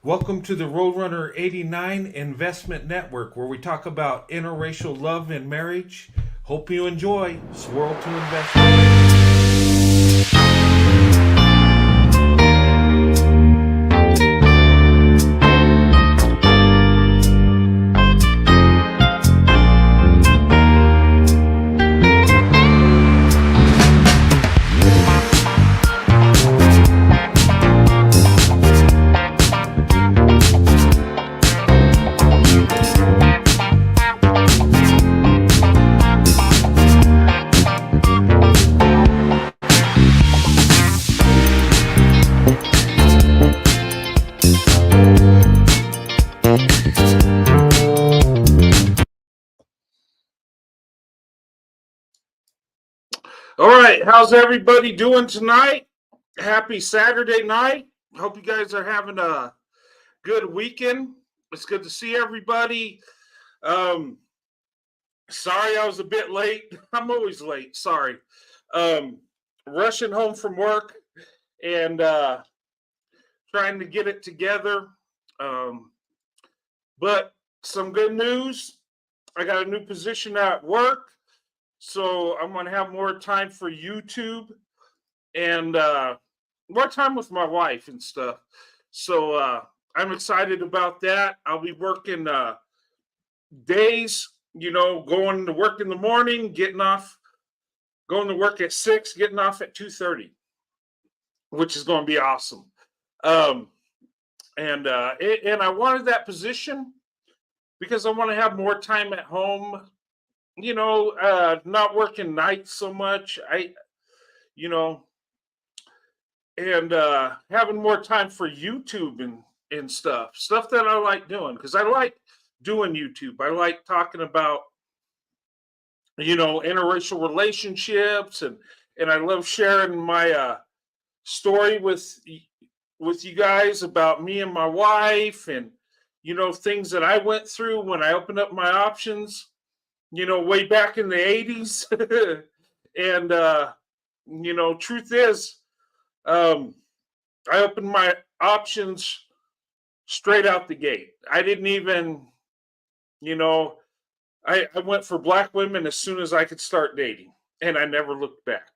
Welcome to the Roadrunner 89 Investment Network, where we talk about interracial love and marriage. Hope you enjoy Swirl to Investment. All right, how's everybody doing tonight? Happy Saturday night. Hope you guys are having a good weekend. It's good to see everybody. Um, Sorry I was a bit late. I'm always late. Sorry. Um, Rushing home from work and trying to get it together. Um, but some good news. I got a new position at work. So I'm going to have more time for YouTube and more time with my wife and stuff. So I'm excited about that. I'll be working days, going to work in the morning, going to work at 6, getting off at 2:30, which is going to be awesome. Um, and I wanted that position because I want to have more time at home. Not working nights so much. You know, and having more time for YouTube and stuff that I like doing because I like doing YouTube. I like talking about interracial relationships and I love sharing my story with you guys about me and my wife and things that I went through when I opened up my options. Way back in the 80s. And truth is, um, I opened my options straight out the gate. I didn't even, you know, I went for black women as soon as I could start dating, and I never looked back.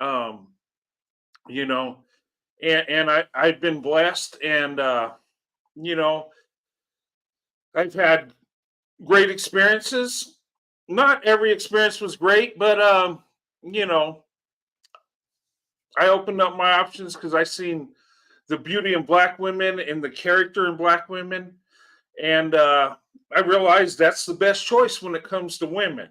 Um, you know, and I've been blessed, and you know, I've had great experiences. Not every experience was great, but you know, I opened up my options because I seen the beauty in black women and the character in black women, and I realized that's the best choice when it comes to women,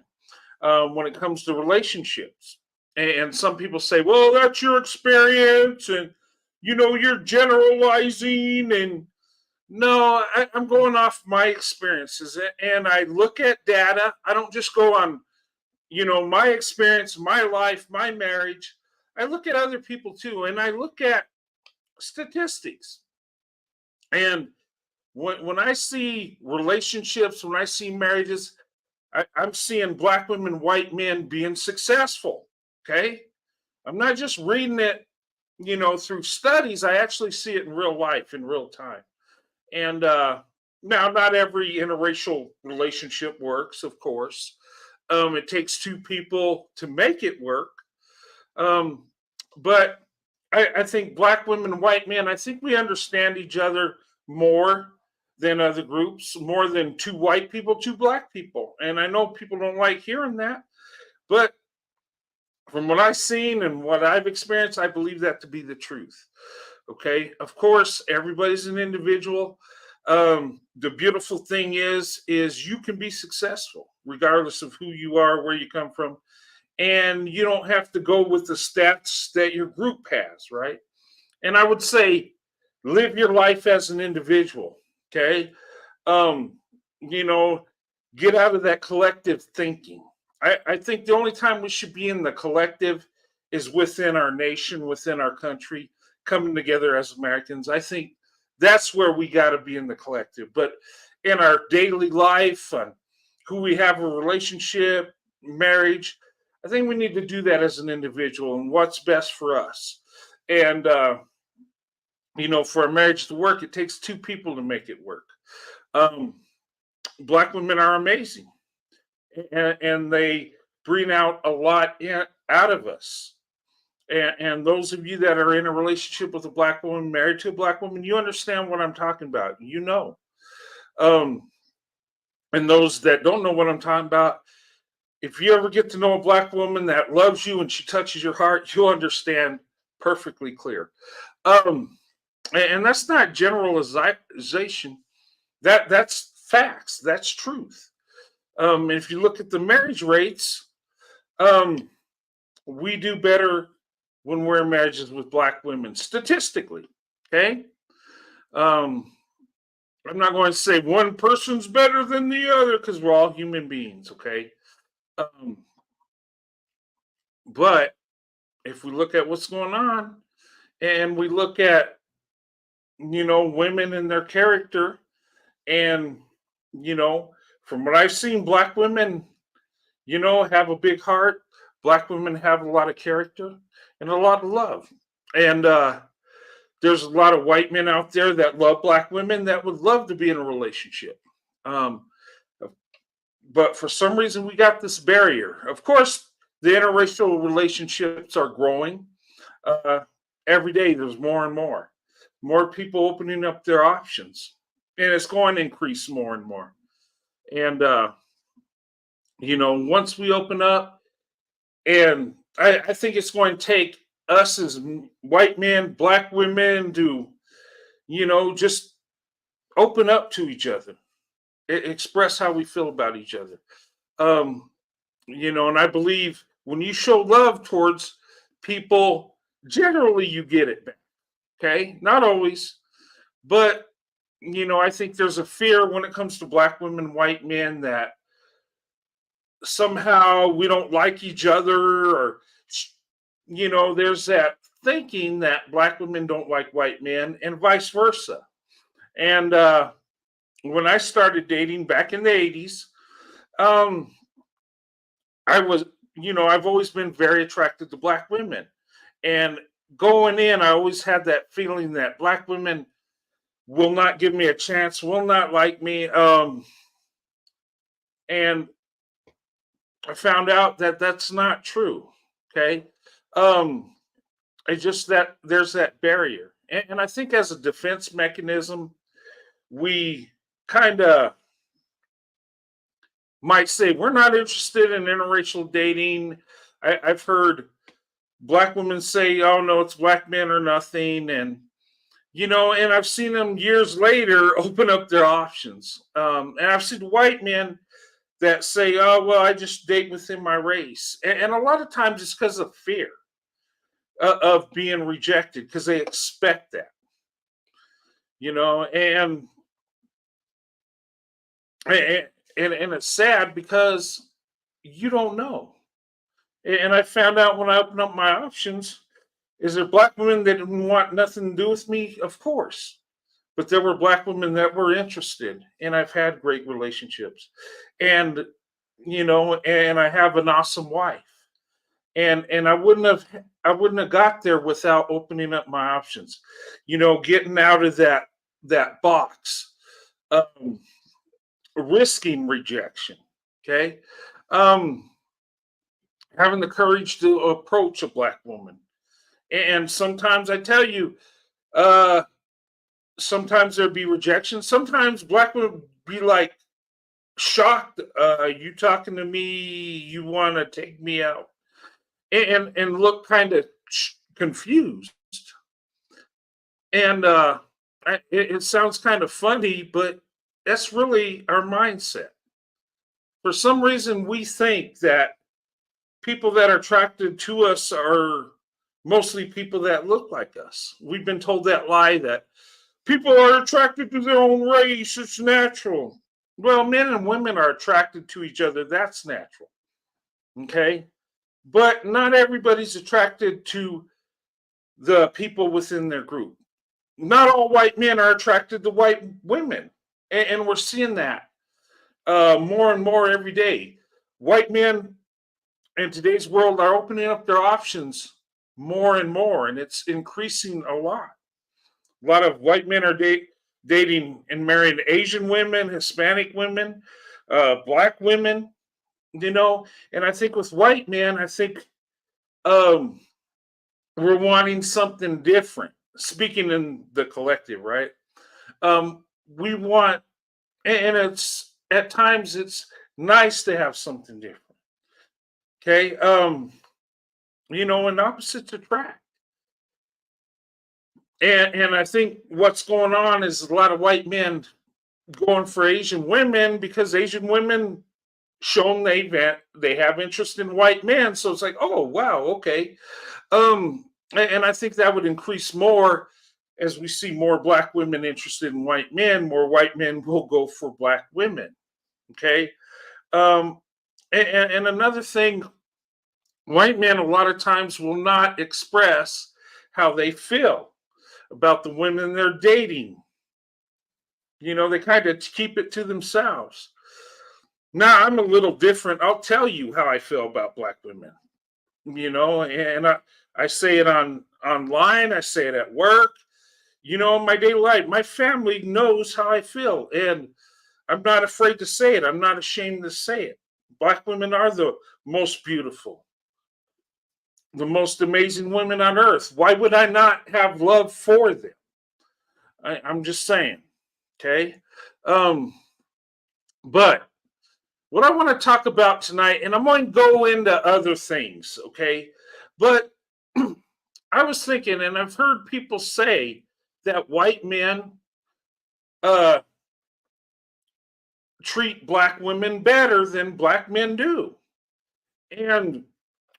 when it comes to relationships. And some people say, "Well, that's your experience, and you're generalizing." And no, I'm going off my experiences, and I look at data. I don't just go on my experience, my life, my marriage. I look at other people too, and I look at statistics. And when I see relationships, when I see marriages, I'm seeing black women, white men being successful. Okay, I'm not just reading it, through studies. I actually see it in real life, in real time. And now, not every interracial relationship works, of course. It takes two people to make it work. Um, but I think black women, white men, I think we understand each other more than other groups, more than two white people, two black people. And I know people don't like hearing that, but from what I've seen and what I've experienced, I believe that to be the truth. Okay. Of course, everybody's an individual. The beautiful thing is you can be successful regardless of who you are, where you come from, and you don't have to go with the stats that your group has, right? And I would say live your life as an individual. Okay. Um, you know, get out of that collective thinking. I think the only time we should be in the collective is within our nation, within our country, coming together as Americans. I think that's where we got to be in the collective. But in our daily life, and who we have a relationship, marriage, I think we need to do that as an individual and what's best for us. And For a marriage to work, it takes two people to make it work. Um, Black women are amazing, and they bring out a lot out of us. And those of you that are in a relationship with a Black woman, married to a Black woman, you understand what I'm talking about. Um, and those that don't know what I'm talking about, if you ever get to know a Black woman that loves you and she touches your heart, you'll understand perfectly clear. Um, and that's not generalization. That's facts. That's truth. If you look at the marriage rates, um, we do better when we're in marriages with Black women statistically. Okay. Um, I'm not going to say one person's better than the other because we're all human beings. Okay. Um, but if we look at what's going on and we look at, women and their character, and, you know, from what I've seen, Black women, have a big heart. Black women have a lot of character and a lot of love. And there's a lot of white men out there that love Black women that would love to be in a relationship. Um, but for some reason, we got this barrier. Of course, the interracial relationships are growing. Uh, every day, there's more and more people opening up their options, and it's going to increase more and more. And once we open up, and I think it's going to take us as white men, Black women, to just open up to each other, express how we feel about each other. Um, and I believe when you show love towards people, generally you get it back. Okay, not always, but I think there's a fear when it comes to Black women, white men, that somehow we don't like each other, or there's that thinking that Black women don't like white men and vice versa. And when I started dating back in the 80s, um, I was, I've always been very attracted to Black women. And going in, I always had that feeling that Black women will not give me a chance, will not like me. And I found out that that's not true. Okay. Um, it's just that there's that barrier. And I think as a defense mechanism, we kind of might say we're not interested in interracial dating. I've heard Black women say, oh no, it's Black men or nothing. And I've seen them years later open up their options. And I've seen white men that say, oh, well, I just date within my race. And a lot of times it's because of fear of being rejected, because they expect that, and and it's sad because you don't know. And I found out when I opened up my options, is there Black women that didn't want nothing to do with me? Of course. But there were Black women that were interested, and I've had great relationships. And and I have an awesome wife. And I wouldn't have got there without opening up my options. Getting out of that box, um, risking rejection. Okay. Um, Having the courage to approach a Black woman. And sometimes I tell you, uh, sometimes there'd be rejection. Sometimes Black women be like shocked. You talking to me? You want to take me out? And look kind of confused. And it sounds kind of funny, but that's really our mindset. For some reason, we think that people that are attracted to us are mostly people that look like us. We've been told that lie that people are attracted to their own race. It's natural. Well, men and women are attracted to each other. That's natural. Okay. But not everybody's attracted to the people within their group. Not all white men are attracted to white women. And we're seeing that more and more every day. White men in today's world are opening up their options more and more, and it's increasing a lot. A lot of white men are dating and marrying Asian women, Hispanic women, black women, and I think with white men, I think um, we're wanting something different. Speaking in the collective, right? We want, and it's at times it's nice to have something different. Okay, and opposites attract, and I think what's going on is a lot of white men going for Asian women because Asian women shown they have interest in white men, so it's like, oh wow, okay. And I think that would increase more as we see more black women interested in white men. More white men will go for black women. Okay. Um, and another thing, white men a lot of times will not express how they feel about the women they're dating. They kind of keep it to themselves. Now I'm a little different. I'll tell you how I feel about black women. And I say it online. I say it at work. In my daily life, my family knows how I feel, and I'm not afraid to say it. I'm not ashamed to say it. Black women are the most beautiful, the most amazing women on earth. Why would I not have love for them? I'm just saying. Okay. But what I want to talk about tonight, and I'm going to go into other things. Okay. But I was thinking, and I've heard people say that white men uh, treat black women better than black men do. And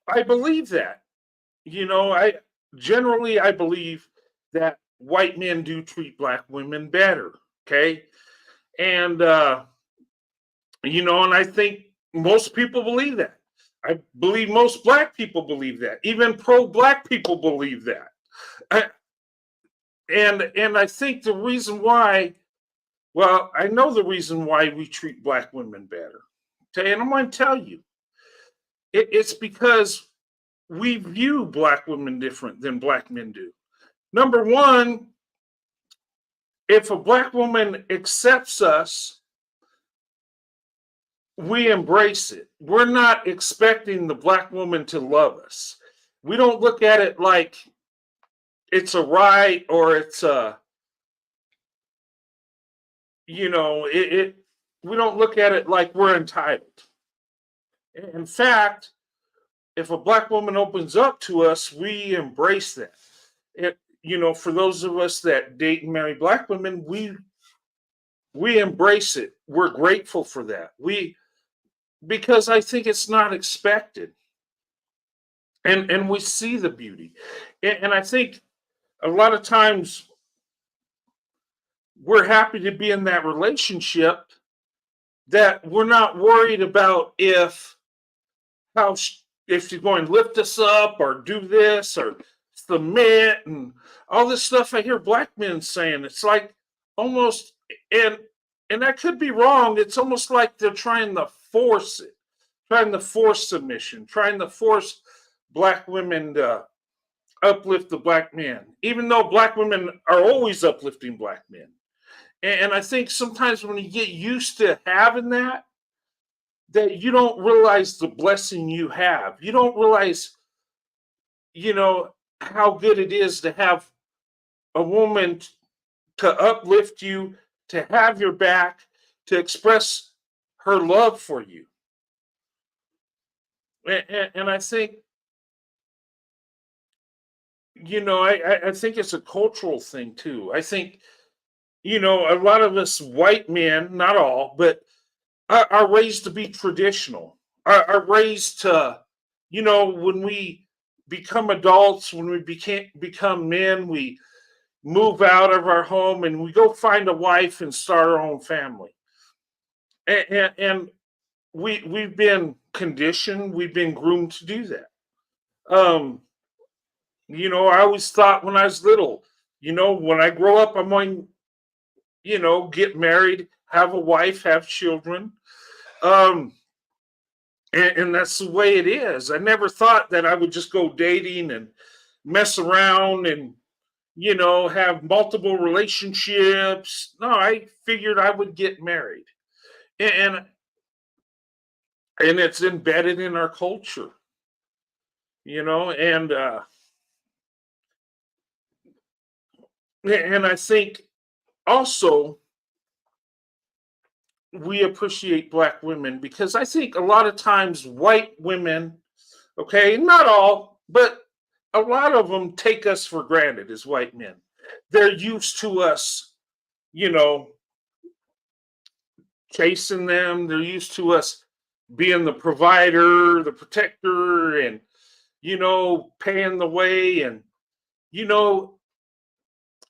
I believe that. I believe that white men do treat black women better. Okay. And, and I think most people believe that. I believe most black people believe that. Even pro-black people believe that. I, and I think the reason why, well, I know the reason why we treat black women better. Okay, and I'm going to tell you, it's because we view black women different than black men do. Number one, if a black woman accepts us, we embrace it. We're not expecting the black woman to love us. We don't look at it like it's a right or it's a, we don't look at it like we're entitled. In fact, if a black woman opens up to us, we embrace that. For those of us that date and marry black women, we embrace it. We're grateful for that. Because I think it's not expected. And we see the beauty. And I think a lot of times we're happy to be in that relationship that we're not worried about if she's going to lift us up or do this or submit and all this stuff I hear black men saying. It's like almost, and I could be wrong. It's almost like they're trying to force it, trying to force submission, trying to force black women to uplift the black men, even though black women are always uplifting black men. And I think sometimes when you get used to having that you don't realize the blessing you have. You don't realize, how good it is to have a woman to uplift you, to have your back, to express her love for you. And I think, I think it's a cultural thing too. I think, a lot of us white men, not all, but are raised to be traditional, are raised to, when we become adults, when we become men, we move out of our home and we go find a wife and start our own family. And we've been conditioned, we've been groomed to do that. Um, I always thought when I was little, when I grow up, I'm going, get married, have a wife, have children. Um, and that's the way it is. I never thought that I would just go dating and mess around and have multiple relationships. No, I figured I would get married. And and it's embedded in our culture, and I think also we appreciate black women because I think a lot of times white women, okay, not all, but a lot of them take us for granted as white men. They're used to us, you know, chasing them. They're used to us being the provider, the protector, and paying the way, and you know,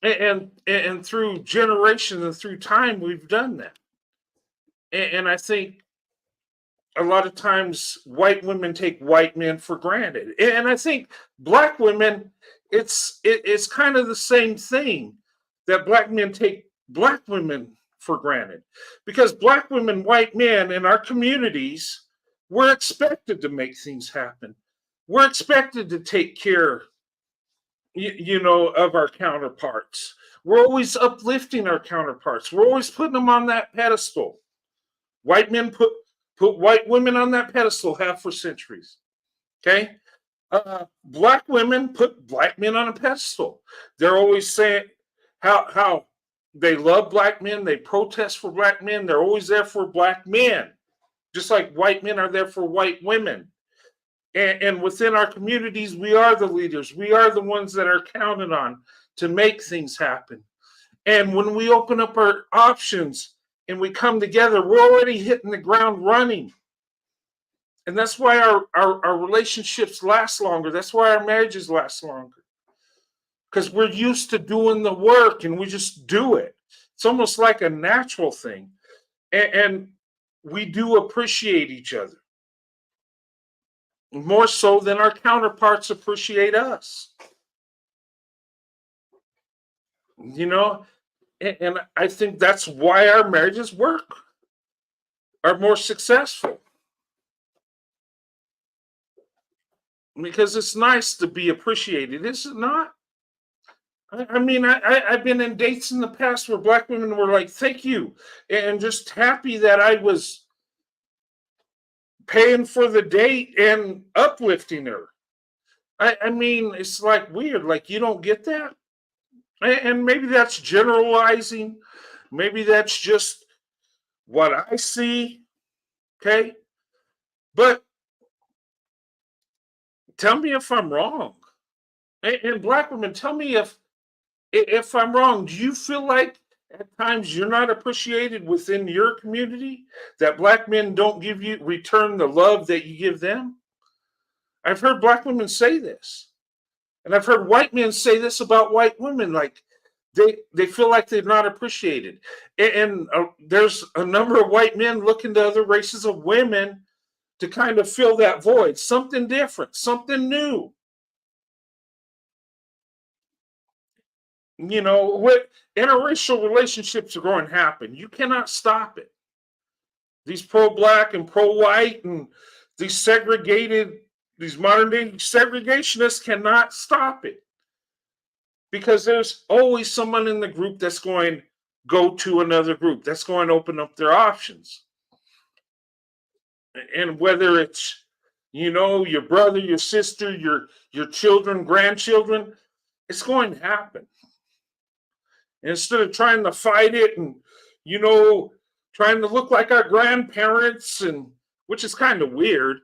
and through generations and through time, we've done that. And I think a lot of times white women take white men for granted, and I think black women, it's kind of the same thing, that black men take black women for granted, because black women, white men in our communities, we're expected to make things happen. We're expected to take care, of our counterparts. We're always uplifting our counterparts. We're always putting them on that pedestal. White men put white women on that pedestal have for centuries. Okay, black women put black men on a pedestal. They're always saying how they love black men. They protest for black men. They're always there for black men, just like white men are there for white women. And within our communities, we are the leaders. We are the ones that are counted on to make things happen. And when we open up our options and we come together, we're already hitting the ground running. And that's why our relationships last longer. That's why our marriages last longer. Because we're used to doing the work and we just do it. It's almost like a natural thing. And we do appreciate each other more so than our counterparts appreciate us. And I think that's why our marriages are more successful. Because it's nice to be appreciated, is it not? I mean, I've been in dates in the past where black women were like, thank you, and just happy that I was paying for the date and uplifting her. I mean, it's like weird, like you don't get that. And maybe that's generalizing. Maybe that's just what I see. Okay. But tell me if I'm wrong. And black women, tell me if I'm wrong. Do you feel like at times you're not appreciated within your community? That black men don't return the love that you give them? I've heard black women say this. And I've heard white men say this about white women, like they feel like they're not appreciated. And there's a number of white men looking to other races of women to kind of fill that void, something different, something new. What interracial relationships are going to happen. You cannot stop it. These pro-black and pro-white and these modern day segregationists cannot stop it. Because there's always someone in the group that's going to go to another group, that's going to open up their options. And whether it's, your brother, your sister, your children, grandchildren, it's going to happen. And instead of trying to fight it and, trying to look like our grandparents, and which is kind of weird,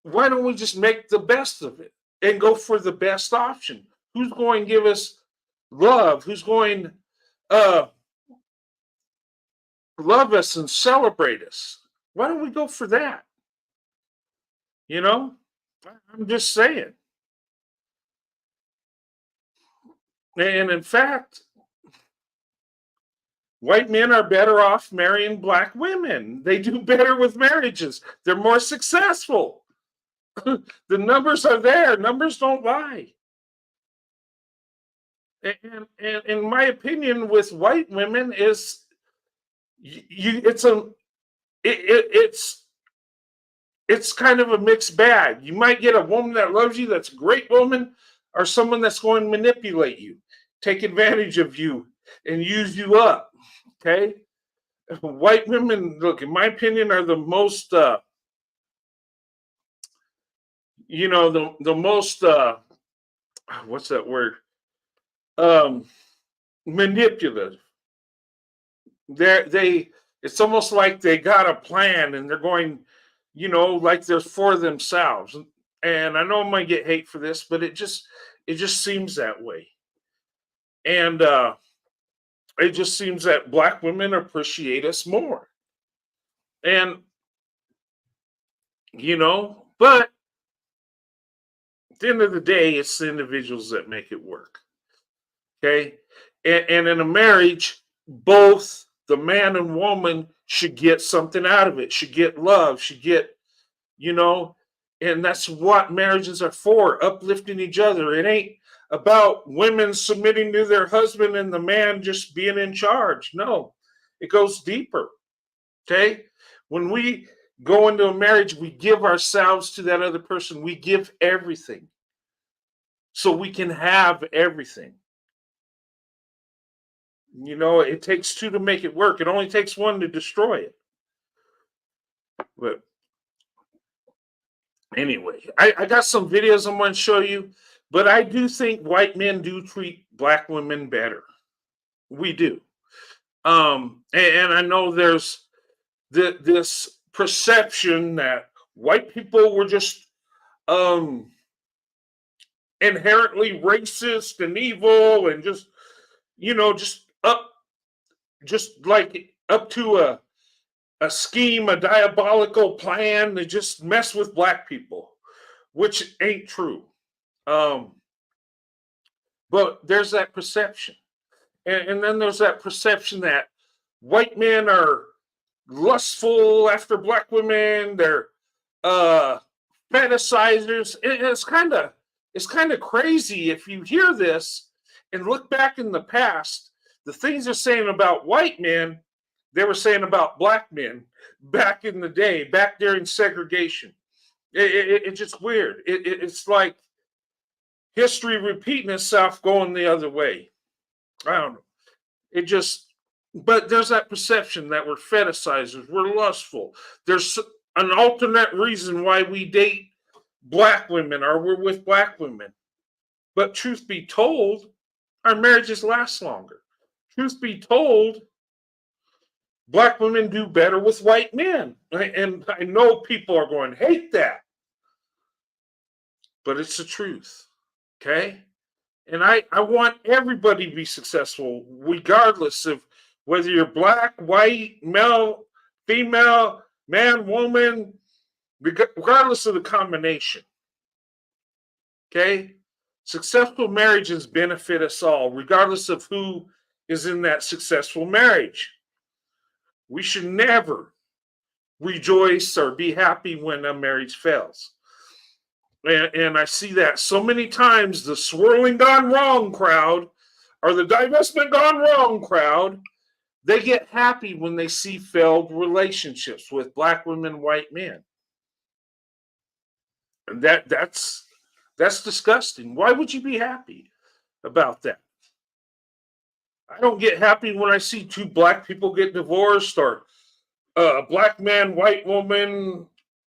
why don't we just make the best of it and go for the best option? Who's going to give us love? Who's going to love us and celebrate us? Why don't we go for that? I'm just saying. And in fact, white men are better off marrying black women. They do better with marriages. They're more successful. The numbers are there. Numbers don't lie. And in my opinion, with white women, is it's kind of a mixed bag. You might get a woman that loves you, that's a great woman, are someone that's going to manipulate you, take advantage of you, and use you up. Okay? White women, look, in my opinion, are the most, the most, what's that word? Um, Manipulative. They, it's almost like they got a plan and they're going, like they're for themselves. And I know I might get hate for this, but it just seems that way. And it just seems that black women appreciate us more. And but at the end of the day, it's the individuals that make it work. Okay. And in a marriage, both the man and woman should get something out of it, should get love, should get, you know, and that's what marriages are for, uplifting each other. It ain't about women submitting to their husband and the man just being in charge. No, it goes deeper. Okay. When we go into a marriage, we give ourselves to that other person, we give everything so we can have everything. It takes two to make it work. It only takes one to destroy it. But anyway, I got some videos I'm going to show you, but I do think white men do treat black women better. We do. And I know there's this perception that white people were just inherently racist and evil and just like up to a scheme, a diabolical plan to just mess with black people, which ain't true. But there's that perception. And then there's that perception that white men are lustful after black women, they're fetishizers. It's kind of crazy if you hear this and look back in the past. The things they're saying about white men, they were saying about black men back in the day, back during segregation. It's just weird. It's like history repeating itself going the other way. I don't know. But there's that perception that we're fetishizers, we're lustful. There's an alternate reason why we date black women or we're with black women. But truth be told, our marriages last longer. Truth be told, black women do better with white men. And I know people are going to hate that, but it's the truth. Okay? And I want everybody to be successful, regardless of whether you're black, white, male, female, man, woman, regardless of the combination. Okay? Successful marriages benefit us all, regardless of who is in that successful marriage. We should never rejoice or be happy when a marriage fails. And I see that so many times, the swirling gone wrong crowd or the divestment gone wrong crowd, they get happy when they see failed relationships with black women, white men. And that's disgusting. Why would you be happy about that? I don't get happy when I see two black people get divorced or a black man, white woman,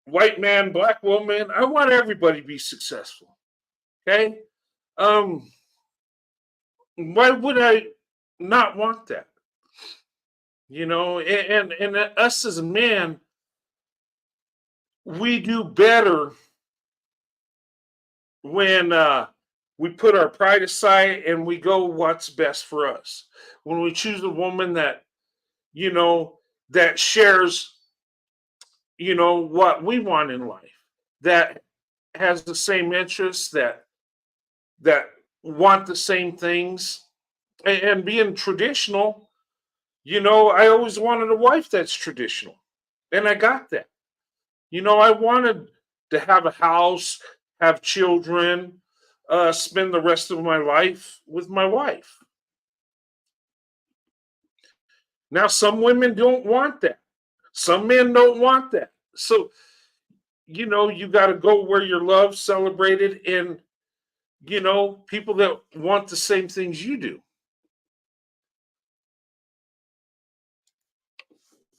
white man, black woman. I want everybody to be successful. Okay? Why would I not want that? And us as a man, we do better when we put our pride aside and we go what's best for us. When we choose a woman that, that shares, what we want in life, that has the same interests, that want the same things. And being traditional, I always wanted a wife that's traditional. And I got that. I wanted to have a house, have children, spend the rest of my life with my wife. Now, some women don't want that. Some men don't want that. So, you got to go where your love's celebrated. And people that want the same things you do,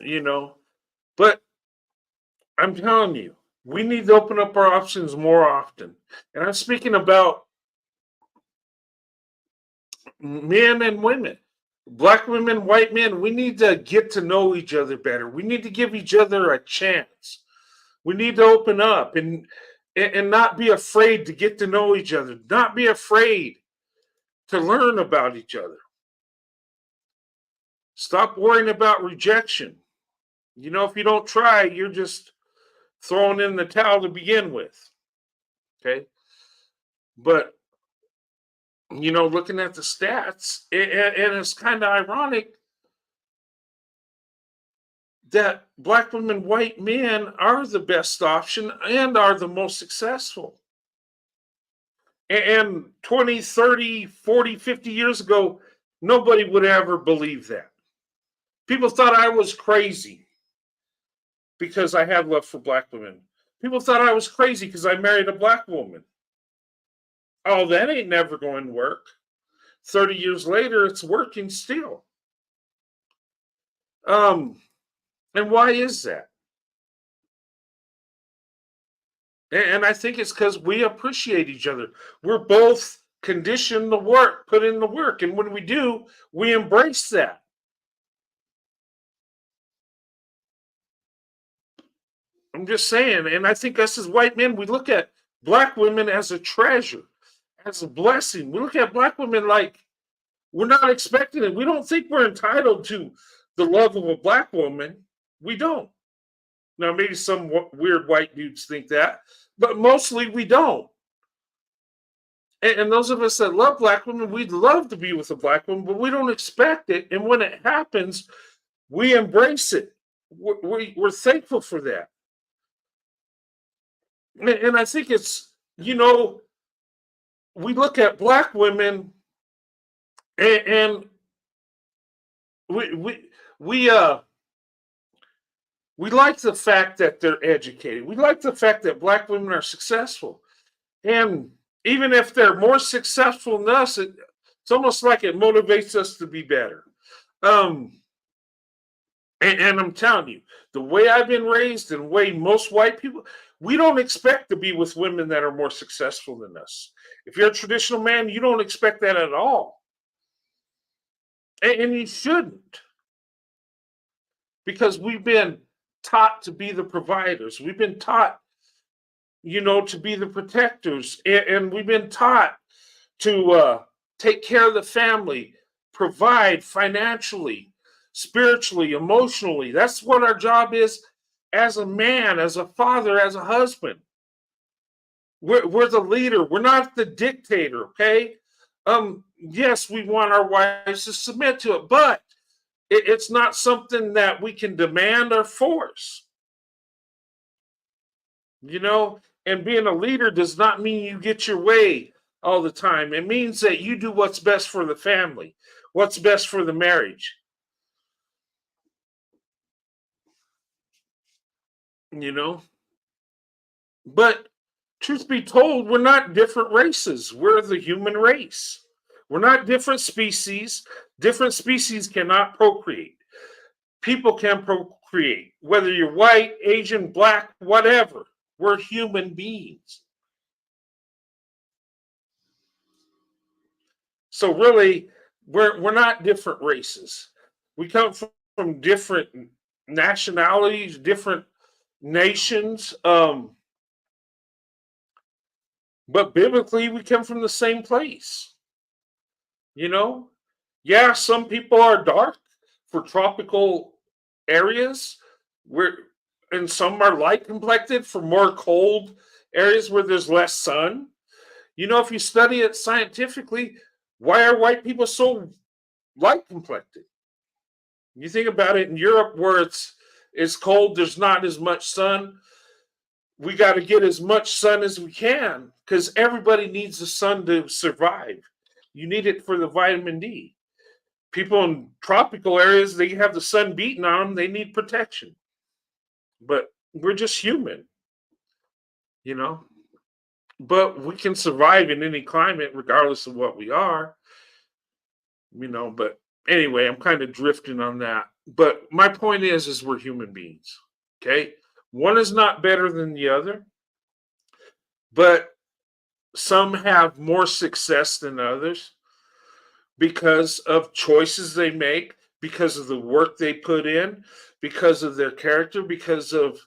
you know. But I'm telling you, we need to open up our options more often. And I'm speaking about men and women, black women, white men. We need to get to know each other better. We need to give each other a chance. We need to open up and not be afraid to get to know each other, not be afraid to learn about each other. Stop worrying about rejection. If you don't try, you're just throwing in the towel to begin with. Okay. But, looking at the stats, and it's kind of ironic that black women, white men are the best option and are the most successful. And 20, 30, 40, 50 years ago, nobody would ever believe that. People thought I was crazy because I had love for black women. People thought I was crazy because I married a black woman. Oh, that ain't never going to work. 30 years later, it's working still. And why is that? And I think it's because we appreciate each other. We're both conditioned to work, put in the work. And when we do, we embrace that. I'm just saying. And I think us as white men, we look at black women as a treasure, as a blessing. We look at black women like we're not expecting it. We don't think we're entitled to the love of a black woman. We don't. Now, maybe some weird white dudes think that, but mostly we don't. And those of us that love black women, we'd love to be with a black woman, but we don't expect it. And when it happens, we embrace it. We're thankful for that. And I think it's, we look at black women and we like the fact that they're educated. We like the fact that black women are successful. And even if they're more successful than us, it's almost like it motivates us to be better. And I'm telling you, the way I've been raised and the way most white people, we don't expect to be with women that are more successful than us. If you're a traditional man, you don't expect that at all. And you shouldn't. Because we've been taught to be the providers. We've been taught, to be the protectors. And we've been taught to take care of the family, provide financially, spiritually, emotionally. That's what our job is as a man, as a father, as a husband. We're the leader. We're not the dictator, okay? Yes, we want our wives to submit to it, but it's not something that we can demand or force. And being a leader does not mean you get your way all the time. It means that you do what's best for the family, what's best for the marriage. But truth be told, we're not different races. We're the human race. We're not different species. Different species cannot procreate. People can procreate, whether you're white, Asian, black, whatever. We're human beings. So really, we're not different races. We come from different nationalities, different nations. But biblically, we come from the same place. Yeah, some people are dark for tropical areas, and some are light complected for more cold areas where there's less sun. If you study it scientifically, why are white people so light complected? You think about it in Europe where it's cold, there's not as much sun. We got to get as much sun as we can because everybody needs the sun to survive. You need it for the vitamin D. People in tropical areas, they have the sun beating on them. They need protection. But we're just human, but we can survive in any climate regardless of what we are, but anyway, I'm kind of drifting on that. But my point is we're human beings. Okay. One is not better than the other, but some have more success than others because of choices they make, because of the work they put in, because of their character, because of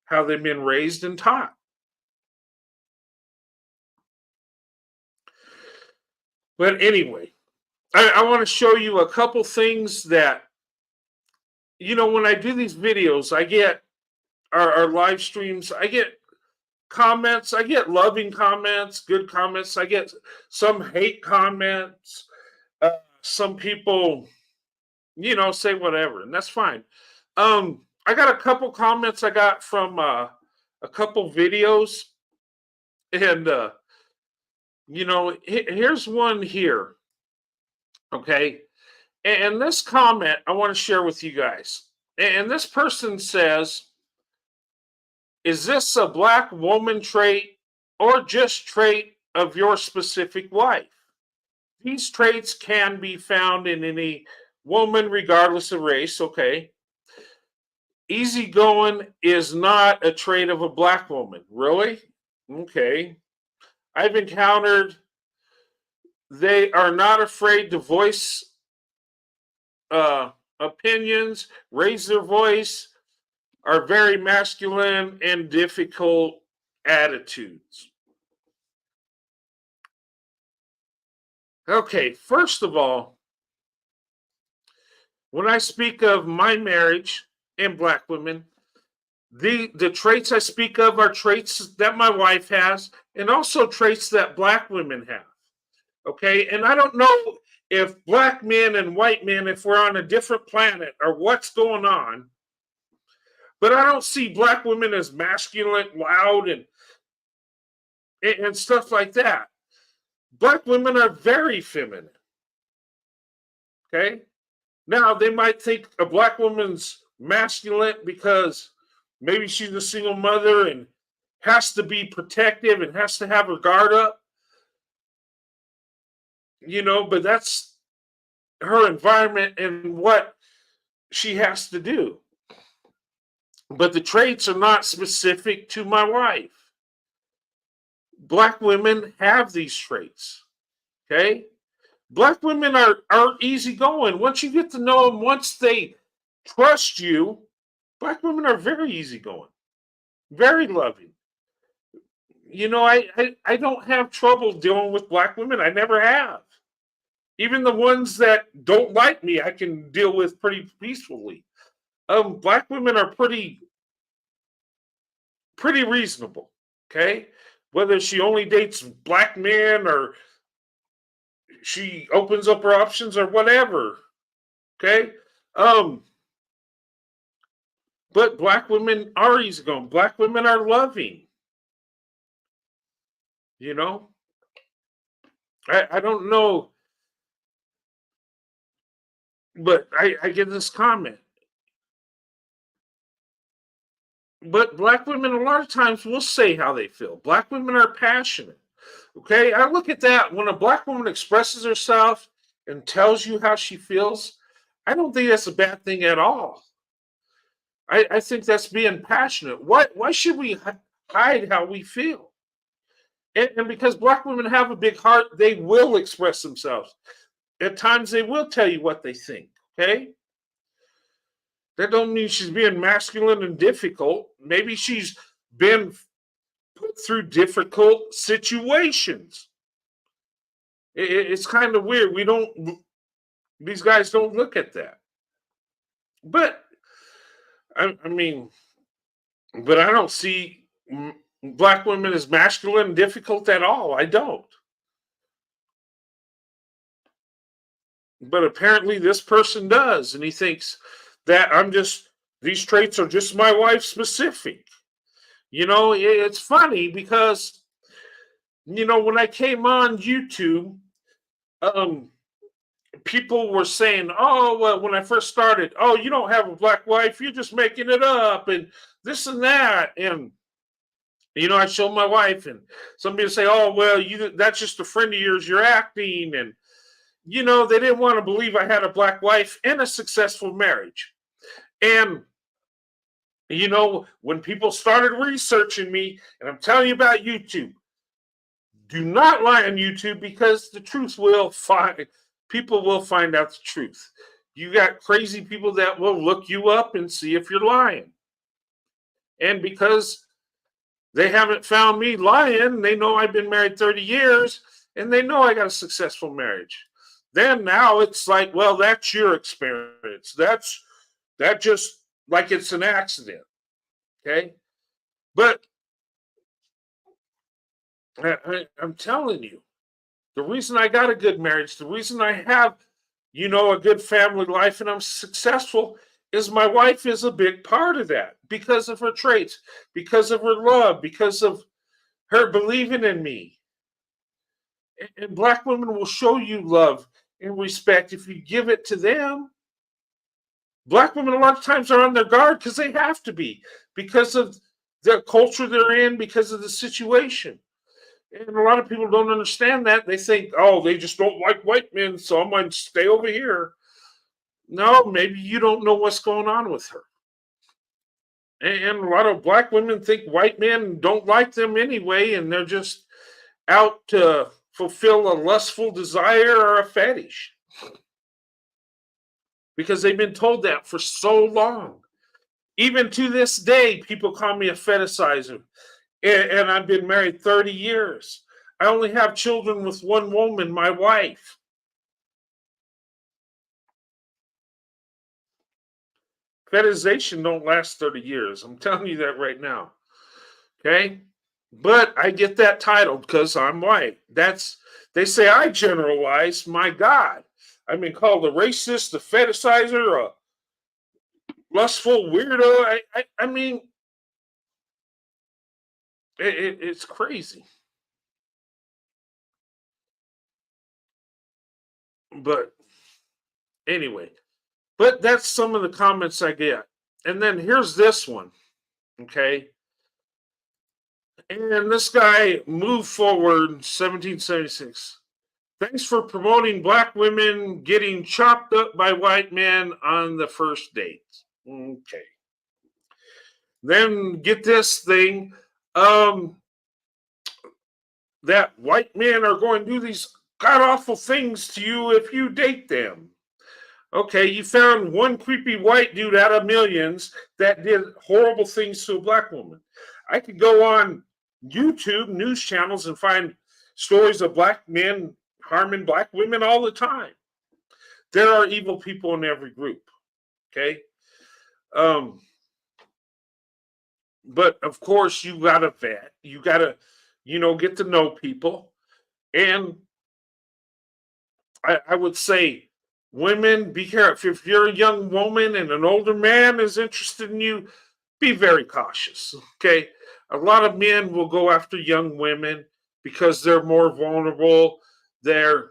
how they've been raised and taught. But anyway, I want to show you a couple things that, when I do these videos, I get our live streams, I get comments, I get loving comments, good comments, I get some hate comments. Some people, say whatever, and that's fine. I got a couple comments I got from a couple videos, and here's one here. Okay. And this comment I want to share with you guys. And this person says, is this a Black woman trait or just trait of your specific wife? These traits can be found in any woman, regardless of race. Okay. Easygoing is not a trait of a Black woman. Really? Okay. I've encountered they are not afraid to voice opinions, raise their voice, are very masculine and difficult attitudes. Okay, first of all, when I speak of my marriage and Black women, the traits I speak of are traits that my wife has and also traits that Black women have. Okay, and I don't know if Black men and white men, if we're on a different planet or what's going on, but I don't see Black women as masculine, loud, and stuff like that. Black women are very feminine. Okay, now they might think a Black woman's masculine because maybe she's a single mother and has to be protective and has to have her guard up. But that's her environment and what she has to do. But the traits are not specific to my wife. Black women have these traits. Okay? Black women are easygoing. Once you get to know them, once they trust you, Black women are very easygoing, very loving. I don't have trouble dealing with Black women. I never have. Even the ones that don't like me, I can deal with pretty peacefully. Black women are pretty reasonable. Okay, whether she only dates Black men or she opens up her options or whatever. Okay, but Black women are easygoing. Black women are loving. I don't know. But I get this comment. But Black women, a lot of times, will say how they feel. Black women are passionate. Okay, I look at that when a Black woman expresses herself and tells you how she feels. I don't think that's a bad thing at all. I think that's being passionate. Why should we hide how we feel? And because Black women have a big heart, they will express themselves. At times, they will tell you what they think. Okay, that don't mean she's being masculine and difficult. Maybe she's been put through difficult situations. It's kind of weird. These guys don't look at that. But I mean, but I don't see Black women as masculine and difficult at all. I don't. But apparently this person does, and he thinks that these traits are just my wife specific. It's funny because when I came on YouTube, people were saying, oh, well, when I first started, oh, you don't have a Black wife, you're just making it up and this and that. And I show my wife, and somebody will say, "Oh, well, that's just a friend of yours. You're acting." And they didn't want to believe I had a black wife and a successful marriage. And when people started researching me, and I'm telling you about YouTube, do not lie on YouTube, because the truth will find people will find out the truth. You got crazy people that will look you up and see if you're lying. And because they haven't found me lying, they know I've been married 30 years, and they know I got a successful marriage. Then now it's like, well, that's your experience. That just like it's an accident. Okay. But I'm telling you, the reason I got a good marriage, the reason I have, a good family life and I'm successful, is my wife is a big part of that, because of her traits, because of her love, because of her believing in me. And black women will show you love and respect if you give it to them. Black women a lot of times are on their guard because they have to be, because of the culture they're in, because of the situation. And a lot of people don't understand that. They think, oh, they just don't like white men, so I'm going to stay over here. No, maybe you don't know what's going on with her. And a lot of black women think white men don't like them anyway, and they're just out to fulfill a lustful desire or a fetish, because they've been told that for so long. Even to this day, people call me a fetishizer, and I've been married 30 years. I only have children with one woman, my wife. Fetishization don't last 30 years. I'm telling you that right now. Okay? But I get that title because I'm white. They say I generalize. My God. I've been called a racist, a fetishizer, a lustful weirdo. I mean, it's crazy. But anyway, but that's some of the comments I get. And then here's this one. Okay. And this guy moved forward 1776. Thanks for promoting black women getting chopped up by white men on the first date. Okay. Then get this thing. Um, that white men are going to do these god awful things to you if you date them. Okay, you found one creepy white dude out of millions that did horrible things to a black woman. I could go on YouTube news channels and find stories of black men harming black women all the time. There are evil people in every group. Okay. Um, but of course, you got to vet. You got to, get to know people. And I would say, women, be careful. If you're a young woman and an older man is interested in you, be very cautious. Okay. A lot of men will go after young women because they're more vulnerable. They're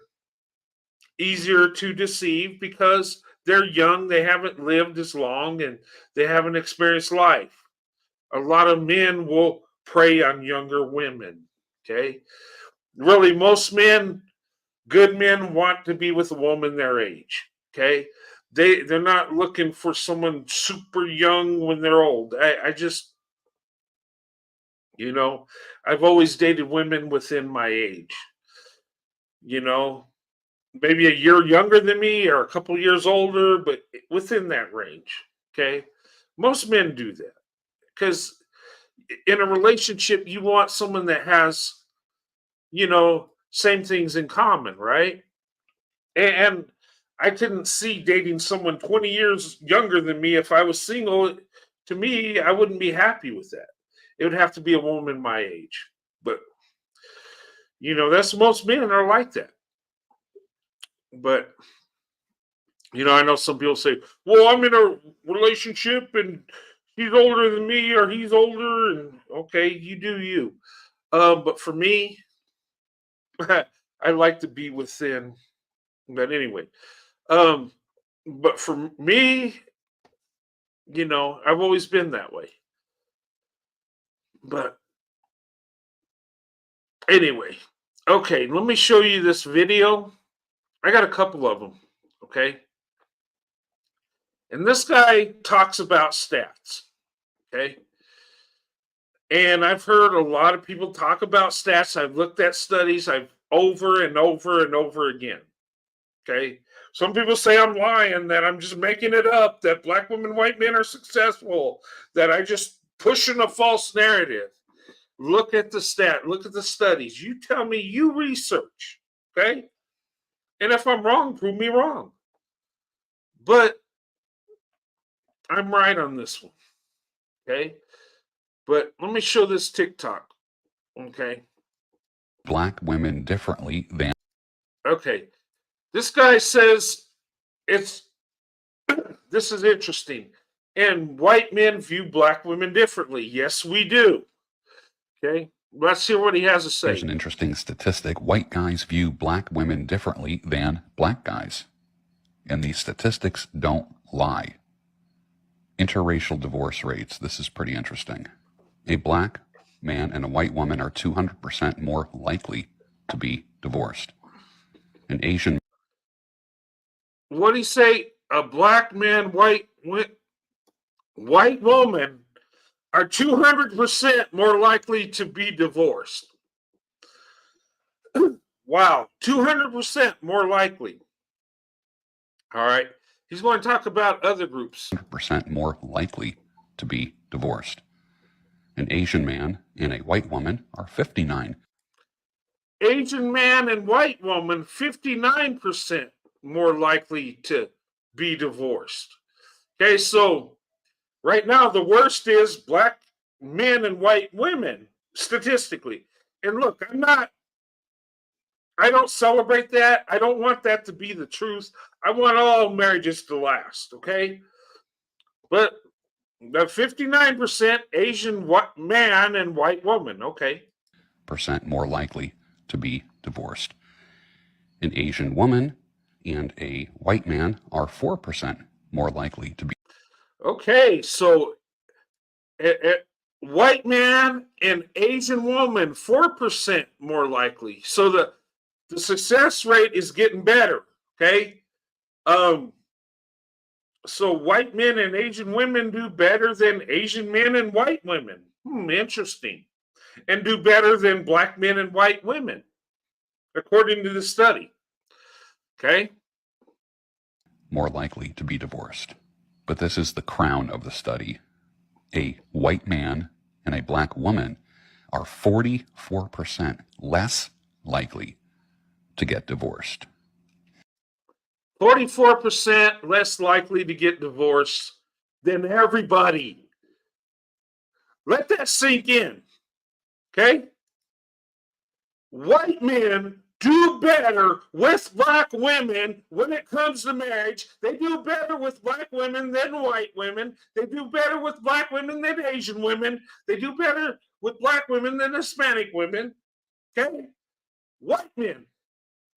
easier to deceive because they're young, they haven't lived as long, and they haven't experienced life. A lot of men will prey on younger women. Okay. Really, most men, good men, want to be with a woman their age. Okay. They're not looking for someone super young when they're old. I just, I've always dated women within my age. You know, Maybe a year younger than me or a couple years older, but within that range. Okay. Most men do that because in a relationship, you want someone that has, same things in common, right? And I couldn't see dating someone 20 years younger than me if I was single. To me, I wouldn't be happy with that. It would have to be a woman my age. But, that's most men are like that. But I know some people say, "Well, I'm in a relationship and he's older than me or he's older," and okay, you do you. But for me, I like to be within. But anyway, um, but for me, I've always been that way. But Anyway, okay, let me show you this video. I got a couple of them, okay? And this guy talks about stats, okay? And I've heard a lot of people talk about stats. I've looked at studies, I've over and over and over again, okay? Some people say I'm lying, that I'm just making it up, that black women, white men are successful, that I just pushing a false narrative. Look at the look at the studies. You tell me, you research, okay? And if I'm wrong, prove me wrong. But I'm right on this one, okay? But let me show this TikTok, okay? Black women differently than... Okay, this guy says this is interesting. And white men view black women differently. Yes, we do. Okay, let's hear what he has to say. Here's an interesting statistic. White guys view black women differently than black guys. And these statistics don't lie. Interracial divorce rates. This is pretty interesting. A black man and a white woman are 200% more likely to be divorced. An Asian... What do you say? A black man, white woman are 200% more likely to be divorced. Wow, 200% more likely. All right. He's going to talk about other groups. 100% more likely to be divorced. An Asian man and a white woman are 59. Asian man and white woman, 59% more likely to be divorced. Okay, so right now the worst is black men and white women, statistically. And look, I don't celebrate that. I don't want that to be the truth. I want all marriages to last, okay? But the 59% Asian man and white woman, okay. % more likely to be divorced. An Asian woman and a white man are 4% more likely to be... Okay, so white man and Asian woman, 4% more likely. So the success rate is getting better, okay? So white men and Asian women do better than Asian men and white women. Interesting. And do better than black men and white women, according to the study. Okay? More likely to be divorced. But this is the crown of the study. A white man and a black woman are 44% less likely to get divorced. 44% less likely to get divorced than everybody. Let that sink in. Okay? White men do better with black women when it comes to marriage. They do better with black women than white women. They do better with black women than Asian women. They do better with black women than Hispanic women. Okay? White men,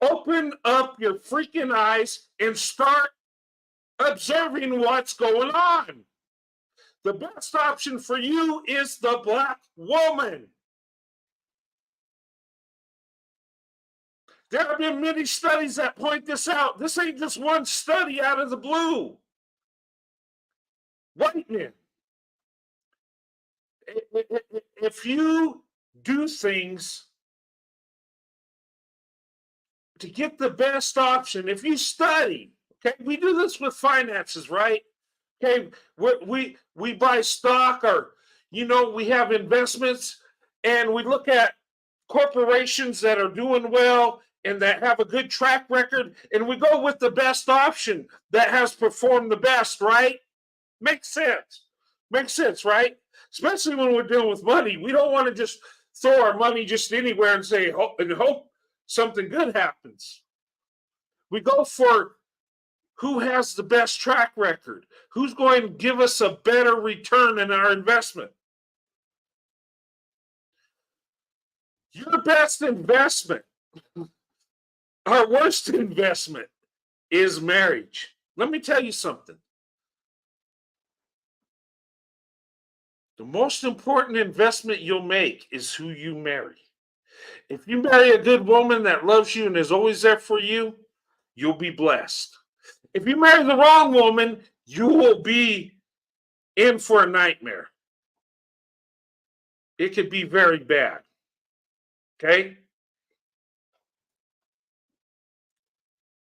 open up your freaking eyes and start observing what's going on. The best option for you is the black woman. There have been many studies that point this out. This ain't just one study out of the blue. White men, if you do things to get the best option, if you study, okay, we do this with finances, right? Okay, we buy stock, or we have investments, and we look at corporations that are doing well and that have a good track record, and we go with the best option that has performed the best, right? Makes sense. Makes sense, right? Especially when we're dealing with money. We don't want to just throw our money just anywhere and say, and hope something good happens. We go for who has the best track record, who's going to give us a better return in our investment. Your best investment, our worst investment, is marriage. Let me tell you something. The most important investment you'll make is who you marry. If you marry a good woman that loves you and is always there for you, you'll be blessed. If you marry the wrong woman, you will be in for a nightmare. It could be very bad. Okay?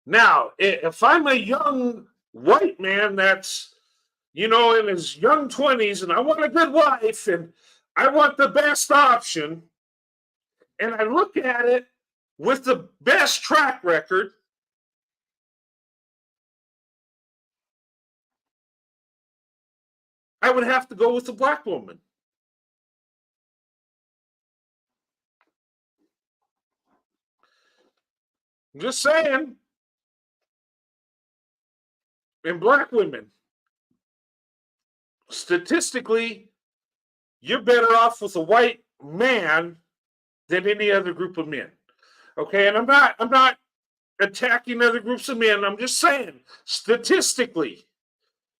Now, if I'm a young white man that's, in his young 20s and I want a good wife and I want the best option, and I look at it with the best track record, I would have to go with the black woman. I'm just saying. And black women, statistically, you're better off with a white man than any other group of men. Okay, and I'm not attacking other groups of men. I'm just saying, statistically,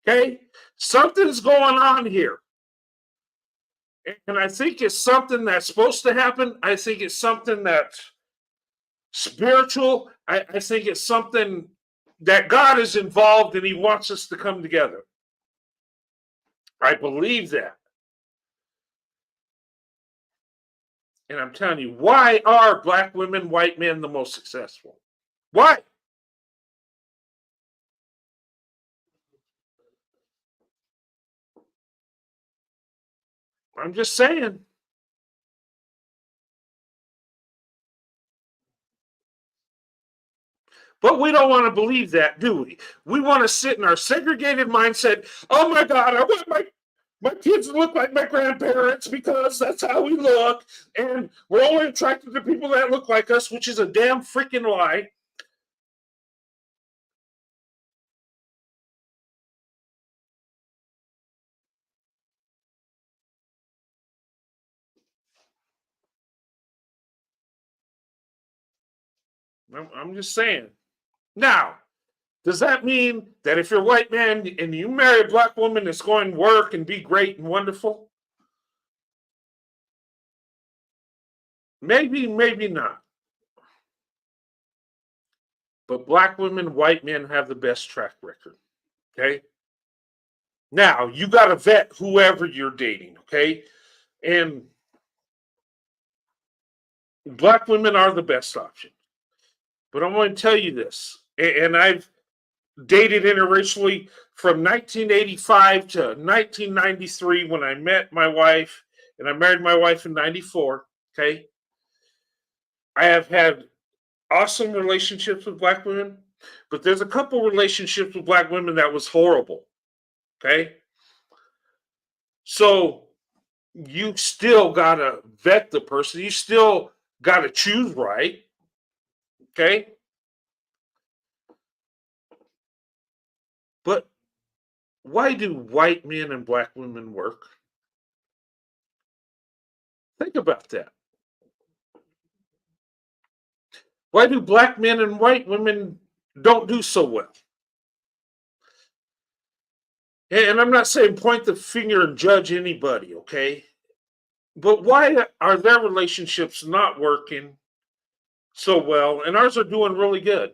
okay, something's going on here. And I think it's something that's supposed to happen. I think it's something that's spiritual. I think it's something that God is involved and he wants us to come together. I believe that. And I'm telling you, why are black women, white men the most successful? Why? I'm just saying. But we don't want to believe that, do we? We want to sit in our segregated mindset. Oh my God, I want my kids to look like my grandparents because that's how we look. And we're only attracted to people that look like us, which is a damn freaking lie. I'm just saying. Now, does that mean that if you're a white man and you marry a black woman that's going to work and be great and wonderful? Maybe, maybe not. But black women, white men have the best track record. Okay. Now, you got to vet whoever you're dating. Okay. And black women are the best option. But I'm going to tell you this, and I've dated interracially from 1985 to 1993 when I met my wife, and I married my wife in 94. Okay. I have had awesome relationships with black women, but there's a couple relationships with black women that was horrible. Okay. So you still got to vet the person. You still got to choose right. Okay. But why do white men and black women work? Think about that. Why do black men and white women don't do so well? And I'm not saying point the finger and judge anybody, okay? But why are their relationships not working so well and ours are doing really good?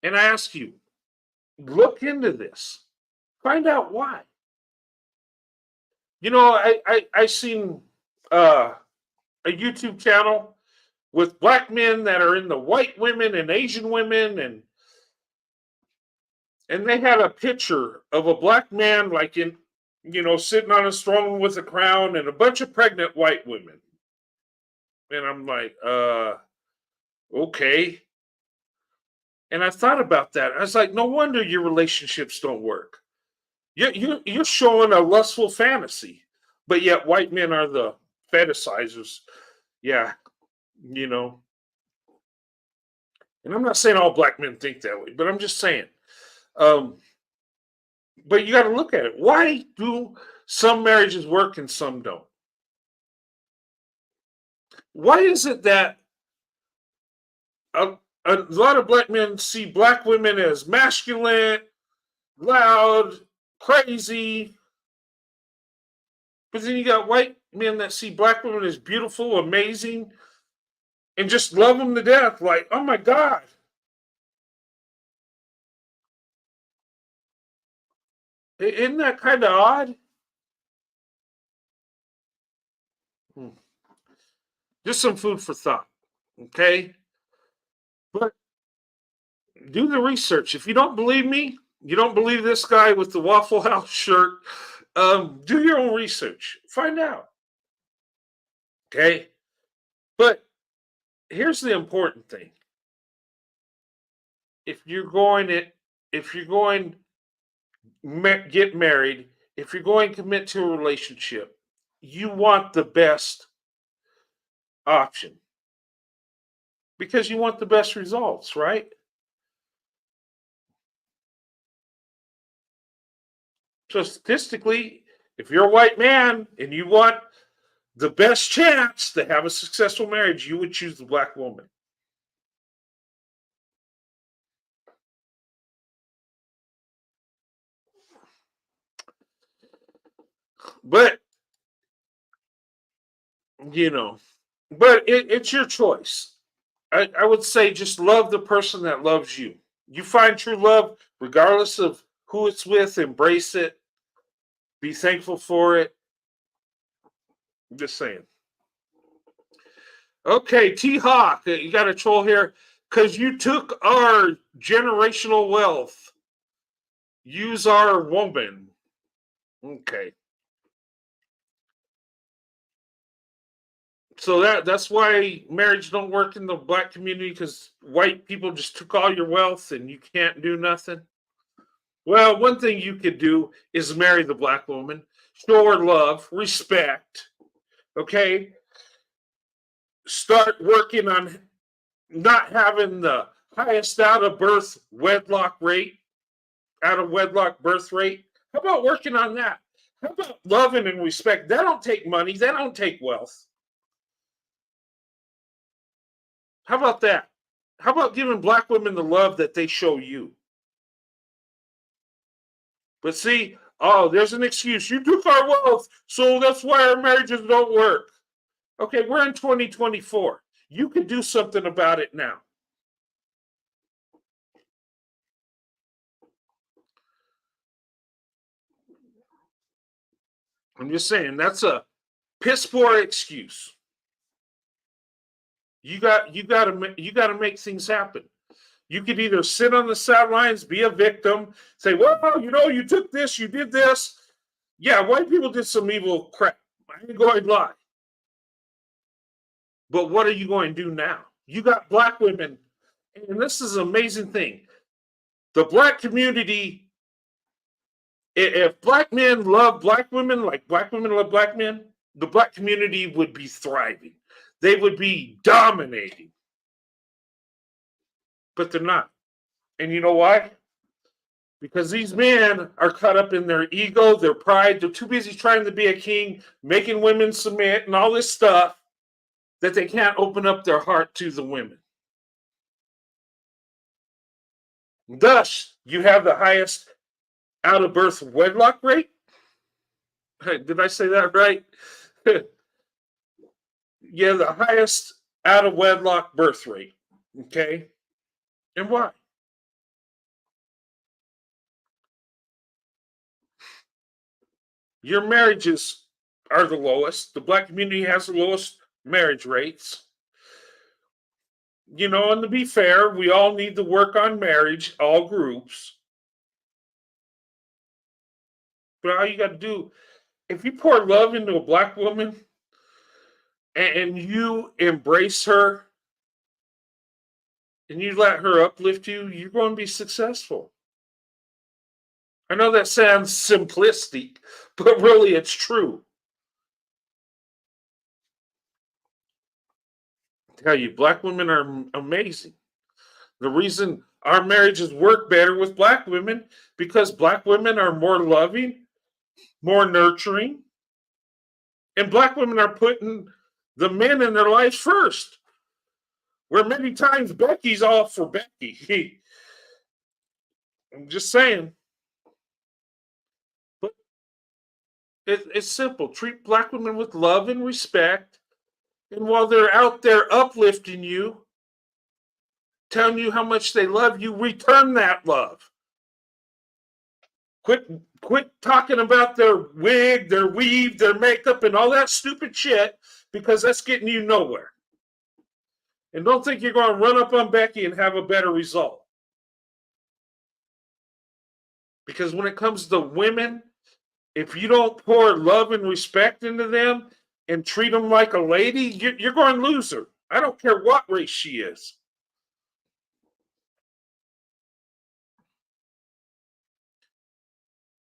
And I ask you, look into this. Find out why. I seen a YouTube channel with black men that are in the white women and Asian women, and they had a picture of a black man like in sitting on his throne with a crown and a bunch of pregnant white women. And I'm like, okay. And I thought about that. I was like, no wonder your relationships don't work. You're showing a lustful fantasy, but yet white men are the fetishizers. Yeah, you know. And I'm not saying all black men think that way, but I'm just saying. But you got to look at it. Why do some marriages work and some don't? Why is it that a lot of black men see black women as masculine, loud, crazy, but then you got white men that see black women as beautiful, amazing, and just love them to death. Like, oh my God. Isn't that kind of odd? Hmm. Just some food for thought. Okay. But do the research. If you don't believe me, you don't believe this guy with the Waffle House shirt, do your own research. Find out. Okay. But here's the important thing. If you're going to, if you're going get married, if you're going to commit to a relationship, you want the best option because you want the best results, right? So statistically, if you're a white man and you want the best chance to have a successful marriage, you would choose the black woman. But you know, but it's your choice. I would say just love the person that loves you. You find true love regardless of who it's with, embrace it, be thankful for it. I'm just saying. Okay, T Hawk, you got a troll here because you took our generational wealth. Use our woman. Okay. So that's why marriage don't work in the black community because white people just took all your wealth and you can't do nothing. Well, one thing you could do is marry the black woman, show her love, respect. Okay, start working on not having the highest out of wedlock birth rate. How about working on that? How about loving and respect? That don't take money. That don't take wealth. How about that? How about giving black women the love that they show you? But see, oh, there's an excuse. You took our wealth, so that's why our marriages don't work. Okay, we're in 2024. You can do something about it now. I'm just saying that's a piss poor excuse. You got to make things happen. You could either sit on the sidelines, be a victim, say, well, you took this, you did this. Yeah, white people did some evil crap. I ain't going to lie. But what are you going to do now? You got black women, and this is an amazing thing. The black community, if black men love black women like black women love black men, the black community would be thriving. They would be dominating. But they're not. And you know why? Because these men are caught up in their ego, their pride. They're too busy trying to be a king, making women submit, and all this stuff that they can't open up their heart to the women. Thus, you have the highest out of birth wedlock rate. Did I say that right? Yeah, the highest out of wedlock birth rate. Okay. And why? Your marriages are the lowest. The black community has the lowest marriage rates. And to be fair, we all need to work on marriage, all groups. But all you got to do, if you pour love into a black woman and you embrace her and you let her uplift you, you're going to be successful. I know that sounds simplistic, but really it's true. I tell you, black women are amazing. The reason our marriages work better with black women because black women are more loving, more nurturing, and black women are putting the men in their lives first. Where many times Becky's all for Becky. I'm just saying. But It's simple. Treat black women with love and respect. And while they're out there uplifting you, telling you how much they love you, return that love. Quit talking about their wig, their weave, their makeup, and all that stupid shit, because that's getting you nowhere. And don't think you're going to run up on Becky and have a better result. Because when it comes to women, if you don't pour love and respect into them and treat them like a lady, you're going to lose her. I don't care what race she is.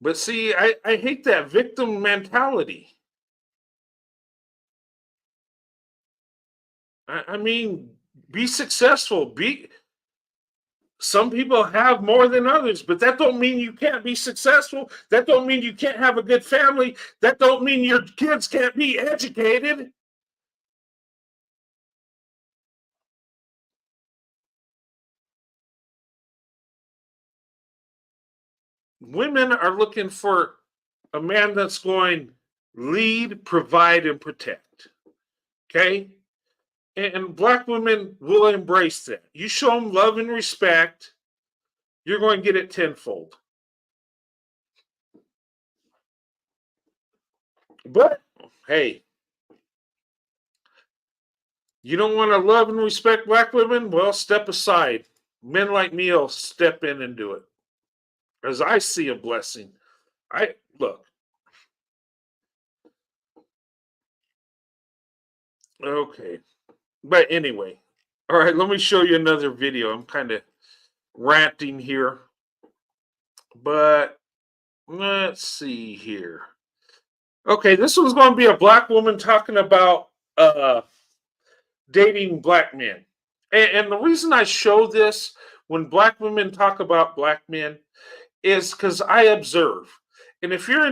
But see, I hate that victim mentality. I mean, be successful. Some people have more than others, but that don't mean you can't be successful. That don't mean you can't have a good family. That don't mean your kids can't be educated. Women are looking for a man that's going lead, provide, and protect. Okay? And black women will embrace that. You show them love and respect, you're going to get it tenfold. But, hey, you don't want to love and respect black women? Well, step aside. Men like me will step in and do it. As I see a blessing. Look. Okay. But anyway, all right, let me show you another video. I'm kind of ranting here. But let's see here. Okay, this one's going to be a black woman talking about dating black men. And the reason I show this when black women talk about black men is because I observe. And if you're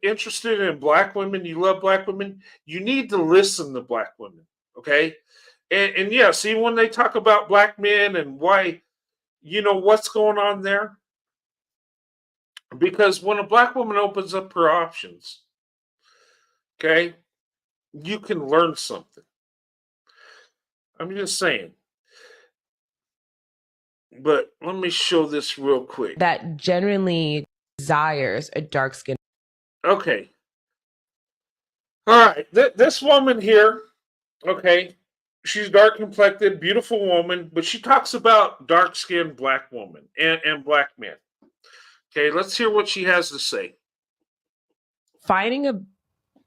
interested in black women, you love black women, you need to listen to black women, okay? And yeah, see, when they talk about black men and why, what's going on there? Because when a black woman opens up her options, okay, you can learn something. I'm just saying. But let me show this real quick. That genuinely desires a dark skin. Okay. All right. This woman here, okay, she's dark complected, beautiful woman, but she talks about dark skinned black woman and black men. Okay, let's hear what she has to say. Finding a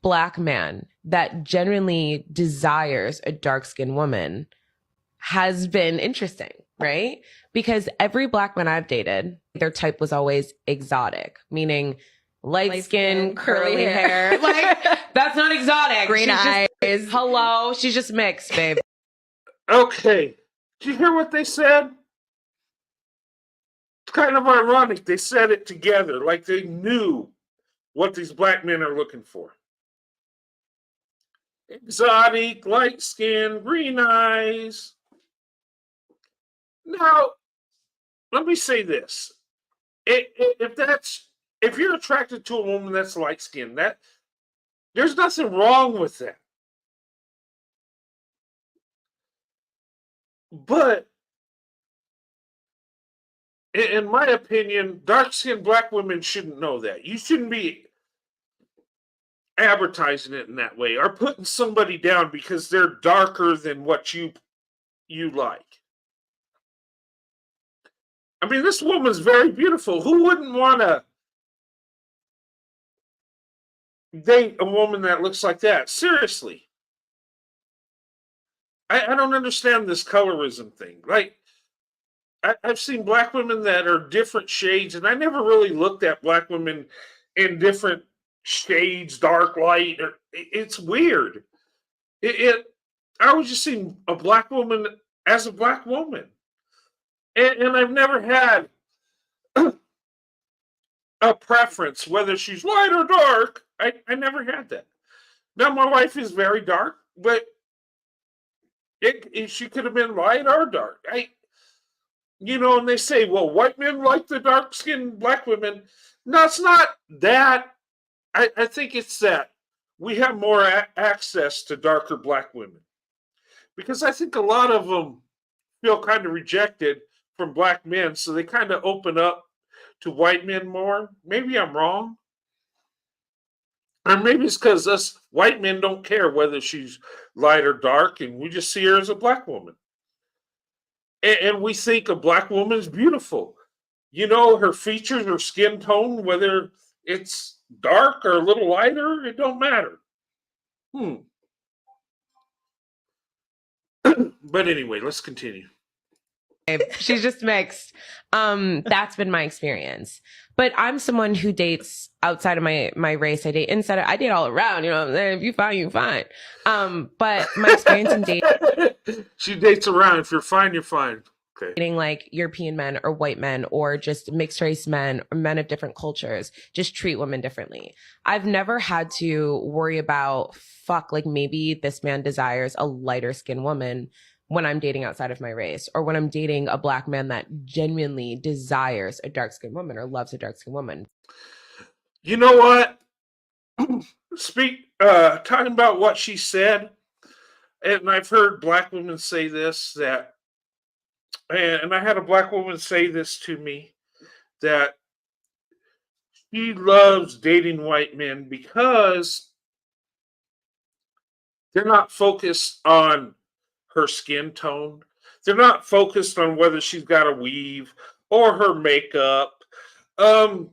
black man that genuinely desires a dark skinned woman has been interesting, right? Because every black man I've dated, their type was always exotic, meaning light skin, curly hair. Like, that's not exotic. Green eyes. Hello, she's just mixed, babe. Okay. Did you hear what they said? It's kind of ironic. They said it together, like they knew what these black men are looking for. Exotic, light skin, green eyes. Now, let me say this. If you're attracted to a woman that's light skinned, there's nothing wrong with that. But in my opinion, dark-skinned black women shouldn't know that. You shouldn't be advertising it in that way or putting somebody down because they're darker than what you like. I mean, this woman's very beautiful. Who wouldn't want to date a woman that looks like that? Seriously. I don't understand this colorism thing. Like, I've seen black women that are different shades, and I never really looked at black women in different shades, dark, light. It's weird. I always just seen a black woman as a black woman. And I've never had a preference, whether she's light or dark. I never had that. Now, my wife is very dark, but she could have been light or dark. And they say, well, white men like the dark-skinned black women. No, it's not that. I think it's that we have more access to darker black women because I think a lot of them feel kind of rejected from black men, so they kind of open up to white men more. Maybe I'm wrong, or maybe it's because us white men don't care whether she's light or dark, and we just see her as a black woman, and we think a black woman is beautiful. You know, her features, her skin tone, whether it's dark or a little lighter, it don't matter. Hmm. But anyway, let's continue. She's just mixed. That's been my experience. But I'm someone who dates outside of my race. I date inside. I date all around. You know what I'm saying? If you fine, you fine. But my experience in dating, She dates around. If you're fine, you're fine. Okay. dating like European men or white men or just mixed race men or men of different cultures just treat women differently. I've never had to worry about like maybe this man desires a lighter skinned woman when I'm dating outside of my race, or when I'm dating a black man that genuinely desires a dark skinned woman or loves a dark skinned woman. You know what? Talking about what she said, and I've heard black women say this, that and I had a black woman say this to me, that she loves dating white men because they're not focused on her skin tone. They're not focused on whether she's got a weave or her makeup. Um,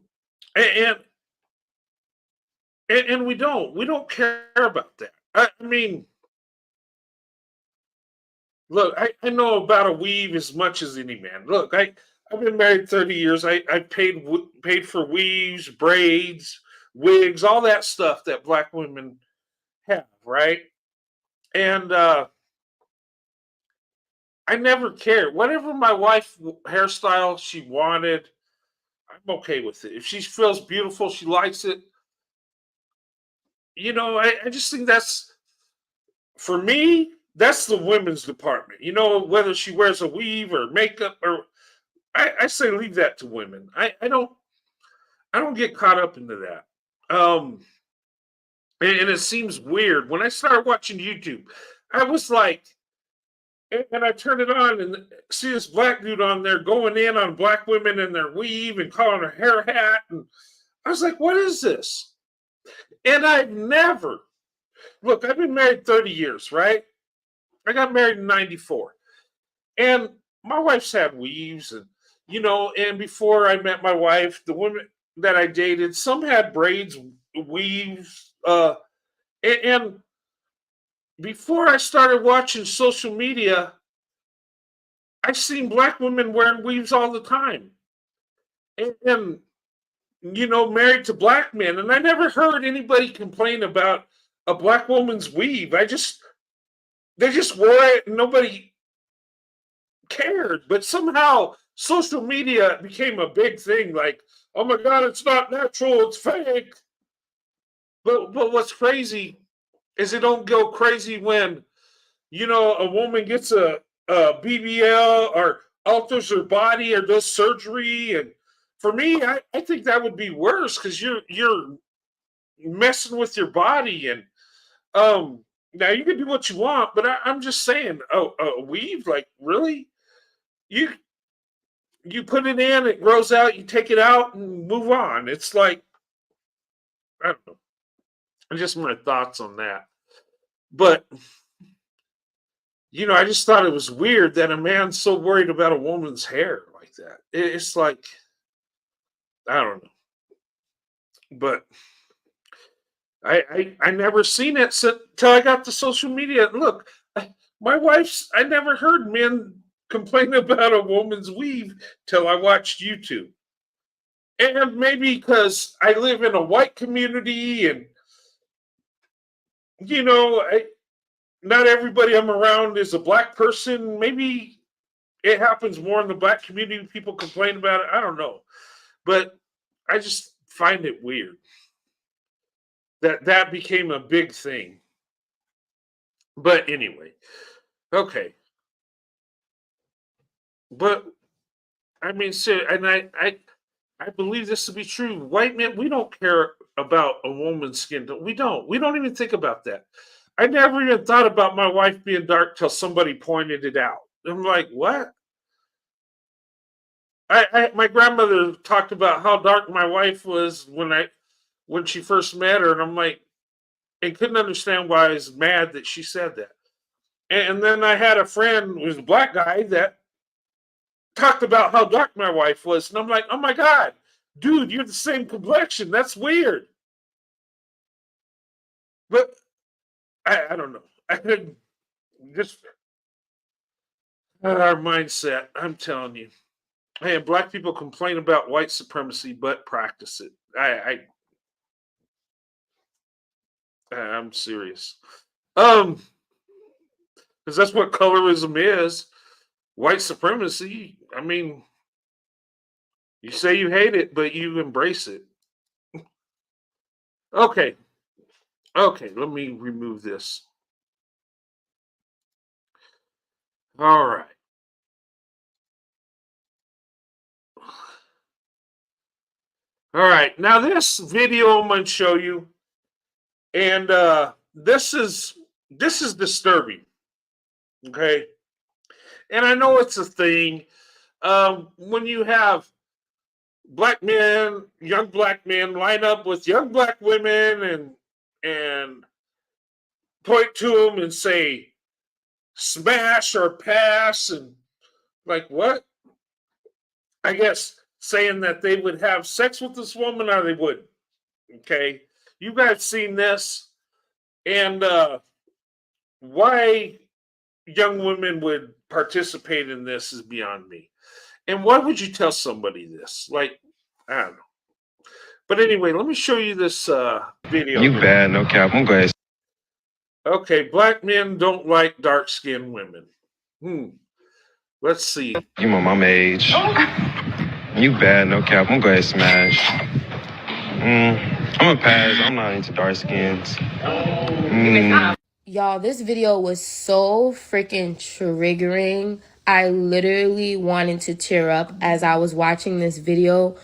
and and we don't care about that. I mean, look, I know about a weave as much as any man. Look, I've been married 30 years. I paid for weaves, braids, wigs, all that stuff that black women have, right? And I never cared. Whatever my wife hairstyle she wanted, I'm okay with it. If she feels beautiful, she likes it. I just think that's, for me, that's the women's department. Whether she wears a weave or makeup, or I say leave that to women. I don't get caught up into that. And it seems weird when I started watching YouTube. I was like, and I turn it on and see this black dude on there going in on black women and their weave and calling her hair hat, and I was like, what is this? And I've never look. I've been married 30 years, right? I got married in '94, and my wife's had weaves, and before I met my wife, the women that I dated, some had braids, weaves, and before I started watching social media, I've seen black women wearing weaves all the time, and married to black men, and I never heard anybody complain about a black woman's weave. They just wore it, and nobody cared. But somehow social media became a big thing. Like, oh my God, it's not natural, it's fake. But what's crazy is it don't go crazy when a woman gets a BBL or alters her body or does surgery. And for me, I think that would be worse because you're messing with your body. And now you can do what you want, but I'm just saying, a weave, like, really? You put it in, it grows out, you take it out and move on. It's like, I don't know. Just my thoughts on that. But I just thought it was weird that a man's so worried about a woman's hair like that. It's like, I don't know. But I never seen it till I got to social media. Look, I never heard men complain about a woman's weave till I watched YouTube. And maybe because I live in a white community, and not everybody I'm around is a black person. Maybe it happens more in the black community. People complain about it. I don't know. But I just find it weird that became a big thing. But anyway, okay. But I mean, so, and I believe this to be true. White men, we don't care about a woman's skin tone. We don't. We don't even think about that. I never even thought about my wife being dark till somebody pointed it out. I'm like, what? My grandmother talked about how dark my wife was when she first met her, and I'm like, and couldn't understand why I was mad that she said that. And then I had a friend who was a black guy that talked about how dark my wife was, and I'm like, oh my god, dude, you're the same complexion. That's weird. But I don't know. I could just our mindset. I'm telling you. Hey, black people complain about white supremacy, but practice it. I'm serious. Because that's what colorism is. White supremacy. I mean, you say you hate it, but you embrace it. Okay. Okay, let me remove this. All right. All right. Now this video I'm going to show you, and this is disturbing. Okay. And I know it's a thing. When you have black men, young black men, line up with young black women and point to them and say smash or pass, and like what? I guess saying that they would have sex with this woman or they wouldn't. Okay, you guys seen this, and why young women would participate in this is beyond me. And why would you tell somebody this? Like, I don't know. But anyway, let me show you this video. You bad, no cap. I'm going. Okay, black men don't like dark-skinned women. Let's see. You my mama age. You bad, no cap. I'm going to smash. I'm a pass. I'm not into dark skins. Y'all, this video was so freaking triggering. I literally wanted to tear up as I was watching this video.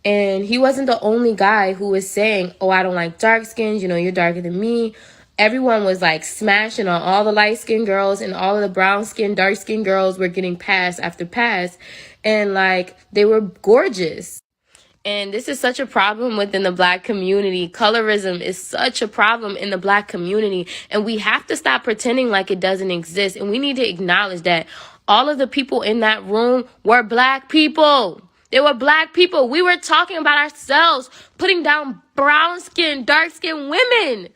And he wasn't the only guy who was saying, oh, I don't like dark skins. You know, you're darker than me. Everyone was like smashing on all the light skinned girls, and all of the brown skinned, dark skinned girls were getting pass after pass. And like, they were gorgeous. And this is such a problem within the black community. Colorism is such a problem in the black community. And we have to stop pretending like it doesn't exist. And we need to acknowledge that all of the people in that room were black people. They were black people. We were talking about ourselves, putting down brown skin, dark skin women.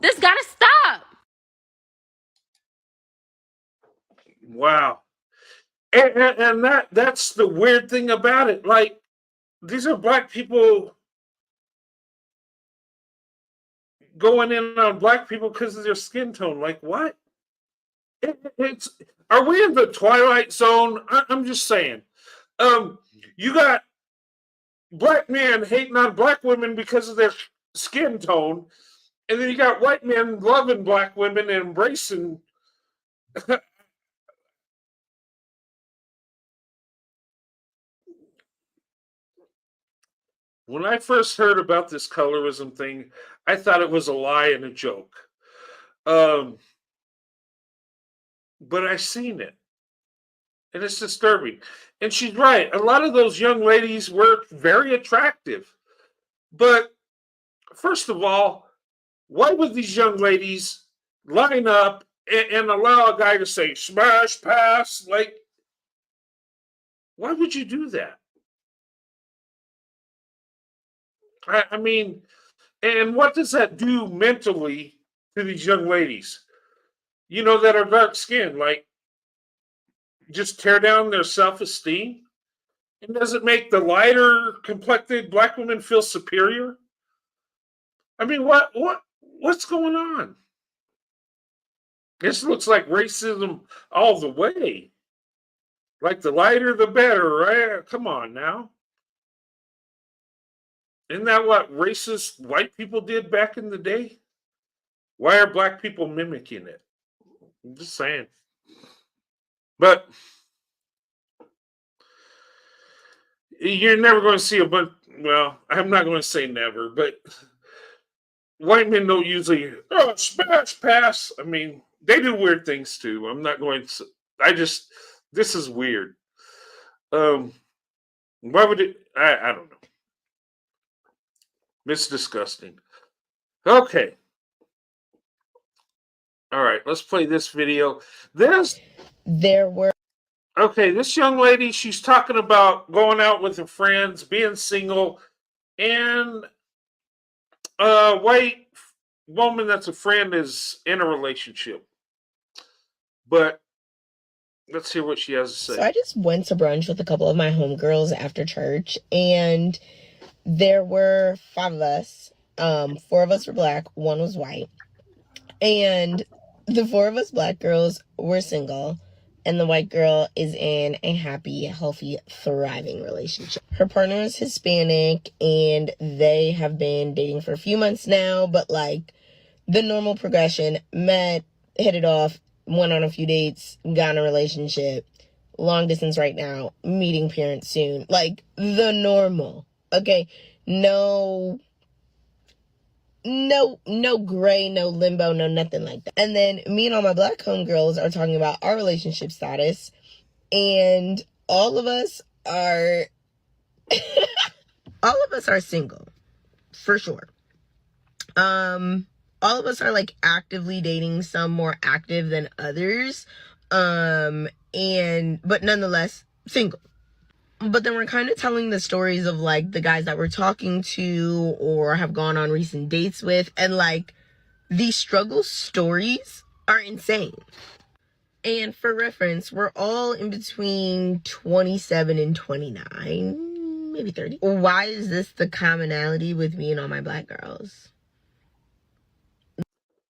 This gotta stop. Wow. And that's the weird thing about it. Like, these are black people going in on black people because of their skin tone. Like, what? Are we in the Twilight Zone? I'm just saying. You got black men hating on black women because of their skin tone, and then you got white men loving black women and embracing. When I first heard about this colorism thing, I thought it was a lie and a joke. But I've seen it, and it's disturbing. And she's right. A lot of those young ladies were very attractive. But first of all, why would these young ladies line up and allow a guy to say smash, pass? Like, why would you do that? I mean, and what does that do mentally to these young ladies, you know, that are dark skinned? Like, just tear down their self esteem? And does it make the lighter complected black women feel superior? I mean, what's going on? This looks like racism all the way. Like, the lighter the better, right? Come on now. Isn't that what racist white people did back in the day? Why are black people mimicking it? I'm just saying. But you're never going to see a bunch. Well, I'm not going to say never, but white men don't usually smash pass. I mean, they do weird things too. I'm not going to. This is weird. Why would it? I don't know. It's disgusting. Okay. All right, let's play this video. There were Okay, this young lady, she's talking about going out with her friends, being single, and a white woman that's a friend is in a relationship. But let's hear what she has to say. So I just went to brunch with a couple of my homegirls after church, and there were 5 of us. 4 of us were black, 1 was white. And the 4 of us black girls were single, and the white girl is in a happy, healthy, thriving relationship. Her partner is Hispanic, and they have been dating for a few months now, but like the normal progression: met, hit it off, went on a few dates, got in a relationship, long distance right now, meeting parents soon. Like the normal. Okay, no gray, no limbo, no nothing like that. And then me and all my black homegirls are talking about our relationship status, and all of us are single, for sure. All of us are like actively dating, some more active than others, but nonetheless single. But then we're kind of telling the stories of like the guys that we're talking to or have gone on recent dates with, and like these struggle stories are insane. And for reference, we're all in between 27 and 29, maybe 30. Why is this the commonality with me and all my black girls?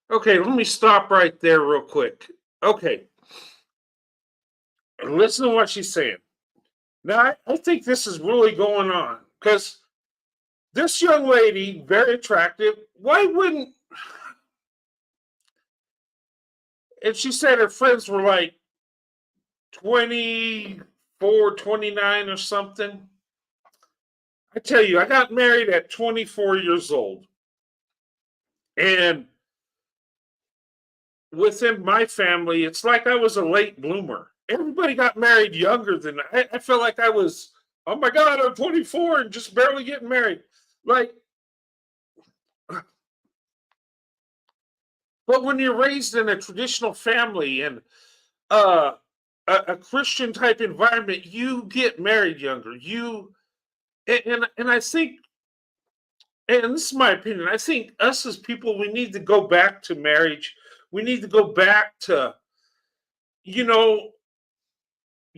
Okay, let me stop right there real quick. Okay. Listen to what she's saying. Now, I think this is really going on because this young lady, very attractive, why wouldn't. And she said her friends were like 24, 29 or something. I tell you, I got married at 24 years old. And within my family, it's like I was a late bloomer. Everybody got married younger than I felt like I was, oh my God, I'm 24 and just barely getting married. Like, but when you're raised in a traditional family and a Christian type environment, you get married younger. And I think, and this is my opinion, I think us as people, we need to go back to marriage. We need to go back to, you know,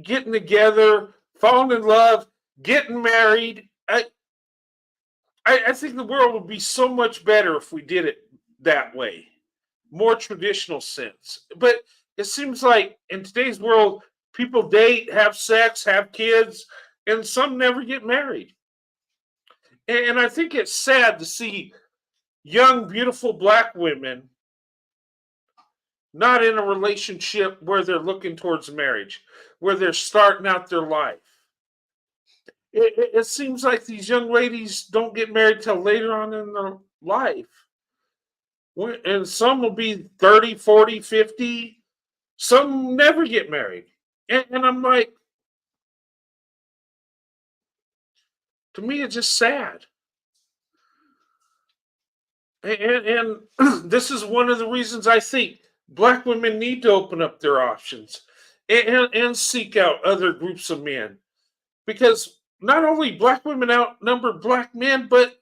getting together, falling in love, getting married. I think the world would be so much better if we did it that way, more traditional sense. But it seems like in today's world, people date, have sex, have kids, and some never get married. And I think it's sad to see young, beautiful black women not in a relationship where they're looking towards marriage, where they're starting out their life. It seems like these young ladies don't get married till later on in their life. And some will be 30, 40, 50. Some never get married. And I'm like, to me, it's just sad. And this is one of the reasons I think black women need to open up their options and seek out other groups of men. Because not only black women outnumber black men, but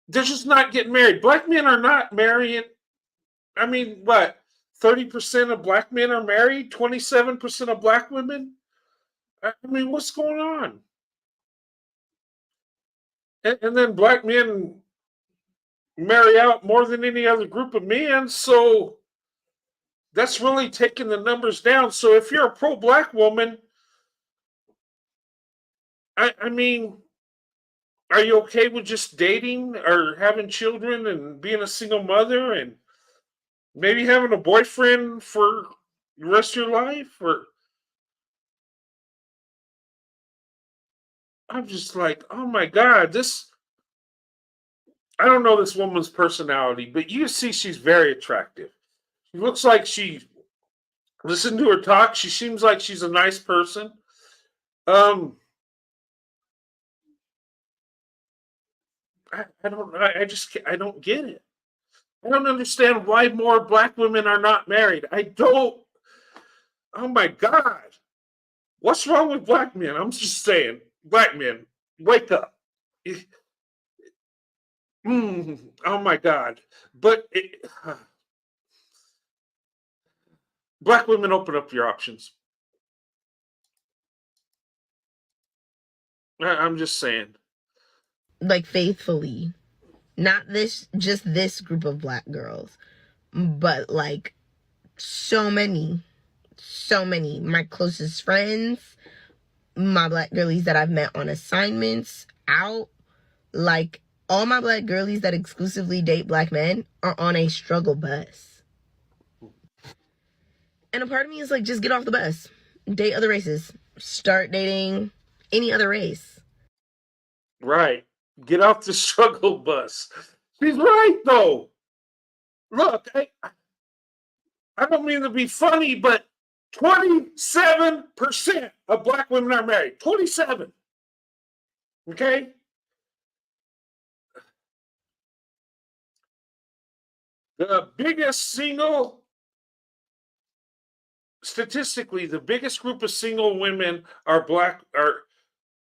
they're just not getting married. Black men are not marrying. I mean, what? 30% of black men are married, 27% of black women? I mean, what's going on? And then black men marry out more than any other group of men. So that's really taking the numbers down. So if you're a pro black woman, I mean, are you okay with just dating or having children and being a single mother and maybe having a boyfriend for the rest of your life? Or I'm just like, oh my God, this I don't know this woman's personality, but you see she's very attractive. She looks like listen to her talk. She seems like she's a nice person. Um, I don't, I don't get it. I don't understand why more black women are not married. I don't, oh my God. What's wrong with black men? I'm just saying, black men, wake up. Oh my God. But black women, open up your options. I'm just saying. Like faithfully, not just this group of black girls, but like so many, my closest friends, my black girlies that I've met on assignments, out, like all my black girlies that exclusively date black men are on a struggle bus. And a part of me is like, just get off the bus, date other races, start dating any other race. Right. Get off the struggle bus. She's right, though. Look, I don't mean to be funny, but 27% of black women are married. 27. Okay? The biggest statistically, the biggest group of single women are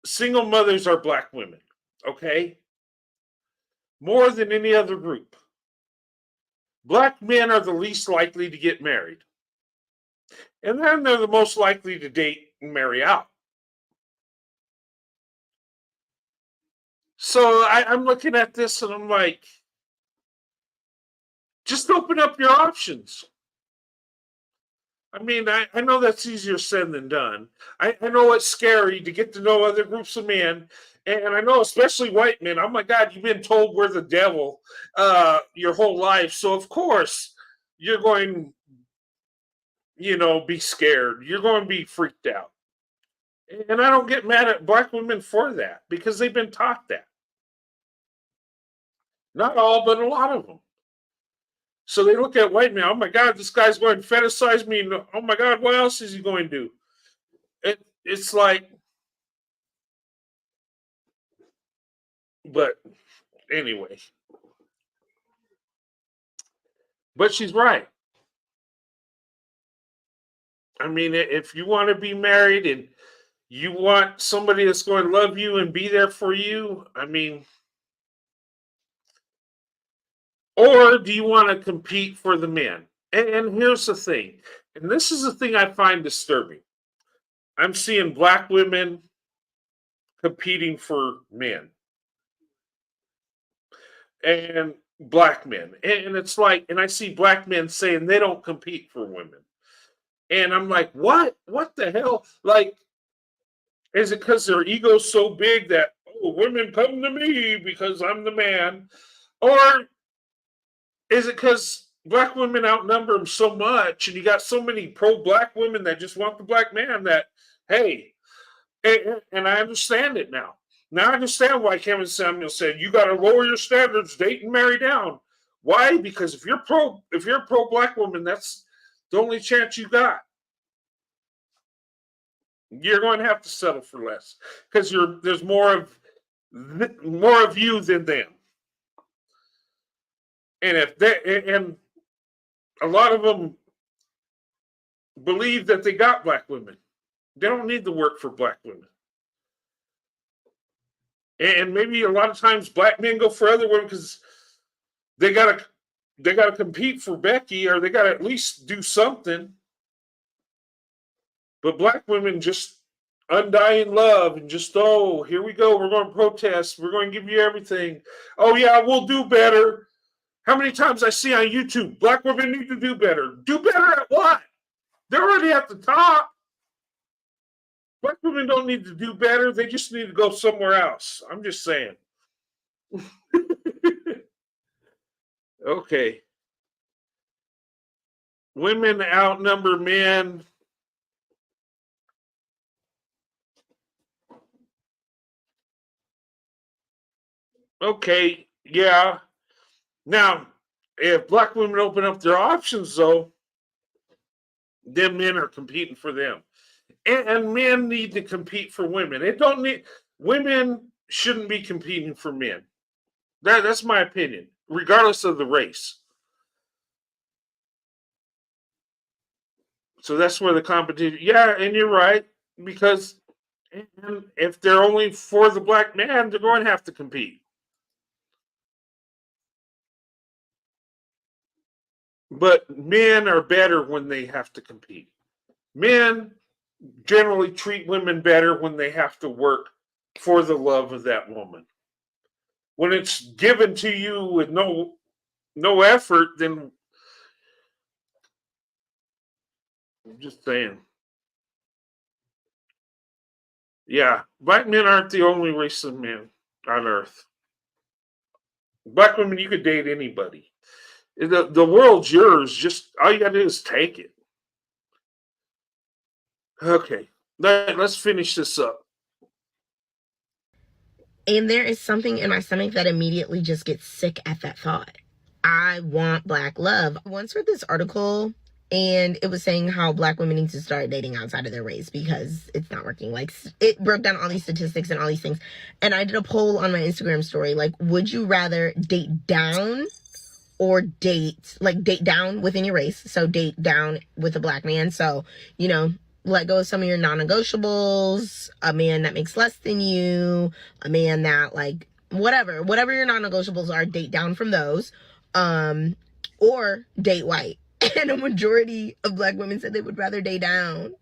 single mothers are black women. Okay? More than any other group. Black men are the least likely to get married. And then they're the most likely to date and marry out. So I'm looking at this and I'm like, just open up your options. I mean, I know that's easier said than done. I know it's scary to get to know other groups of men. And I know, especially white men, oh my God, you've been told we're the devil your whole life. So, of course, you're going, be scared. You're going to be freaked out. And I don't get mad at black women for that because they've been taught that. Not all, but a lot of them. So they look at white men, oh my God, this guy's going to fetishize me. Oh my God, what else is he going to do? It's like, but anyway. But she's right. I mean, if you want to be married and you want somebody that's going to love you and be there for you, I mean, or do you want to compete for the men? And here's the thing, and this is the thing I find disturbing. I'm seeing black women competing for men and black men. And it's like, and I see black men saying they don't compete for women. And I'm like, what? What the hell? Like, is it because their ego's so big that, oh, women come to me because I'm the man? Or is it because black women outnumber them so much and you got so many pro-black women that just want the black man that, hey, and I understand it now. Now I understand why Kevin Samuel said you got to lower your standards, date and marry down. Why? Because if you're a pro-black woman, that's the only chance you got. You're going to have to settle for less because there's more of you than them. And and a lot of them believe that they got black women. They don't need to work for black women. And maybe a lot of times black men go for other women because they gotta compete for Becky, or they gotta at least do something. But black women just undying love and just, oh, here we go, we're going to protest, we're going to give you everything. Oh yeah, we'll do better. How many times I see on YouTube, black women need to do better. Do better at what? They're already at the top. Black women don't need to do better. They just need to go somewhere else. I'm just saying. Okay. Women outnumber men. Okay. Yeah. Now, if black women open up their options, though, then men are competing for them, and men need to compete for women. It don't need women shouldn't be competing for men. That's my opinion, regardless of the race. So that's where the competition. Yeah, and you're right because if they're only for the black man, they're going to have to compete. But men are better when they have to compete. Men generally treat women better when they have to work for the love of that woman. When it's given to you with no effort, then I'm just saying. Yeah, black men aren't the only race of men on earth. Black women, you could date anybody. The world's yours. Just all you gotta do is take it. Okay, let's finish this up. And there is something in my stomach that immediately just gets sick at that thought. I want black love. I once read this article and it was saying how black women need to start dating outside of their race because it's not working. Like, it broke down all these statistics and all these things. And I did a poll on my Instagram story. Like, would you rather date down or date down within your race? So date down with a black man. So, let go of some of your non-negotiables, a man that makes less than you, a man that, like, whatever your non-negotiables are, date down from those, or date white. And a majority of black women said they would rather date down.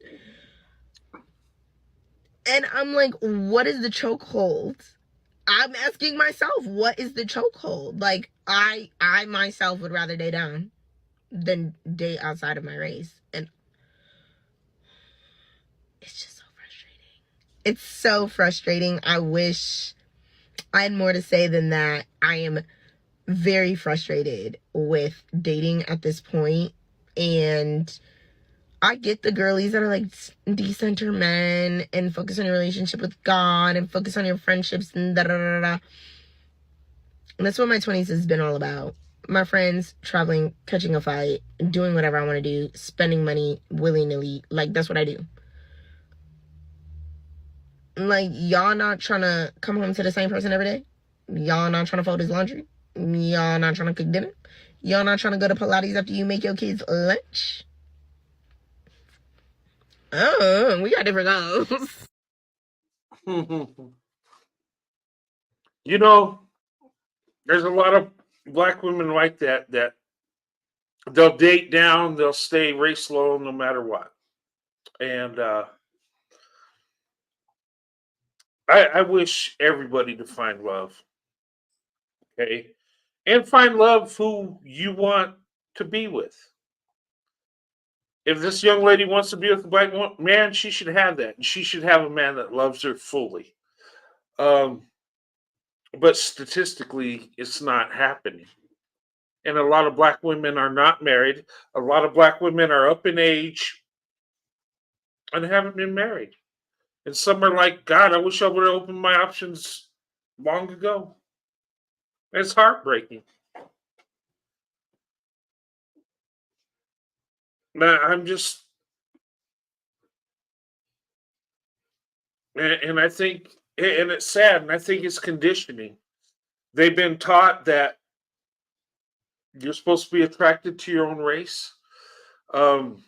And I'm like, what is the chokehold? I'm asking myself, what is the chokehold? Like, I myself would rather date down than date outside of my race. And it's just so frustrating. It's so frustrating. I wish I had more to say than that. I am very frustrated with dating at this point. And I get the girlies that are like, decenter men and focus on your relationship with God and focus on your friendships and da da da da. And that's what my 20s has been all about. My friends, traveling, catching a fight, doing whatever I want to do, spending money willy-nilly. Like, that's what I do. Like, y'all not trying to come home to the same person every day? Y'all not trying to fold his laundry? Y'all not trying to cook dinner? Y'all not trying to go to Pilates after you make your kids lunch? Oh, we got different goals. There's a lot of black women like that they'll date down, they'll stay race low no matter what. And I wish everybody to find love. Okay. And find love who you want to be with. If this young lady wants to be with a black man, she should have that. And she should have a man that loves her fully. But statistically, it's not happening. And a lot of black women are not married. A lot of black women are up in age and haven't been married. And some are like, God, I wish I would have opened my options long ago. It's heartbreaking. I'm just, and I think, and it's sad, and I think it's conditioning. They've been taught that you're supposed to be attracted to your own race. Um,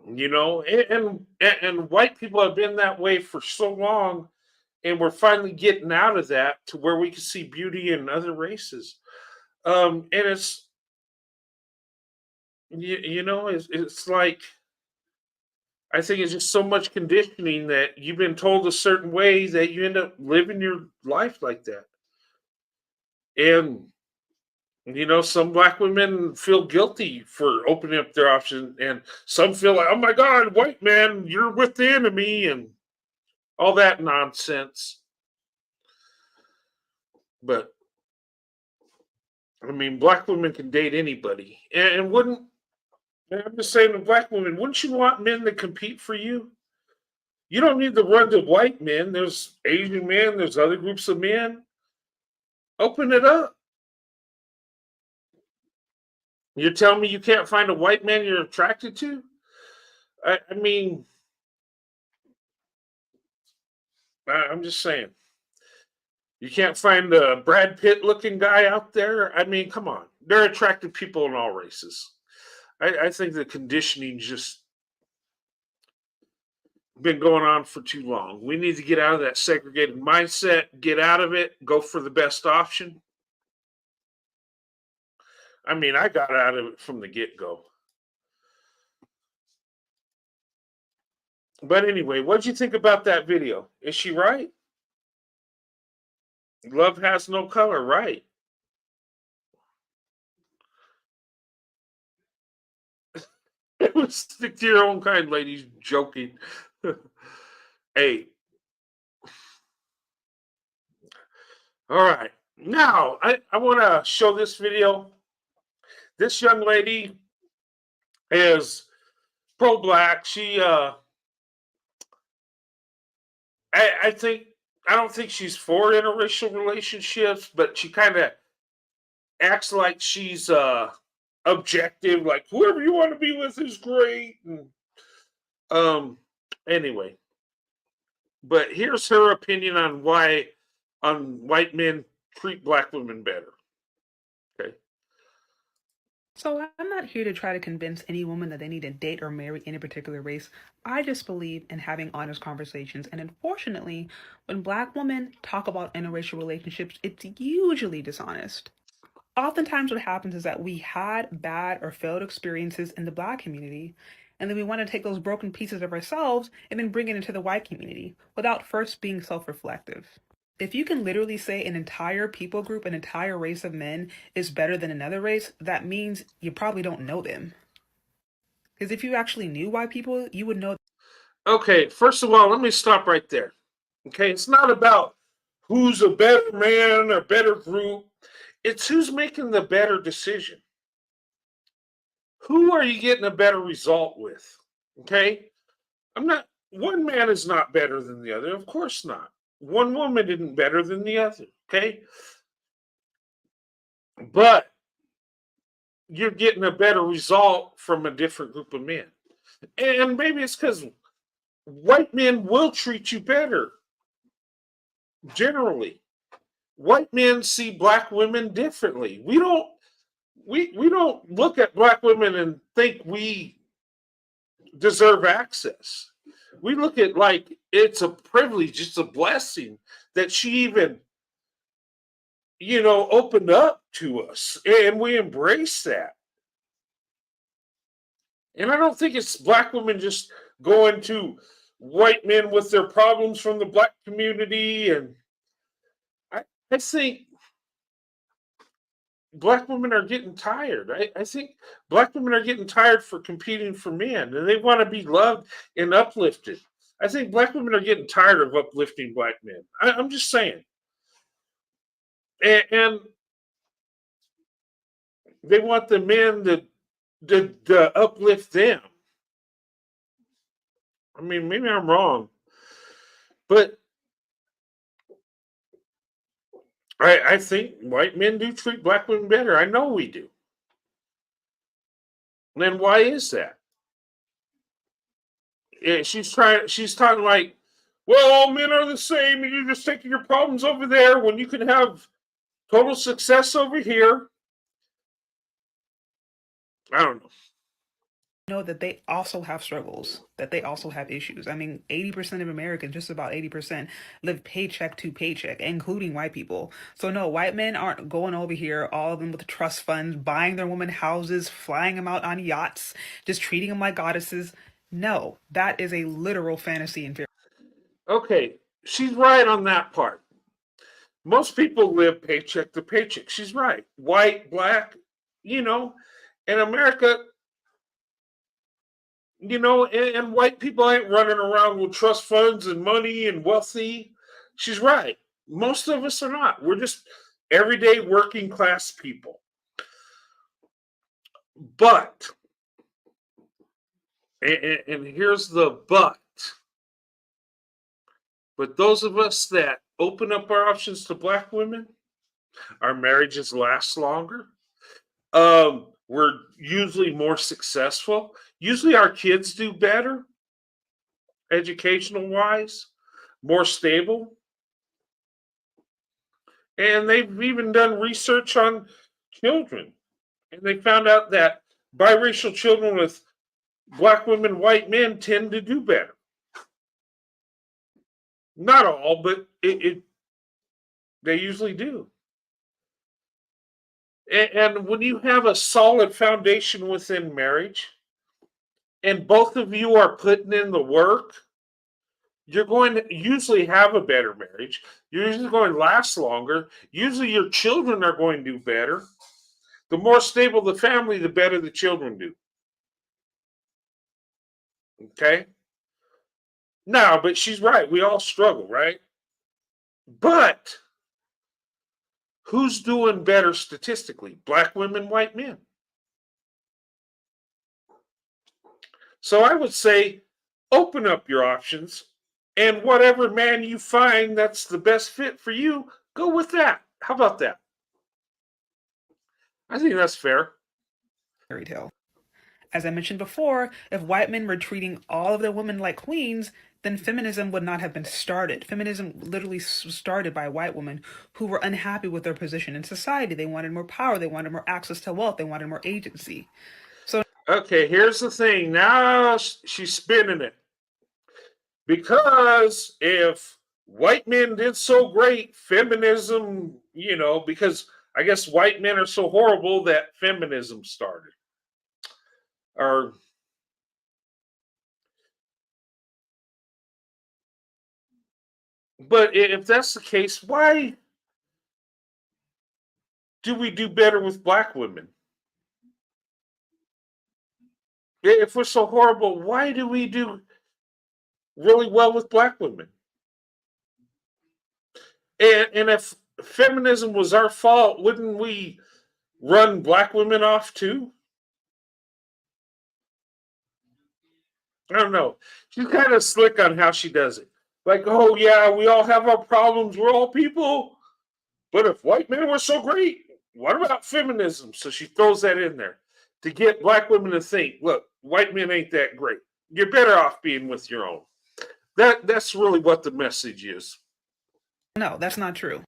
and white people have been that way for so long, and we're finally getting out of that to where we can see beauty in other races. And it's like, I think it's just so much conditioning that you've been told a certain way that you end up living your life like that. And some black women feel guilty for opening up their option, and some feel like, oh my God, white man, you're with the enemy, and all that nonsense. But I mean, black women can date anybody, and wouldn't. I'm just saying, to black women, wouldn't you want men to compete for you? You don't need to run to white men. There's Asian men. There's other groups of men. Open it up. You're telling me you can't find a white man you're attracted to? I mean, I'm just saying. You can't find a Brad Pitt looking guy out there? I mean, come on. There are attractive people in all races. I think the conditioning just been going on for too long. We need to get out of that segregated mindset, get out of it, go for the best option. I mean, I got out of it from the get go. But anyway, what'd you think about that video? Is she right? Love has no color, right? It was stick to your own kind, ladies. Joking. Hey, all right. Now, I want to show this video. This young lady is pro-black. I think I don't think she's for interracial relationships, but she kind of acts like she's objective, like whoever you want to be with is great. And, anyway, but here's her opinion on why on white men treat black women better. Okay. So I'm not here to try to convince any woman that they need to date or marry any particular race. I just believe in having honest conversations. And unfortunately, when black women talk about interracial relationships, it's usually dishonest. Oftentimes what happens is that we had bad or failed experiences in the black community, and then we want to take those broken pieces of ourselves and then bring it into the white community without first being self-reflective. If you can literally say an entire people group, an entire race of men is better than another race, that means you probably don't know them. Because if you actually knew white people, you would know. Okay, first of all, let me stop right there. Okay, it's not about who's a better man or better group. It's who's making the better decision. Who are you getting a better result with? Okay? One man is not better than the other. Of course not. One woman isn't better than the other. Okay? But you're getting a better result from a different group of men. And maybe it's because white men will treat you better. Generally. White men see black women differently. We don't look at black women and think we deserve access. We look at like it's a privilege, it's a blessing that she even, opened up to us, and we embrace that. And I don't think it's black women just going to white men with their problems from the black community. And I think black women are getting tired. I think black women are getting tired for competing for men, and they want to be loved and uplifted. I think black women are getting tired of uplifting black men. I'm just saying. And they want the men to uplift them. I mean, maybe I'm wrong, but I think white men do treat black women better. I know we do. And why is that? She's talking like, well, all men are the same, and you're just taking your problems over there when you can have total success over here. I don't know that they also have struggles, that they also have issues. I mean, 80% of Americans, just about 80%, live paycheck to paycheck, including white people. So no, white men aren't going over here, all of them with trust funds, buying their women houses, flying them out on yachts, just treating them like goddesses. No, that is a literal fantasy and fear. Okay, she's right on that part. Most people live paycheck to paycheck. She's right. White, black, in America, and white people ain't running around with trust funds and money and wealthy. She's right. Most of us are not. We're just everyday working class people. But, and here's the but those of us that open up our options to black women, Our marriages last longer. We're usually more successful. Usually our kids do better, educational wise, more stable. And they've even done research on children. And they found out that biracial children with black women, white men tend to do better. Not all, but they usually do. And when you have a solid foundation within marriage, and both of you are putting in the work, you're going to usually have a better marriage. You're usually going to last longer. Usually your children are going to do better. The more stable the family, the better the children do. Okay? Now, but she's right. We all struggle, right? But who's doing better statistically? Black women, white men. So I would say open up your options, and whatever man you find that's the best fit for you, go with that. How about that? I think that's fair. Fairy tale. As I mentioned before, if white men were treating all of their women like queens, then feminism would not have been started. Feminism literally started by white women who were unhappy with their position in society. They wanted more power, they wanted more access to wealth, they wanted more agency. So, okay, here's the thing. Now she's spinning it. Because if white men did so great, feminism, because I guess white men are so horrible that feminism started. Or but if that's the case, why do we do better with black women? If we're so horrible, why do we do really well with black women? And if feminism was our fault, wouldn't we run black women off too? I don't know. She's kind of slick on how she does it. Like, oh yeah, we all have our problems. We're all people. But if white men were so great, what about feminism? So she throws that in there to get black women to think, look, white men ain't that great. You're better off being with your own. That's really what the message is. no, that's not true.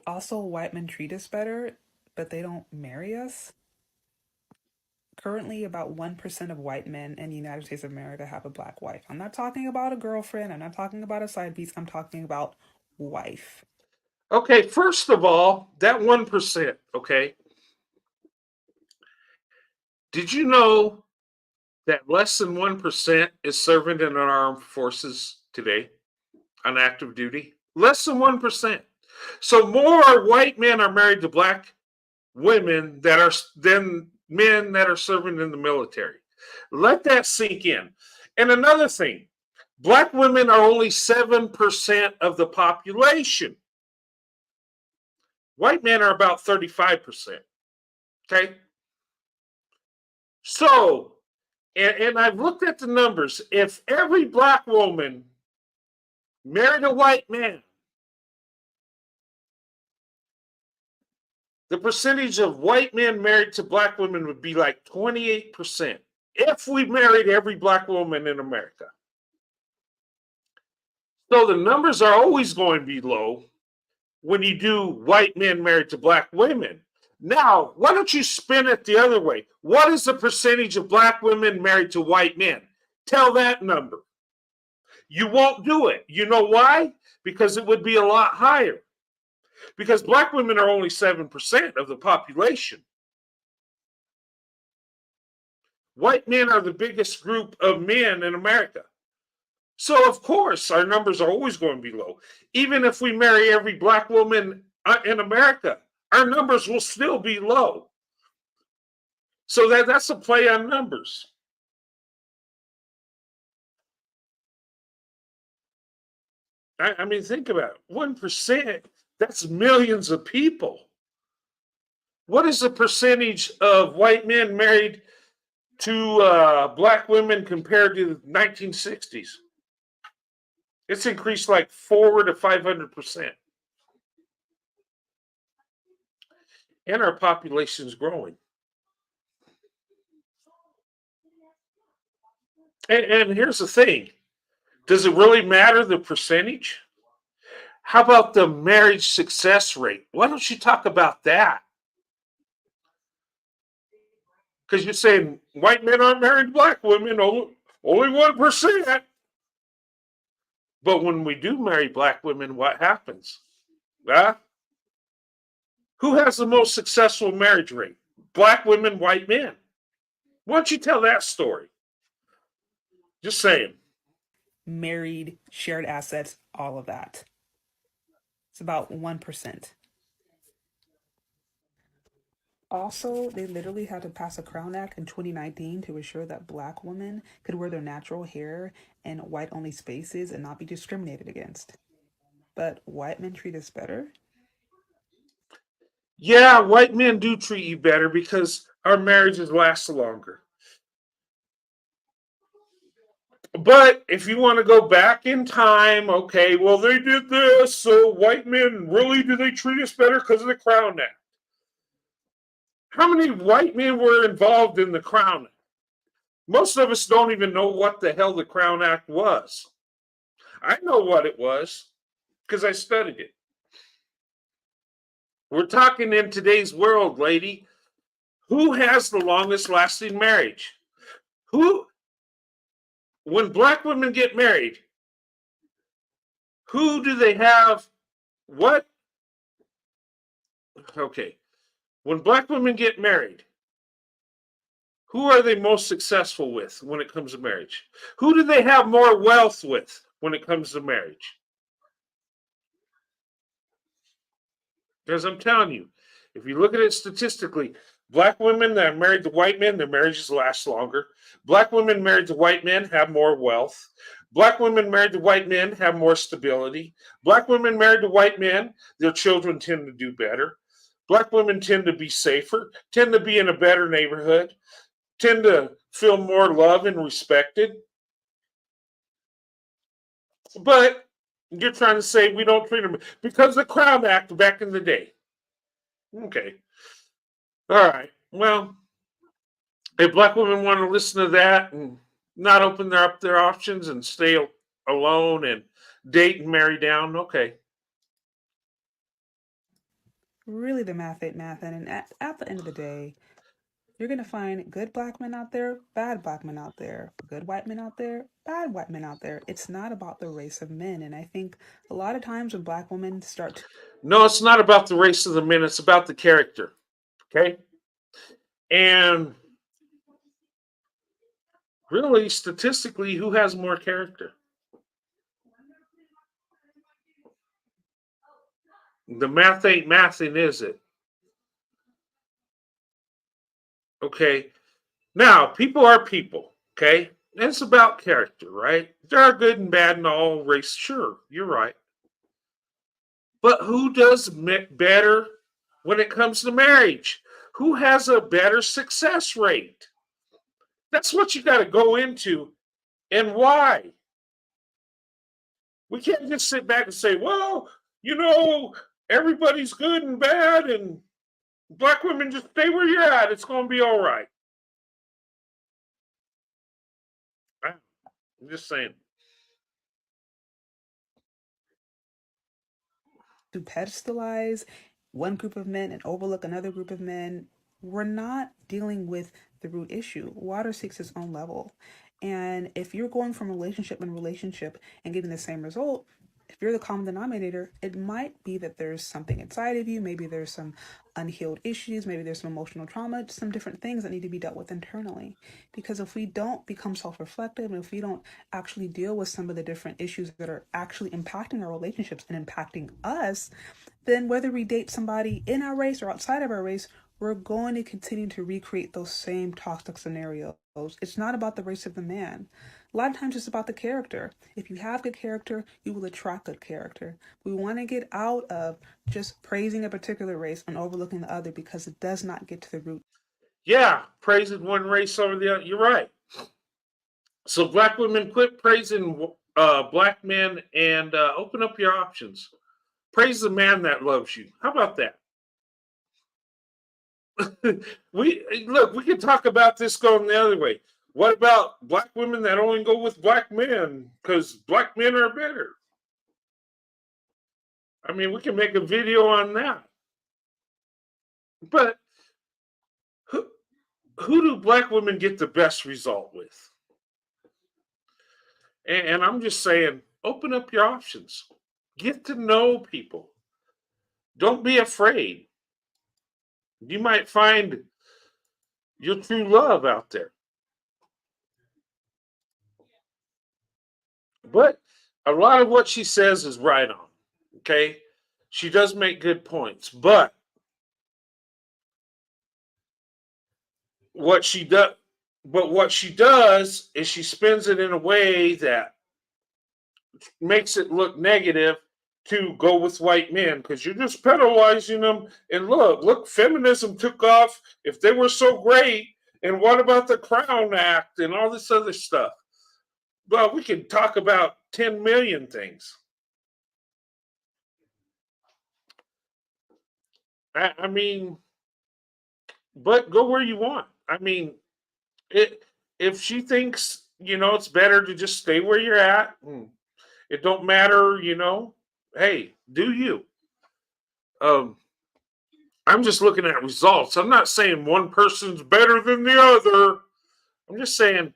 Also, white men treat us better, but they don't marry us. Currently, about 1% of white men in the United States of America have a black wife. I'm not talking about a girlfriend. I'm not talking about a side piece. I'm talking about wife. Okay, first of all, that 1%, okay? Did you know that less than 1% is serving in our armed forces today on active duty? Less than 1%. So more white men are married to black women than men that are serving in the military. Let that sink in. And another thing, black women are only 7% of the population. White men are about 35%. Okay? So, and I've looked at the numbers. If every black woman married a white man, the percentage of white men married to black women would be like 28% if we married every black woman in America. So the numbers are always going to be low when you do white men married to black women. Now, why don't you spin it the other way? What is the percentage of black women married to white men? Tell that number. You won't do it. You know why? Because it would be a lot higher. Because black women are only 7% of the population. White men are the biggest group of men in America. So, of course, our numbers are always going to be low. Even if we marry every black woman in America, our numbers will still be low. So that's a play on numbers. I mean, think about it. 1%, that's millions of people. What is the percentage of white men married to black women compared to the 1960s? It's increased like 400 to 500%. and our population's growing. And here's the thing: does it really matter the percentage? How about the marriage success rate? Why don't you talk about that? Because you're saying white men aren't married black women, only 1%. But when we do marry black women, what happens? Huh? Who has the most successful marriage rate? Black women, white men. Why don't you tell that story? Just saying. Married, shared assets, all of that. It's about 1%. Also, they literally had to pass a Crown Act in 2019 to ensure that black women could wear their natural hair in white only spaces and not be discriminated against. But white men treat us better. Yeah, white men do treat you better because our marriages last longer. But if you want to go back in time, okay, well, they did this, so white men really do they treat us better because of the Crown Act? How many white men were involved in the Crown Act? Most of us don't even know what the hell the Crown Act was. I know what it was because I studied it. We're talking in today's world, lady. Who has the longest lasting marriage? Who, when black women get married, who do they have? What? Okay. When black women get married, who are they most successful with when it comes to marriage? Who do they have more wealth with when it comes to marriage? Because I'm telling you, if you look at it statistically, black women that are married to white men, their marriages last longer. Black women married to white men have more wealth. Black women married to white men have more stability. Black women married to white men, their children tend to do better. Black women tend to be safer, tend to be in a better neighborhood, tend to feel more loved and respected. But you're trying to say we don't treat them because the Crown Act back in the day. Okay. All right. Well, if black women want to listen to that and not open up their options and stay alone and date and marry down, okay. Really, the math ain't math. And at the end of the day, you're going to find good black men out there, bad black men out there, good white men out there, bad white men out there. It's not about the race of men. And I think a lot of times when black women start to No, it's not about the race of the men, it's about the character. Okay. And really, statistically, who has more character? The math ain't mathing, is it? Okay. Now, people are people. Okay. And it's about character, right? There are good and bad in all races. Sure, you're right. But who does better when it comes to marriage? Who has a better success rate? That's what you got to go into and why. We can't just sit back and say, well, you know, everybody's good and bad, and black women just stay where you're at. It's going to be all right. I'm just saying. pedestalize one group of men and overlook another group of men, we're not dealing with the root issue. Water seeks its own level. And if you're going from relationship and relationship and getting the same result, if you're the common denominator, it might be that there's something inside of you. Maybe there's some unhealed issues. Maybe there's some emotional trauma, some different things that need to be dealt with internally. Because if we don't become self-reflective, and if we don't actually deal with some of the different issues that are actually impacting our relationships and impacting us, then whether we date somebody in our race or outside of our race, we're going to continue to recreate those same toxic scenarios. It's not about the race of the man. A lot of times it's about the character. If you have good character, you will attract good character. We want to get out of just praising a particular race and overlooking the other because it does not get to the root. Yeah, praising one race over the other. You're right. So black women, quit praising black men and open up your options. Praise the man that loves you. How about that? we can talk about this going the other way. What about black women that only go with black men because black men are better? I mean, we can make a video on that. But who, who do black women get the best result with? And I'm just saying, open up your options. Get to know people. Don't be afraid. You might find your true love out there. But a lot of what she says is right on. Okay. She does make good points. But what she does what she does is she spins it in a way that makes it look negative to go with white men because you're just penalizing them. And look, feminism took off if they were so great. And what about the Crown Act and all this other stuff? Well, we can talk about 10 million things. I mean, but go where you want. I mean, if she thinks, it's better to just stay where you're at, it don't matter, hey, do you. I'm just looking at results. I'm not saying one person's better than the other. I'm just saying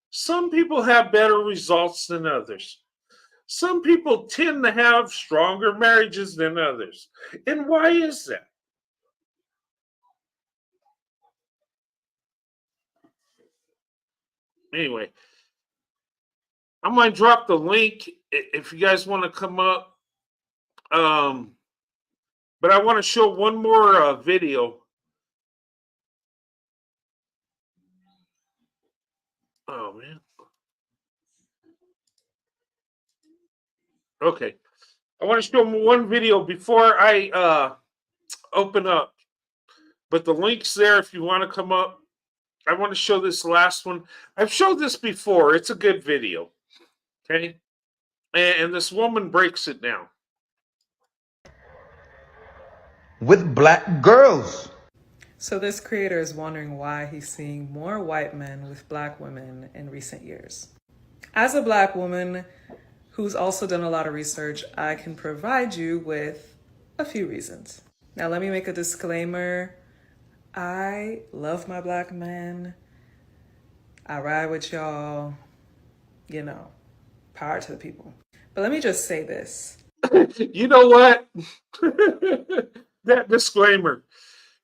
some people have better results than others. Some people tend to have stronger marriages than others. And why is that? Anyway, I might drop the link if you guys want to come up. But I want to show one more video. Oh, man. Okay. I want to show one video before I open up. But the link's there if you want to come up. I want to show this last one. I've showed this before. It's a good video. Okay. And this woman breaks it down. With black girls. So this creator is wondering why he's seeing more white men with black women in recent years. As a black woman who's also done a lot of research, I can provide you with a few reasons. Now, let me make a disclaimer. I love my black men. I ride with y'all, power to the people. But let me just say this. You know what? That disclaimer.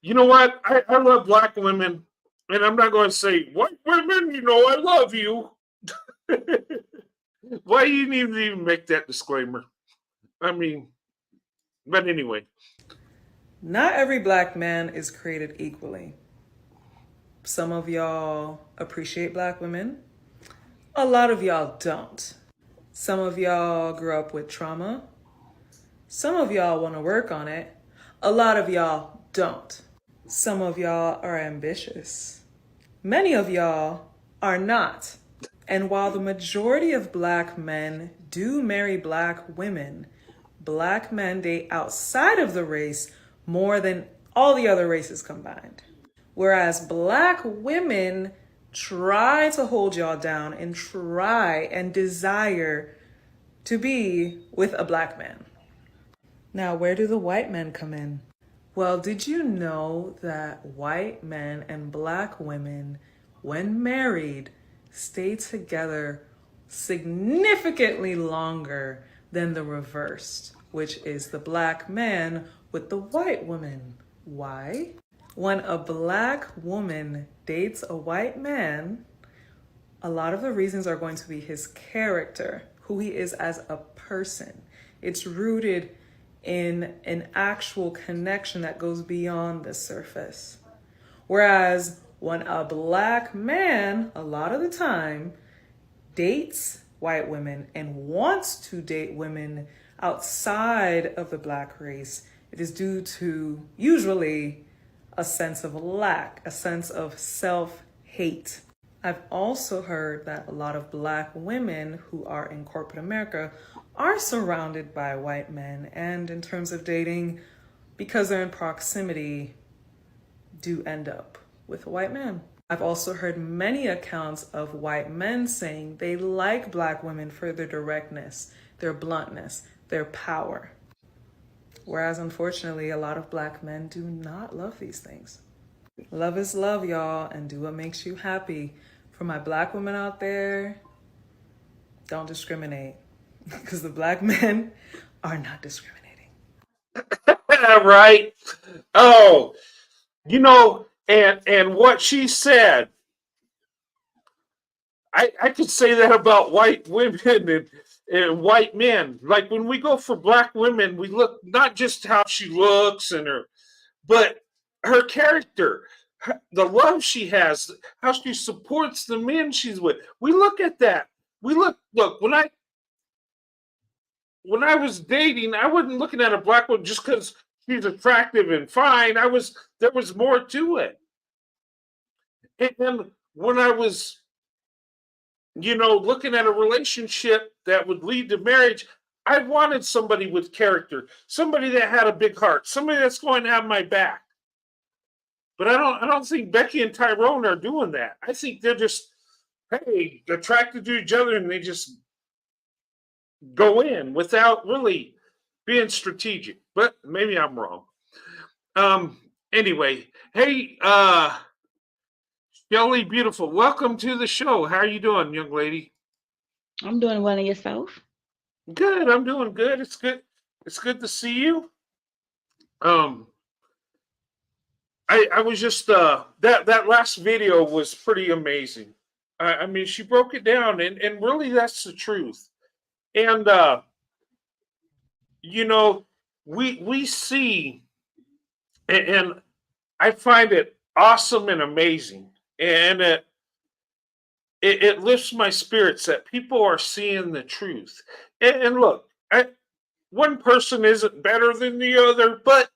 You know what? I love black women, and I'm not going to say, white women, I love you. Why do you need to even make that disclaimer? I mean, but anyway. Not every black man is created equally. Some of y'all appreciate black women. A lot of y'all don't. Some of y'all grew up with trauma. Some of y'all want to work on it. A lot of y'all don't. Some of y'all are ambitious. Many of y'all are not. And while the majority of black men do marry black women, black men date outside of the race more than all the other races combined. Whereas black women try to hold y'all down and try and desire to be with a black man. Now, where do the white men come in? Well, did you know that white men and black women, when married, stay together significantly longer than the reverse, which is the black man with the white woman? Why? When a black woman dates a white man, a lot of the reasons are going to be his character, who he is as a person. It's rooted in an actual connection that goes beyond the surface. Whereas when a black man, a lot of the time, dates white women and wants to date women outside of the black race, it is due to usually a sense of lack, a sense of self-hate. I've also heard that a lot of black women who are in corporate America are surrounded by white men, and in terms of dating, because they're in proximity, do end up with a white man. I've also heard many accounts of white men saying they like black women for their directness, their bluntness, their power. Whereas unfortunately, a lot of black men do not love these things. Love is love, y'all, and do what makes you happy. For my black women out there, don't discriminate, because the black men are not discriminating. Right? Oh, and what she said, I could say that about white women and white men. Like when we go for black women, we look not just how she looks and but her character, the love she has, how she supports the men she's with. We look at that. Look, when I was dating, I wasn't looking at a black woman just because she's attractive and fine. There was more to it. And when I was, looking at a relationship that would lead to marriage, I wanted somebody with character, somebody that had a big heart, somebody that's going to have my back. But I don't think Becky and Tyrone are doing that. I think they're just, hey, attracted to each other and they just go in without really being strategic. But maybe I'm wrong. Anyway, hey, Shelly Beautiful, welcome to the show. How are you doing, young lady? I'm doing well, and yourself? Good. I'm doing good. It's good. It's good to see you. I was just that last video was pretty amazing. I mean, she broke it down, and really that's the truth. And we see, and I find it awesome and amazing, and it lifts my spirits that people are seeing the truth. And look, one person isn't better than the other, but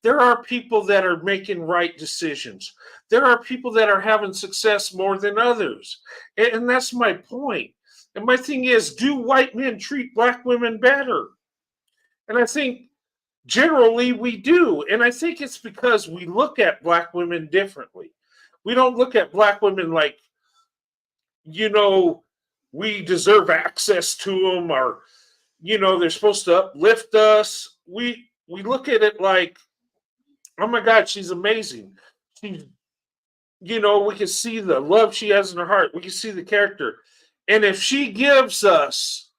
there are people that are making right decisions. There are people that are having success more than others. And that's my point. And my thing is, do white men treat black women better? And I think generally we do. And I think it's because we look at black women differently. We don't look at black women like, we deserve access to them, or, they're supposed to uplift us. We look at it like, oh my God, she's amazing. She's, we can see the love she has in her heart. We can see the character. And if she gives us,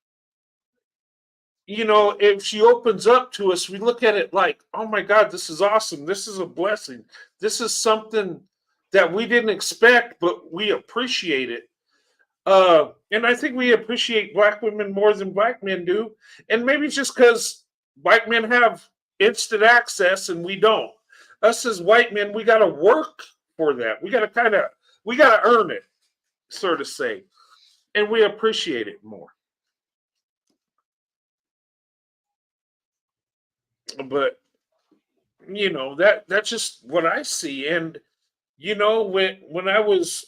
if she opens up to us, we look at it like, oh my God, this is awesome. This is a blessing. This is something that we didn't expect, but we appreciate it. And I think we appreciate black women more than black men do. And maybe it's just because black men have instant access and we don't. Us as white men, we got to work for that. We got to earn it, so to say. And we appreciate it more. But, that's just what I see. And, when I was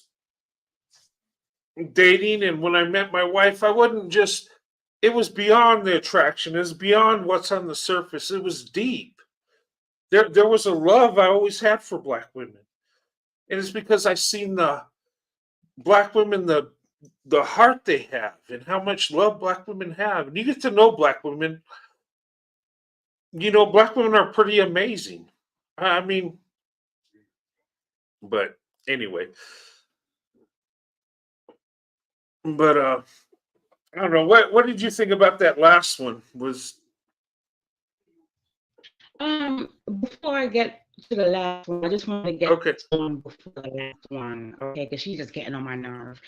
dating and when I met my wife, I wasn't just, it was beyond the attraction. It was beyond what's on the surface. It was deep. There was a love I always had for black women. And it's because I've seen the black women, the heart they have and how much love black women have. And you get to know black women. Black women are pretty amazing. I mean, but anyway. But I don't know. What did you think about that last one? Before I get to the last one, I just want to get okay. one before the last one, okay? Because she's just getting on my nerve.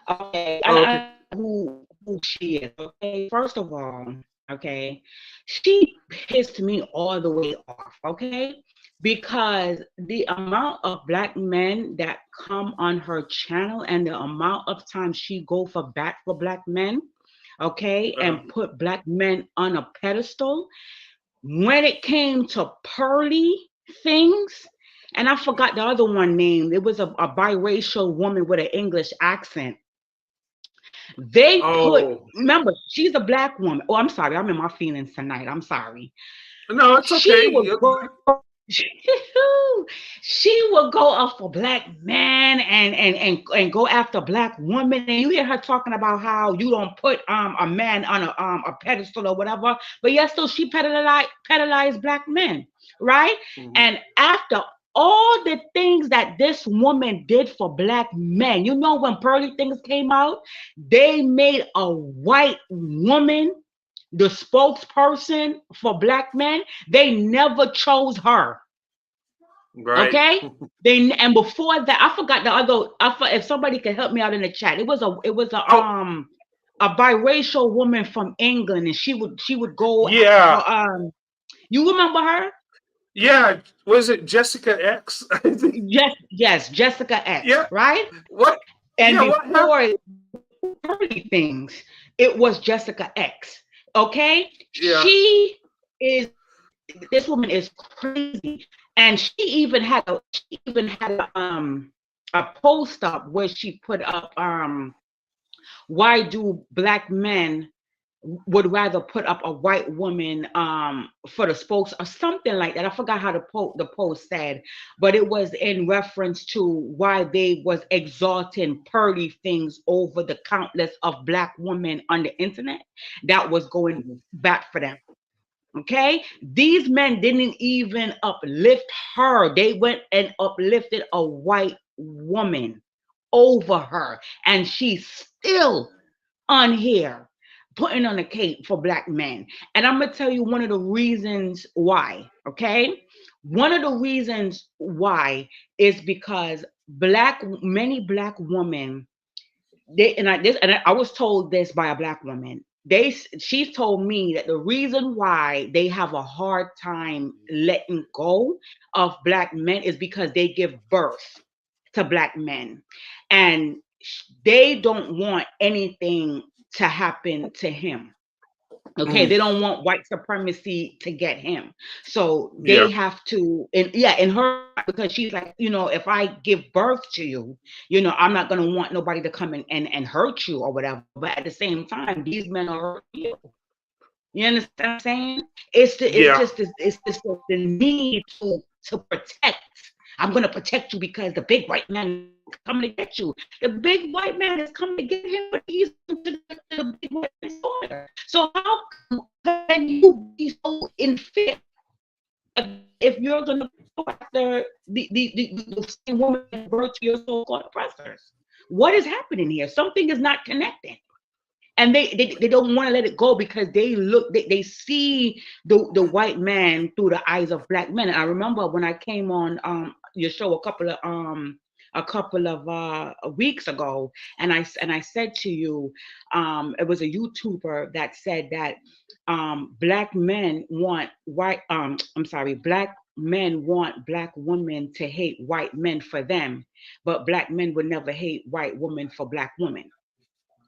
Okay, okay. I know who she is. Okay, first of all, okay, she pissed me all the way off. Okay, because the amount of black men that come on her channel and the amount of time she go for black men, okay, and put black men on a pedestal. When it came to pearly things, and I forgot the other one name, it was a biracial woman with an English accent. They remember, she's a black woman. Oh, I'm sorry, I'm in my feelings tonight. I'm sorry. No, it's okay. will go up for black men and go after black women, and you hear her talking about how you don't put a man on a pedestal or whatever, but yet still she pedalize black men, right? Mhm. And after all the things that this woman did for black men, you know, when Pearly Things came out, they made a white woman the spokesperson for black men. They never chose her. Right. Okay. And before that, I forgot the other. If somebody could help me out in the chat, it was a Oh, a biracial woman from England, and she would go. yeah. You remember her? Yeah. Was it Jessica X? I think. Yes, Jessica X, Yeah. right? What? And Yeah. What happened? before Early Things, it was Jessica X. Okay, Yeah. this woman is crazy, and she even had a post up where she put up why do black men would rather put up a white woman for the spokes or something like that. I forgot how the post said, but it was in reference to why they was exalting Pearly Things over the countless of black women on the internet that was going back for them. Okay, these men didn't even uplift her. They went and uplifted a white woman over her, and she's still on here putting on a cape for black men. And I'm gonna tell you one of the reasons why. Okay, one of the reasons why is because many black women, I was told this by a black woman. She's told me that the reason why they have a hard time letting go of black men is because they give birth to black men, and they don't want anything to happen to him. Okay, they don't want white supremacy to get him. So Yeah. they have to, and yeah, in her, because she's like, if I give birth to you, I'm not gonna want nobody to come and hurt you or whatever. But at the same time, these men are hurting you. You understand what I'm saying? Yeah. It's just the need to protect. I'm gonna protect you because the big white man is coming to get you. The big white man is coming to get him, but he's the big white man's daughter. So how can you be so unfit if you're gonna go after the same woman that birthed your so-called oppressors? What is happening here? Something is not connecting. And they don't want to let it go because they see the white man through the eyes of black men. And I remember when I came on your show a couple of weeks ago, and I said to you, it was a YouTuber that said that black men want black men want black women to hate white men for them, but black men would never hate white women for black women.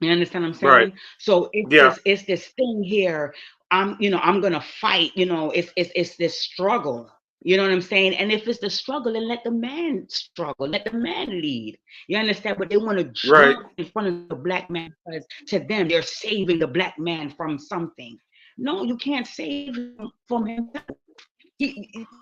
You understand what I'm Right. saying? So Yeah. it's this thing here. I'm gonna fight. It's this struggle. You know what I'm saying? And if it's the struggle, then let the man struggle. Let the man lead. You understand? But they want to Right. jump in front of the black man because to them they're saving the black man from something. No, you can't save him from himself.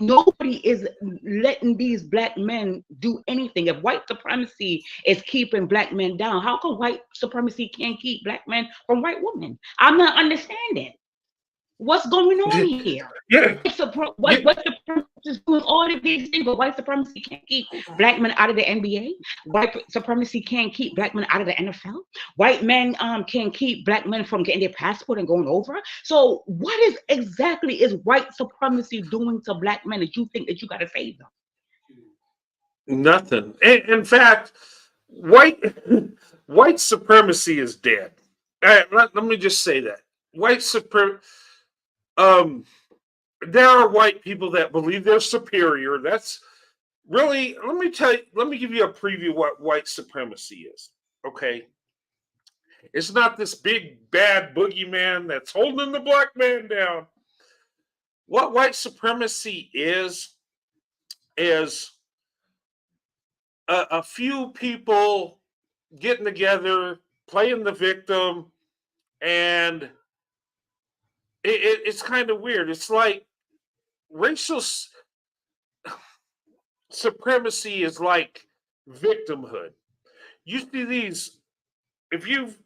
Nobody is letting these black men do anything. If white supremacy is keeping black men down, how come white supremacy can't keep black men from white women? I'm not understanding. What's going on here? Yeah. White supremacy is doing all of these things, but white supremacy can't keep black men out of the NBA. White supremacy can't keep black men out of the NFL. White men can keep black men from getting their passport and going over. So what exactly is white supremacy doing to black men that you think that you got to save them? Nothing. In fact, white white supremacy is dead. Let me just say that white supremacy. There are white people that believe they're superior. That's really. Let me tell you. Let me give you a preview of what white supremacy is. Okay, it's not this big bad boogeyman that's holding the black man down. What white supremacy is a few people getting together, playing the victim, and it's kind of weird. It's like racial supremacy is like victimhood. You see these, if you've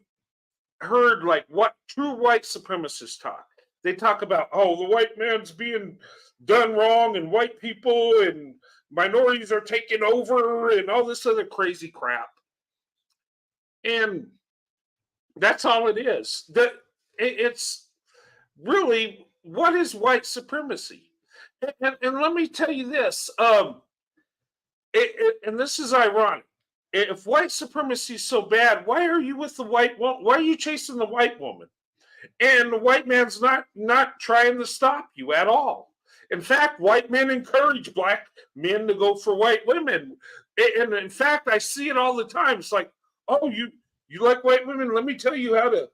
heard like what true white supremacists talk, they talk about, oh, the white man's being done wrong and white people and minorities are taking over and all this other crazy crap. And that's all it is. It's really, what is white supremacy? And let me tell you this, and this is ironic. If white supremacy is so bad, why are you with the white woman? Why are you chasing the white woman? And the white man's not trying to stop you at all. In fact, white men encourage black men to go for white women. And in fact, I see it all the time. It's like, oh, you like white women? Let me tell you how to,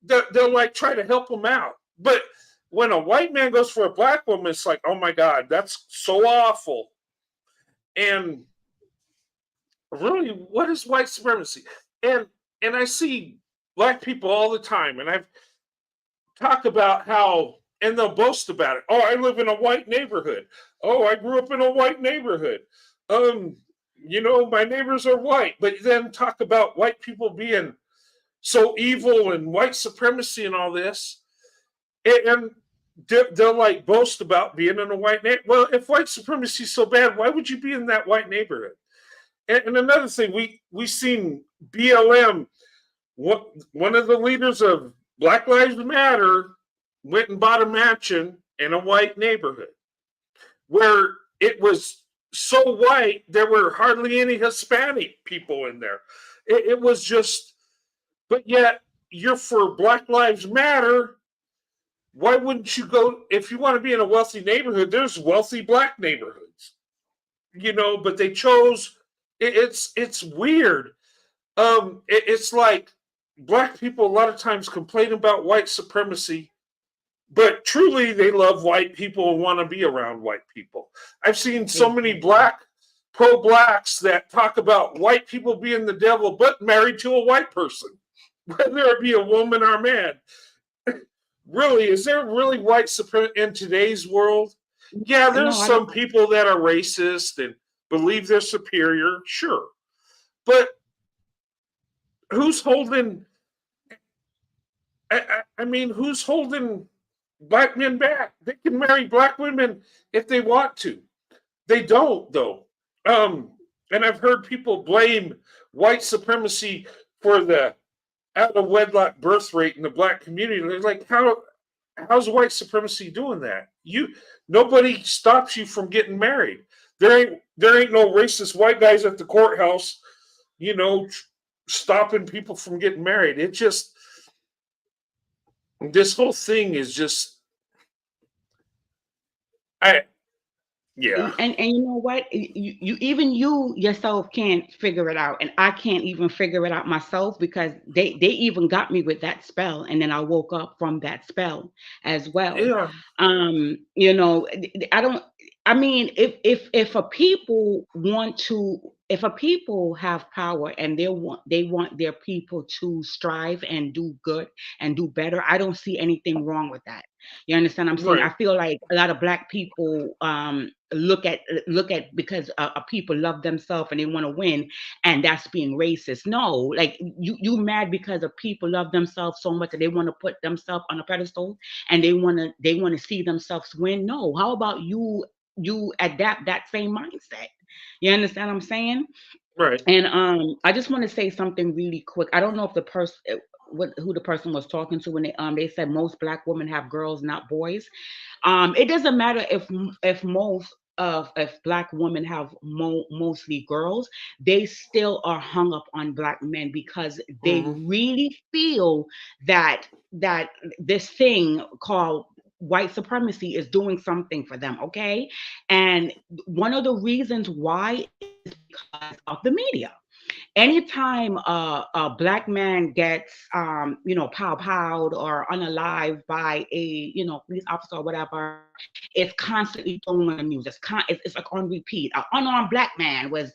they'll like try to help them out. But when a white man goes for a black woman, it's like, oh my God, that's so awful. And really, what is white supremacy? And I see black people all the time, and I've talked about how, and they'll boast about it. Oh, I live in a white neighborhood. Oh, I grew up in a white neighborhood. My neighbors are white, but then talk about white people being so evil and white supremacy and all this. And they'll like boast about being in a white neighborhood. Well, if white supremacy is so bad, why would you be in that white neighborhood? And another thing, we seen BLM, one of the leaders of Black Lives Matter went and bought a mansion in a white neighborhood where it was so white, there were hardly any Hispanic people in there. It was just, but yet you're for Black Lives Matter. Why wouldn't you go, if you want to be in a wealthy neighborhood, there's wealthy black neighborhoods, but they chose, it's weird. It's like black people a lot of times complain about white supremacy, but truly they love white people and want to be around white people. I've seen so many pro-blacks that talk about white people being the devil, but married to a white person, whether it be a woman or a man. Really, is there really white supremacy in today's world? Yeah, there's some people that are racist and believe they're superior, sure. But who's holding, who's holding black men back? They can marry black women if they want to. They don't, though. And I've heard people blame white supremacy for the out of wedlock birth rate in the black community. They're like, how's white supremacy doing that? Nobody stops you from getting married. There ain't no racist white guys at the courthouse, stopping people from getting married. It just, this whole thing is just, yeah. And you know what? You even you yourself can't figure it out, and I can't even figure it out myself, because they even got me with that spell, and then I woke up from that spell as well. Yeah. I don't. I mean, if a people want to, if a people have power and they want their people to strive and do good and do better, I don't see anything wrong with that. You understand what I'm saying? Right. I feel like a lot of black people look at because people love themselves and they want to win, and that's being racist. No, like you mad because of people love themselves so much that they want to put themselves on a pedestal and they want to see themselves win. No, how about you adapt that same mindset? You understand what I'm saying? Right. And I just want to say something really quick. I don't know if the person who the person was talking to when they said most black women have girls, not boys. It doesn't matter if black women have mostly girls, they still are hung up on black men because they really feel that this thing called white supremacy is doing something for them. Okay. And one of the reasons why is because of the media. Anytime a black man gets pow-powed or unalived by a police officer or whatever, it's constantly thrown on the news. It's like on repeat. An unarmed black man was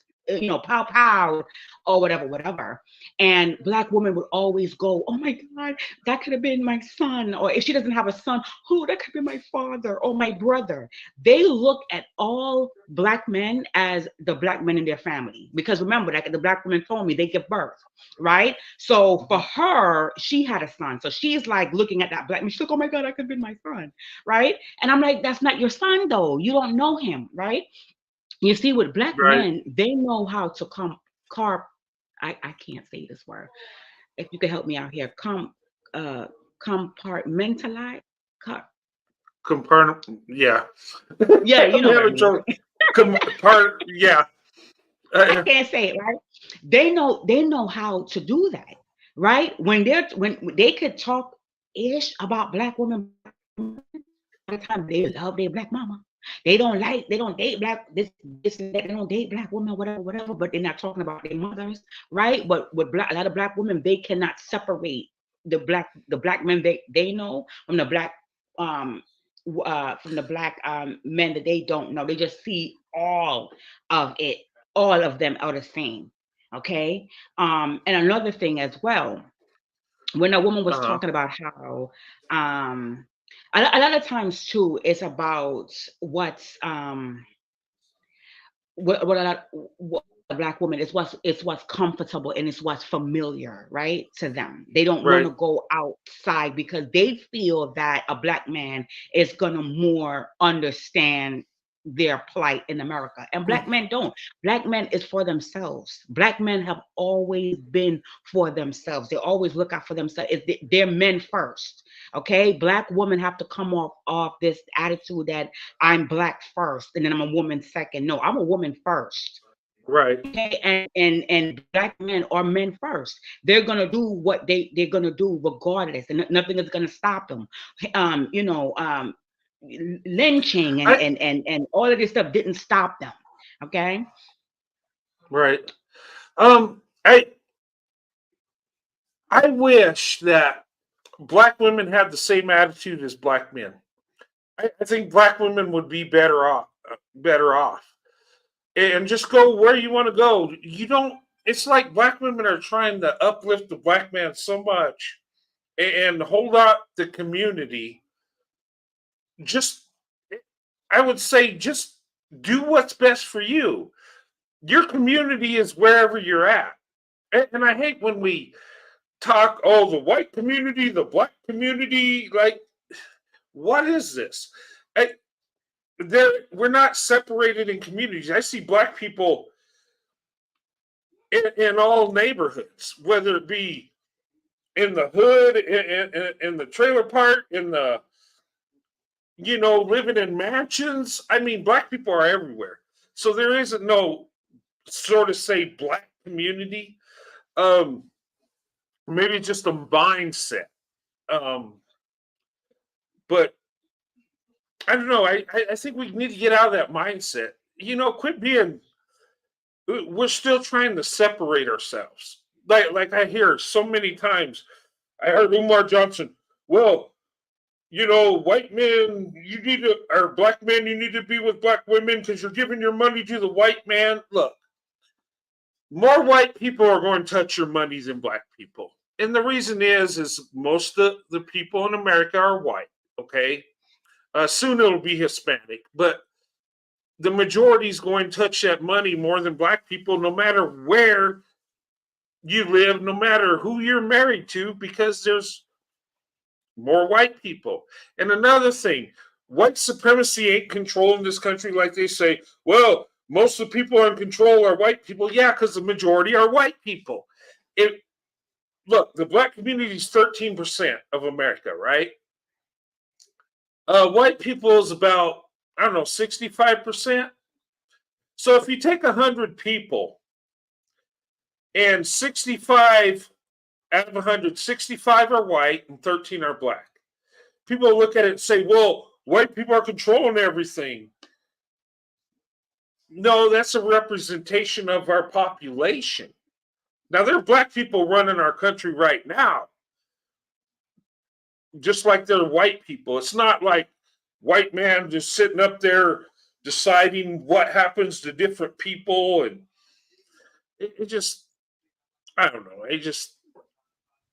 pow pow or whatever. And Black women would always go, oh my God, that could have been my son. Or if she doesn't have a son, who, that could be my father or my brother. They look at all Black men as the Black men in their family. Because remember, like the Black women told me, they give birth, right? So for her, she had a son. So she's like looking at that Black man. She's like, oh my God, that could have been my son, right? And I'm like, that's not your son though. You don't know him, right? You see, with Black Right. men, they know how to I can't say this word. If you could help me out here, compartmentalize. Yeah. Yeah, you I'm know what I having mean. trouble. Yeah. I can't say it right. They know how to do that, right? When they could talk ish about Black women, the time they love their Black mama. They don't date this and that. They don't date Black women, whatever. But they're not talking about their mothers, right? But with a lot of Black women, they cannot separate the Black men they know from the Black um men that they don't know. They just see all of it. All of them are the same. Okay. And another thing as well, when a woman was Uh-huh. talking about how a lot of times too, it's about what a lot what a Black woman is, what's comfortable and it's what's familiar, right, to them. They don't want Right. to go outside because they feel that a Black man is gonna more understand their plight in America. And Black men don't. Black men is for themselves. Black men have always been for themselves. They always look out for themselves. They're men first. Okay. Black women have to come off this attitude that I'm Black first and then I'm a woman second. No, I'm a woman first. Right. Okay, and Black men are men first. They're gonna do what they're gonna do regardless, and nothing is gonna stop them. Lynching I and all of this stuff didn't stop them. Okay. Right. I wish that Black women had the same attitude as Black men. I think Black women would be better off. Better off. And just go where you want to go. You don't. It's like Black women are trying to uplift the Black man so much and hold up the community. Just, I would say, just do what's best for you. Your community is wherever you're at. And I hate when we talk, oh, the white community, the Black community. Like, what is this? I, we're not separated in communities. I see Black people in all neighborhoods, whether it be in the hood, in the trailer park, living in mansions. I mean, Black people are everywhere. So there isn't no sort of say Black community. Um, Maybe just a mindset. Um, but I don't know. I think we need to get out of that mindset. Quit being. We're still trying to separate ourselves. Like I hear so many times. I heard Umar Johnson. Well, white men, or Black men, you need to be with Black women because you're giving your money to the white man. Look, more white people are going to touch your money than Black people. And the reason is most of the people in America are white, okay? Soon it'll be Hispanic, but the majority is going to touch that money more than Black people, no matter where you live, no matter who you're married to, because there's more white people. And another thing, white supremacy ain't controlling this country like they say. Well, most of the people in control are white people. Yeah, because the majority are white people. Look, the Black community is 13% of America, right? White people is about, I don't know, 65%. So if you take 100 people and 65 out of 100, 65 are white and 13 are Black. People look at it and say, well, white people are controlling everything. No, that's a representation of our population. Now, there are Black people running our country right now, just like there are white people. It's not like white man just sitting up there deciding what happens to different people. And it just, I don't know. It just,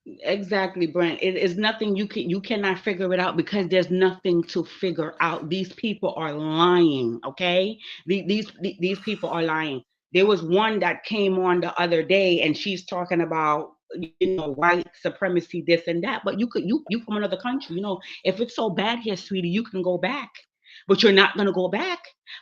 Exactly, Brent. It is nothing you cannot figure it out because there's nothing to figure out. These people are lying, okay? These people are lying. There was one that came on the other day and she's talking about white supremacy, this and that. But you from another country, if it's so bad here, sweetie, you can go back. But you're not gonna go back,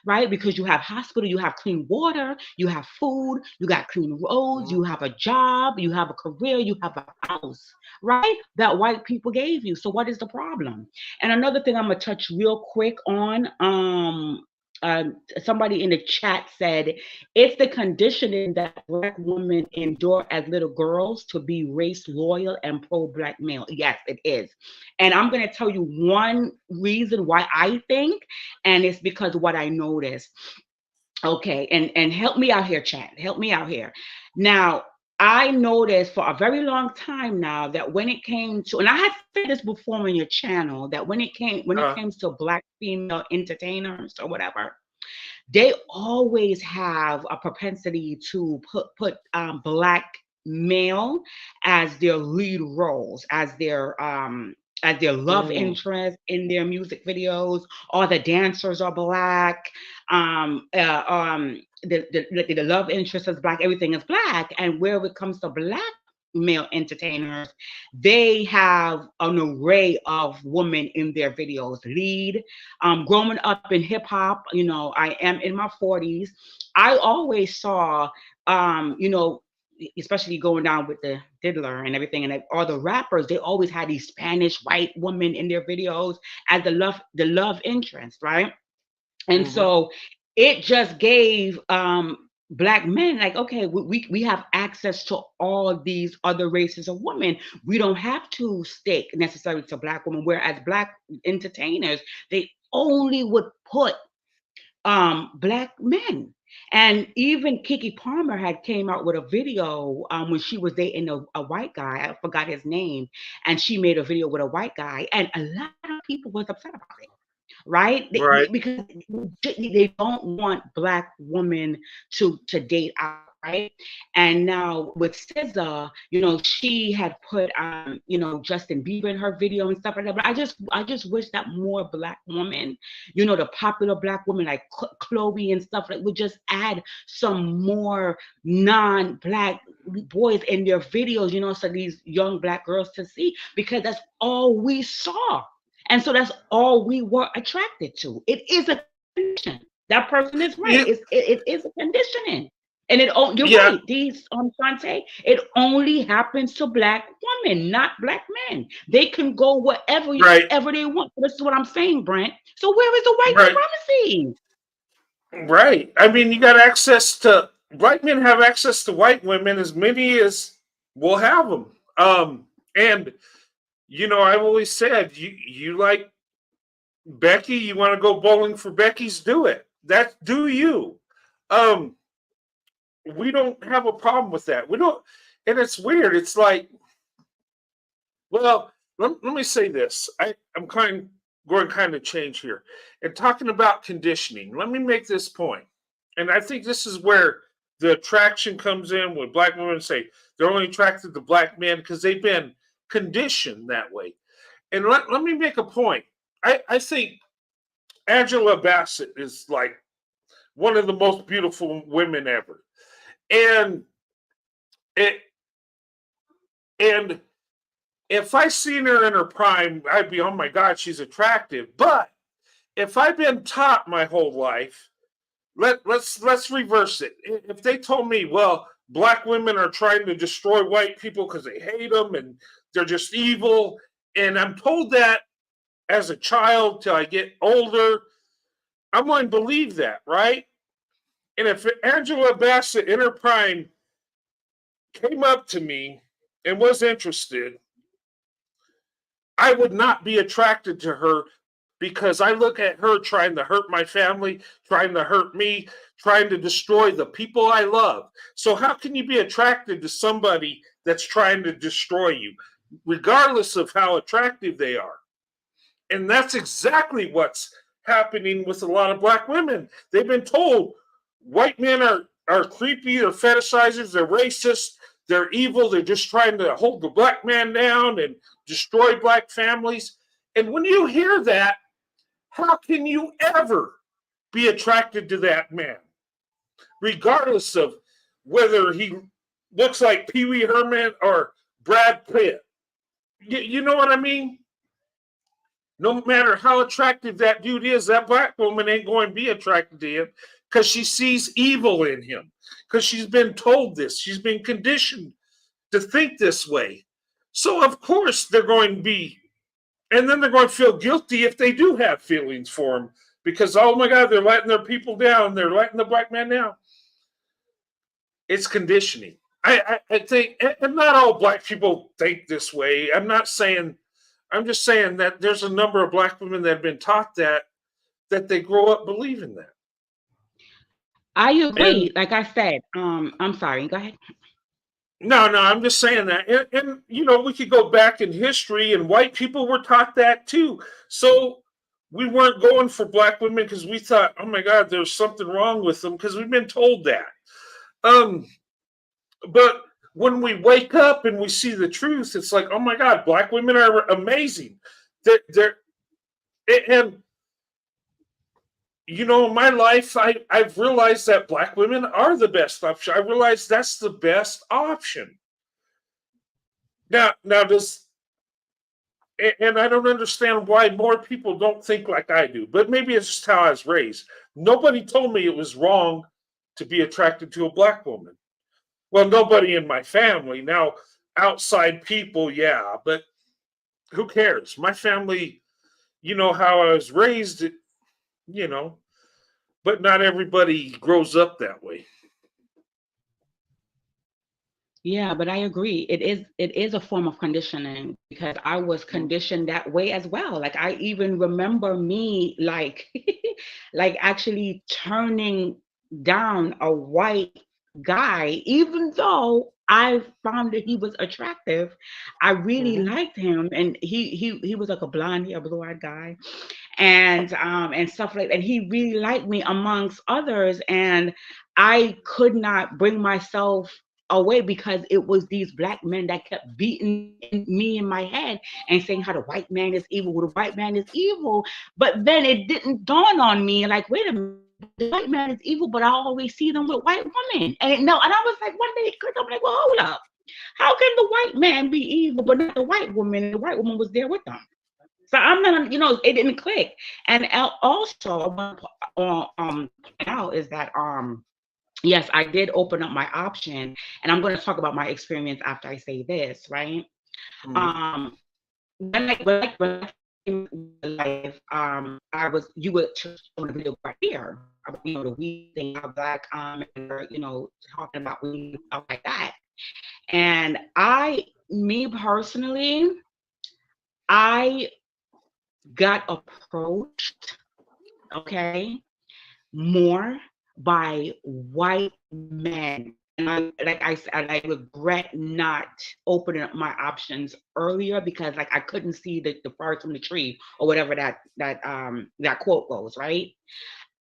right? Because you have hospital, you have clean water, you have food, you got clean roads, you have a job, you have a career, you have a house, right? That white people gave you. So what is the problem? And another thing I'm gonna touch real quick on, somebody in the chat said it's the conditioning that black women endure as little girls to be race loyal and pro-black male. Yes, it is. And I'm going to tell you one reason why I think, and it's because of what I noticed. Okay, and help me out here, chat. Help me out here. Now, I noticed for a very long time now that when it came to, and I had said this before on your channel, that when it came to black female entertainers or whatever, they always have a propensity to put black male as their lead roles, as their love interest in their music videos. All the dancers are black. The love interest is black. Everything is black. And where it comes to black male entertainers, they have an array of women in their videos. Lead. Growing up in hip hop, I am in my 40s. I always saw, especially going down with the diddler and everything, and all the rappers, they always had these Spanish white women in their videos as the love interest, right? And so it just gave black men like, okay, we have access to all these other races of women. We don't have to stick necessarily to black women, whereas black entertainers, they only would put black men. And even Keke Palmer had came out with a video when she was dating a white guy. I forgot his name. And she made a video with a white guy. And a lot of people was upset about it. Right? Because they don't want black women to date out, right? And now with SZA, she had put Justin Bieber in her video and stuff like that. But I just wish that more black women, the popular black women like Chloe and stuff like would just add some more non-black boys in their videos, so these young black girls to see, because that's all we saw. And so that's all we were attracted to. It is a condition. That person is right. It is a conditioning. And you're right. These Sante, it only happens to black women, not black men. They can go wherever they want. This is what I'm saying, Brent. So where is the white supremacy? Right. I mean, you got access to white men have access to white women, as many as will have them. And I've always said, you like Becky, you want to go bowling for Becky's, do it. Do you. We don't have a problem with that. We don't, and it's weird. It's like, well, let me say this. I'm going to change here. And talking about conditioning, let me make this point. And I think this is where the attraction comes in when black women say they're only attracted to black men because they've been conditioned that way. And let me make a point. I think Angela Bassett is like one of the most beautiful women ever. And if I seen her in her prime, I'd be, oh my God, she's attractive. But if I've been taught my whole life, let's reverse it. If they told me, well, black women are trying to destroy white people because they hate them and they're just evil, and I'm told that as a child till I get older, I'm going to believe that, right? And if Angela Bassett in her prime came up to me and was interested, I would not be attracted to her because I look at her trying to hurt my family, trying to hurt me, trying to destroy the people I love. So how can you be attracted to somebody that's trying to destroy you, regardless of how attractive they are? And that's exactly what's happening with a lot of black women. They've been told white men are creepy, they're fetishizers, they're racist, they're evil, they're just trying to hold the black man down and destroy black families. And when you hear that, how can you ever be attracted to that man? Regardless of whether he looks like Pee Wee Herman or Brad Pitt. You know what I mean? No matter how attractive that dude is, that black woman ain't going to be attracted to him because she sees evil in him, because she's been told this. She's been conditioned to think this way. So, of course, they're going to be, and then they're going to feel guilty if they do have feelings for him because, oh my God, they're letting their people down. They're letting the black man down. It's conditioning. I think, and not all black people think this way. I'm just saying that there's a number of black women that have been taught that they grow up believing that. I agree. And, like I said, I'm sorry. Go ahead. No, I'm just saying that. And you know, we could go back in history and white people were taught that too. So we weren't going for black women because we thought, oh my God, there's something wrong with them because we've been told that. But when we wake up and we see the truth, it's like, oh my God, black women are amazing. And you know, in my life, I've realized that black women are the best option. I realized that's the best option. Now does, and I don't understand why more people don't think like I do, but maybe it's just how I was raised. Nobody told me it was wrong to be attracted to a black woman. Well, nobody in my family. Now, outside people, yeah, but who cares? My family, you know how I was raised, you know, but not everybody grows up that way. Yeah, but I agree. It is a form of conditioning because I was conditioned that way as well. Like I even remember me like like actually turning down a white guy, even though I found that he was attractive. I really liked him, and he was like a blonde hair, blue-eyed guy, and stuff like that. And he really liked me amongst others, and I could not bring myself away because it was these black men that kept beating me in my head and saying how the white man is evil, well, the white man is evil. But then it didn't dawn on me, like, wait a minute, the white man is evil, but I always see them with white women. And I was like, one day I'm like, well, hold up. How can the white man be evil, but not the white woman? The white woman was there with them. So I'm not, you know, it didn't click. And also, I want to point out is that, yes, I did open up my option, and I'm going to talk about my experience after I say this, right? When I in life, you were showing a video right here about, you know, the weed thing, how black, and you know, talking about weed, stuff like that. And me personally, I got approached, okay, more by white men. And I regret not opening up my options earlier because like I couldn't see the forest from the tree or whatever that quote goes, right?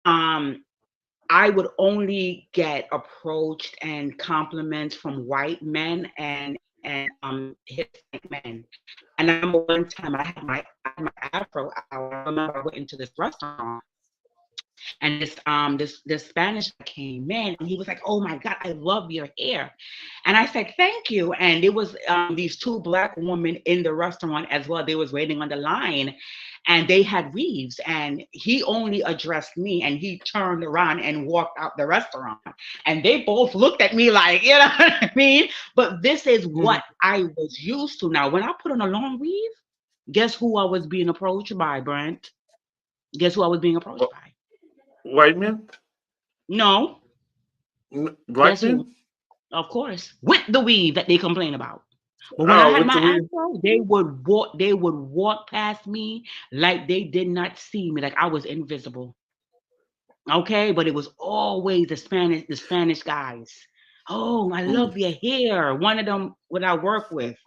I would only get approached and compliments from white men and Hispanic men. And I remember one time I had my afro out. I remember I went into this restaurant. And this Spanish came in and he was like, oh my God, I love your hair. And I said, thank you. And it was these two black women in the restaurant as well. They was waiting on the line and they had weaves, and he only addressed me and he turned around and walked out the restaurant. And they both looked at me like, you know what I mean? But this is what I was used to. Now, when I put on a long weave, guess who I was being approached by, Brent? Guess who I was being approached by? White men? No. Black men? Of course. With the weave that they complain about. But when I had my afro, they would walk past me like they did not see me, like I was invisible. Okay, but it was always the Spanish guys. Oh, I love your hair. One of them what I work with,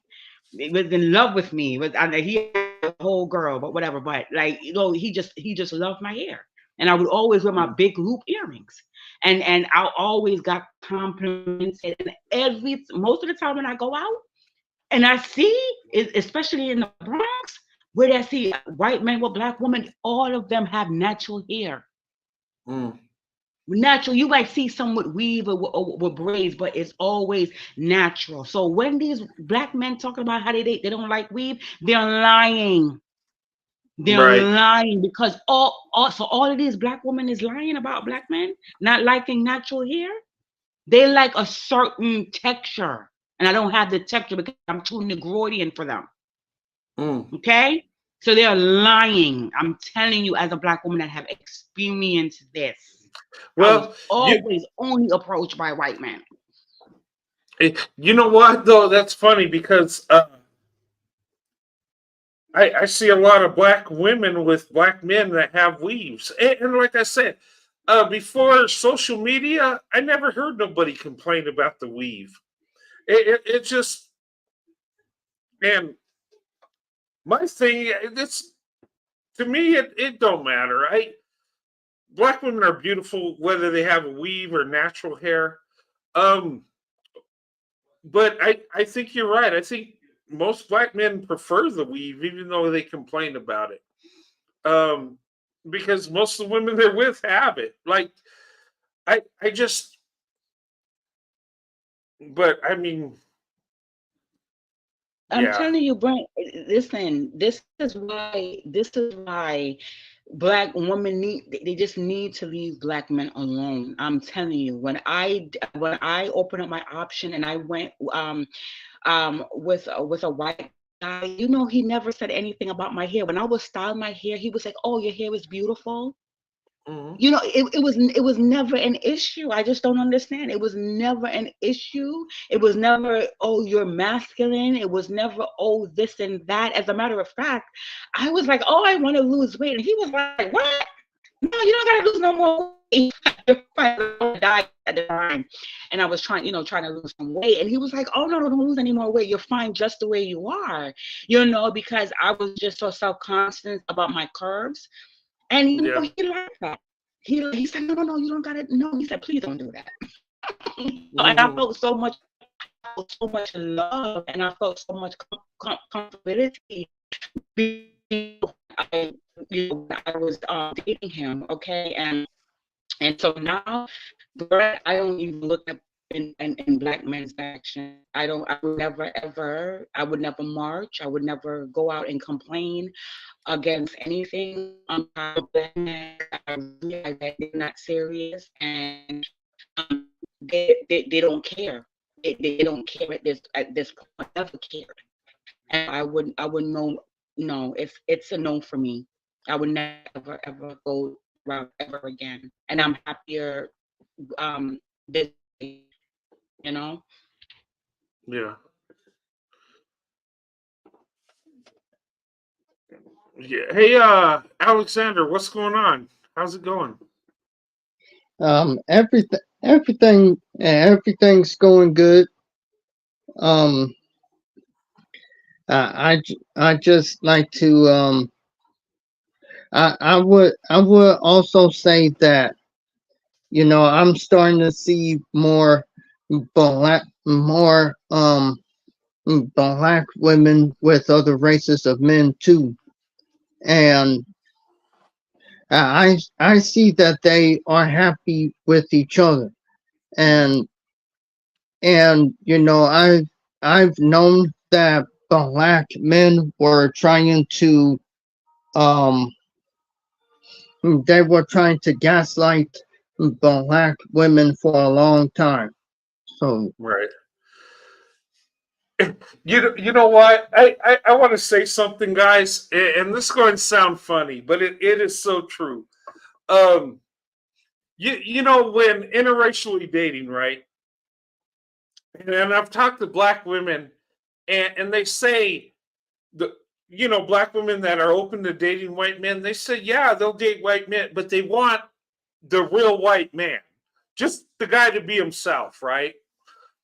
he was in love with me. He had a whole girl, but whatever. But like, you know, he just loved my hair. And I would always wear my big loop earrings. and I always got complimented. And most of the time when I go out and I see, especially in the Bronx, where I see white men with black women, all of them have natural hair. Natural. You might see some with weave or with braids, but it's always natural. So when these black men talking about how they don't like weave, they're lying. They're Right. lying because all of these black women is lying about black men not liking natural hair. They like a certain texture, and I don't have the texture because I'm too Negroidian for them. Okay, so they're lying. I'm telling you, as a black woman that have experienced this. Well, I was always only approached by white men. You know what, though? That's funny because I see a lot of black women with black men that have weaves. And like I said, before social media, I never heard nobody complain about the weave. It just, and my thing, it's, to me, it don't matter. Black women are beautiful whether they have a weave or natural hair. But I think you're right. I think most black men prefer the weave, even though they complain about it. Because most of the women they're with have it. Like, I just, but I mean, I'm telling you, Brent, listen, this is why black women they just need to leave black men alone. I'm telling you, when I opened up my option and I went with a white guy, you know, he never said anything about my hair. When I was styling my hair, he was like, "Oh, your hair is beautiful." You know, it was never an issue. I just don't understand. It was never an issue. It was never, "Oh, you're masculine." It was never, "Oh, this and that." As a matter of fact, I was like, "Oh, I want to lose weight," and he was like, "What? No, you don't gotta lose no more weight." I died at the time, and I was trying to lose some weight, and he was like, "Oh, no, don't lose any more weight. You're fine just the way you are." You know, because I was just so self-conscious about my curves, and he liked that. He said, no, you don't gotta. No, he said, "Please don't do that." And I felt so much love, and I felt so much comfortability I was dating him. Okay, and so now, Brett, I don't even look at in black men's action. I would never ever. I would never march. I would never go out and complain against anything. I realize that they're not serious, and they don't care. They don't care at this point. Never cared, and I would know. No, it's a no for me. I would never ever go around ever again, and I'm happier this way, you know. Yeah. Yeah. Hey, Alexander, what's going on? How's it going? Everything's going good. I just like to I would also say that, you know, I'm starting to see black more black women with other races of men too, and I see that they are happy with each other, and you know, I've known that black men were trying to they were trying to gaslight black women for a long time. So right. You know what? I want to say something, guys, and this is going to sound funny, but it is so true. Um, you know, when interracially dating, right? And I've talked to black women, and they say black women that are open to dating white men, they say, yeah, they'll date white men, but they want the real white man, just the guy to be himself, right?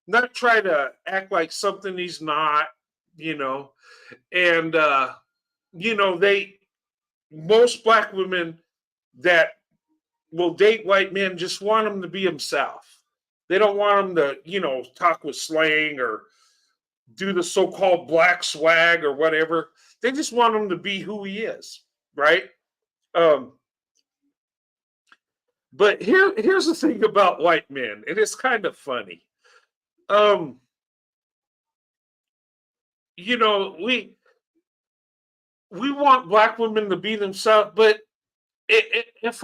Not try to act like something he's not, you know. And most black women that will date white men just want him to be himself. They don't want him to, talk with slang or do the so-called black swag or whatever. They just want him to be who he is, right? Um, but here's the thing about white men, and it's kind of funny. Um, we want black women to be themselves, but if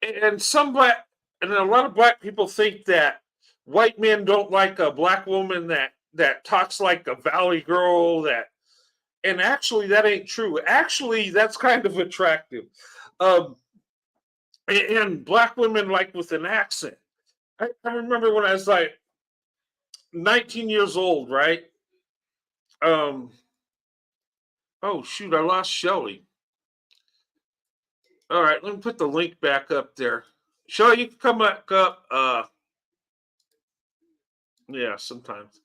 and some black and a lot of black people think that white men don't like a black woman that talks like a valley girl, and actually that ain't true. Actually, that's kind of attractive. Um, and black women like with an accent. I remember when I was like 19 years old, right? Oh shoot, I lost Shelly. All right, let me put the link back up there. Shelly, you can come back up. Yeah, sometimes.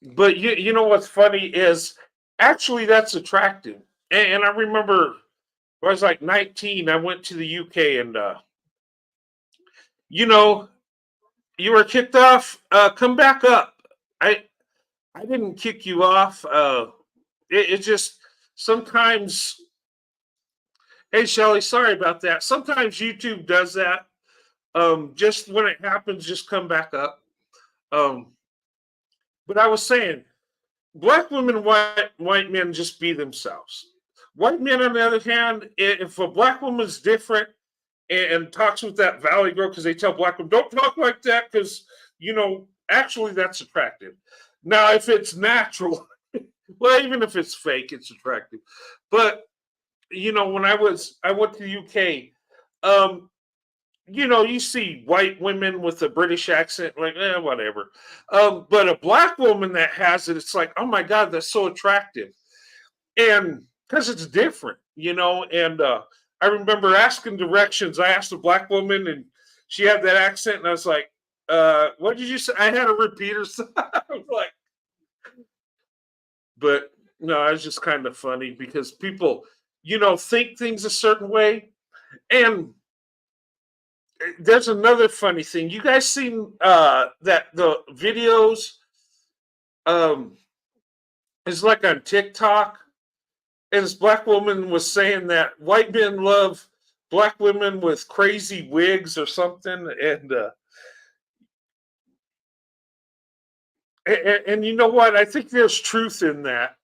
But you know what's funny is actually that's attractive. And I remember when I was like 19, I went to the UK and you know, you were kicked off, come back up. I didn't kick you off. It just sometimes, hey Shelly, sorry about that. Sometimes YouTube does that. Just when it happens, just come back up. Um, but I was saying, black women, white men, just be themselves. White men, on the other hand, if a black woman's different and talks with that valley girl, because they tell black women don't talk like that, because actually that's attractive. Now, if it's natural, well, even if it's fake, it's attractive. But when I went to the UK, you see white women with a British accent, like, whatever. But a black woman that has it, it's like, oh my God, that's so attractive. And because it's different, and I remember asking directions. I asked a black woman and she had that accent, and I was like, what did you say? I had a repeater. I was like, but no, it's just kind of funny because people, think things a certain way. And there's another funny thing. You guys seen that the videos is like on TikTok, and this black woman was saying that white men love black women with crazy wigs or something, and you know what? I think there's truth in that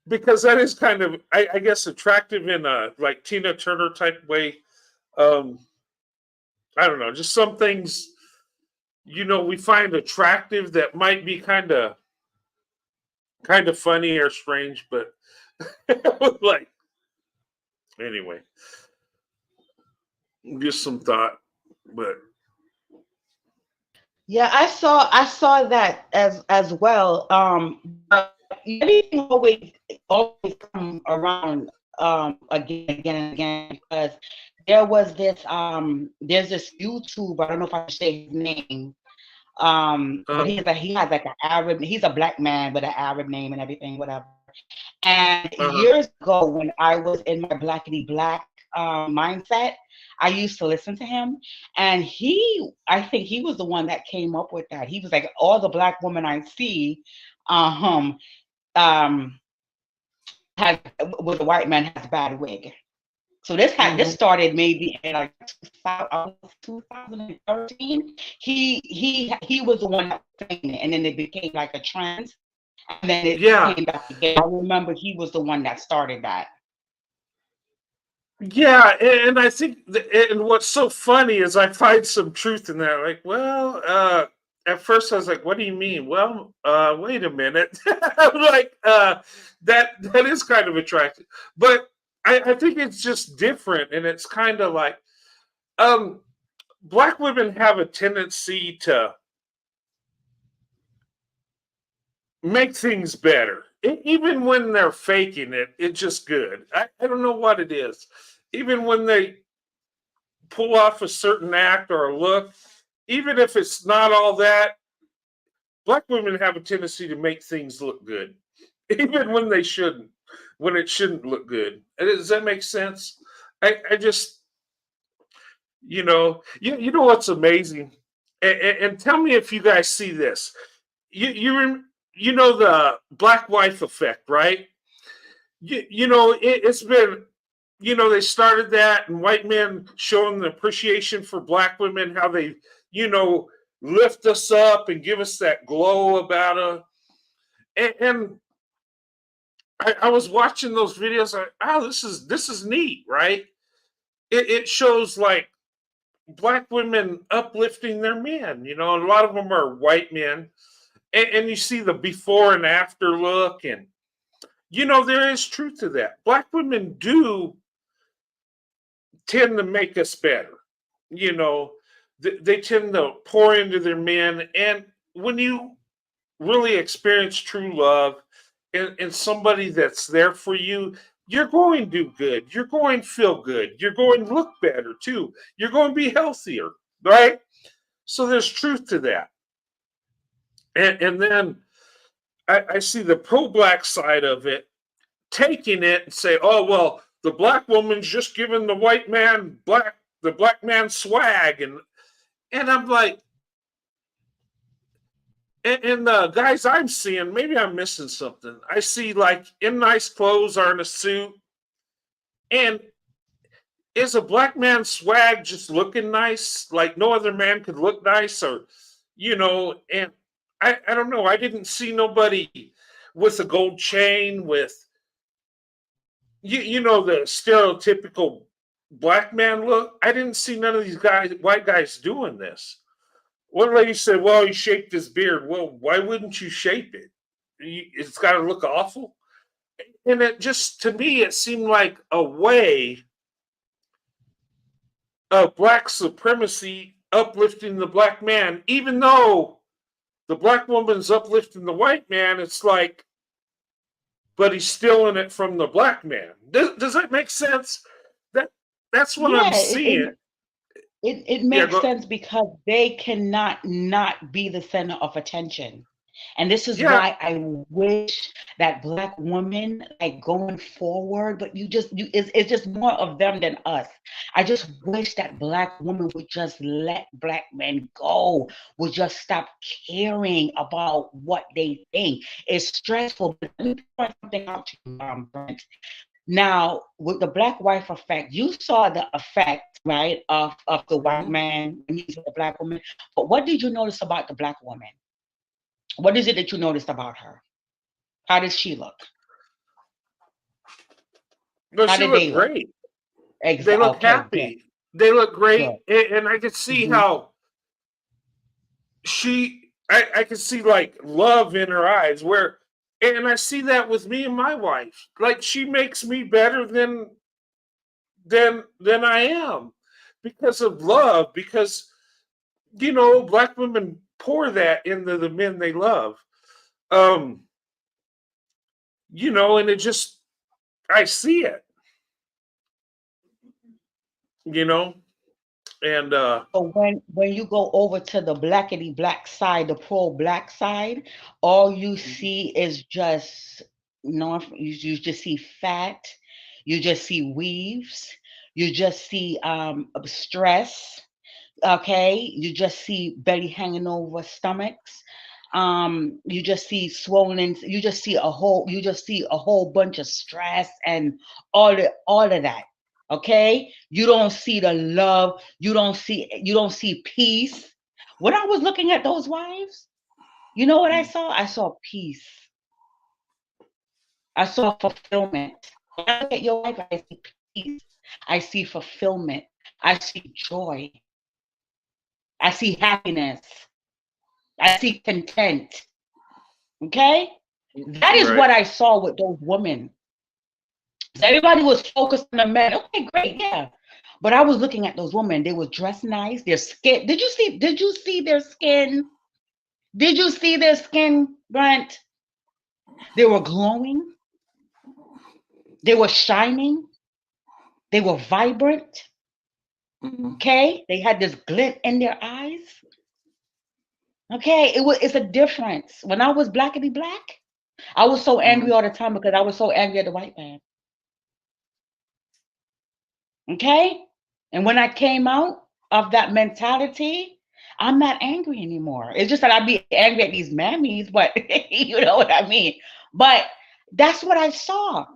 because that is kind of, I guess, attractive in a like Tina Turner type way. Um, I don't know, just some things we find attractive that might be kind of funny or strange, but like anyway, just some thought. But Yeah, I saw that as well. But everything always come around again and again because there's this YouTuber, I don't know if I should say his name. But he has like an Arab, he's a black man with an Arab name and everything, whatever. And years ago, when I was in my blackity black mindset, I used to listen to him, and I think he was the one that came up with that. He was like, all the black women I see, um, has with a white man has a bad wig. So this started maybe in like 2013. He was the one that was saying it, and then it became like a trend, and then it came back again. I remember he was the one that started that. Yeah, and I think, and what's so funny is I find some truth in that. Like, well, at first I was like, "What do you mean?" Well, wait a minute. I'm like, that is kind of attractive, but I think it's just different, and it's kind of like, black women have a tendency to make things better. Even when they're faking it, it's just good. I don't know what it is. Even when they pull off a certain act or a look, even if it's not all that, black women have a tendency to make things look good, even when they shouldn't, when it shouldn't look good. Does that make sense? I just, You know what's amazing, and tell me if you guys see this. You know the black wife effect, right? It's been, they started that, and white men showing the appreciation for black women, how they, you know, lift us up and give us that glow about us. And I was watching those videos. Like, oh, this is neat, right? It shows like black women uplifting their men. A lot of them are white men, and you see the before and after look, and there is truth to that. Black women do tend to make us better. You know, they tend to pour into their men, and when you really experience true love and somebody that's there for you, you're going to do good. You're going to feel good. You're going to look better too. You're going to be healthier, right? So there's truth to that. And then I see the pro-black side of it, taking it and say, oh, well, the black woman's just giving the white man the black man swag. And I'm like, and the guys I'm seeing, maybe I'm missing something. I see like in nice clothes or in a suit. And is a black man swag just looking nice? Like no other man could look nice, or, and I don't know. I didn't see nobody with a gold chain with, the stereotypical black man look. I didn't see none of these white guys doing this. One lady said, well, he shaped his beard. Well, why wouldn't you shape it? It's got to look awful. And it just, to me, it seemed like a way of black supremacy uplifting the black man, even though the black woman's uplifting the white man. It's like, but he's stealing it from the black man. Does that make sense? That's what I'm seeing. It makes sense because they cannot not be the center of attention. And this is why I wish that black women, like going forward, but it's just more of them than us. I just wish that black women would just let black men go, would just stop caring about what they think. It's stressful. But let me point something out to you, Brent. Now, with the black wife effect, you saw the effect, right, of the white man when he's with the black woman. But what did you notice about the black woman? What is it that you noticed about her? How does she look? No, she looked great. They look happy. Good. They look great. Good. And I could see how I could see like love in her eyes, and I see that with me and my wife. Like she makes me better than I am because of love, because black women pour that into the men they love. And it just, I see it. And so when you go over to the blackity black side, the pro black side, all you see is just you just see fat, you just see weaves, you just see stress. Okay, you just see belly hanging over stomachs. You just see swollen. You just see a whole bunch of stress and all of that. Okay, you don't see the love. You don't see peace. When I was looking at those wives, you know what I saw? I saw peace. I saw fulfillment. When I look at your wife, I see peace. I see fulfillment. I see joy. I see happiness. I see content. Okay? That is what I saw with those women. So everybody was focused on the men. Okay, great, yeah. But I was looking at those women. They were dressed nice. Their skin. Did you see their skin? Did you see their skin, Brent? They were glowing. They were shining. They were vibrant. Okay? They had this glint in their eyes. Okay, it's a difference. When I was blackity black, I was so angry all the time because I was so angry at the white man. Okay? And when I came out, of that mentality, I'm not angry anymore. It's just that I'd be angry at these mammies, but you know what I mean. But that's what I saw.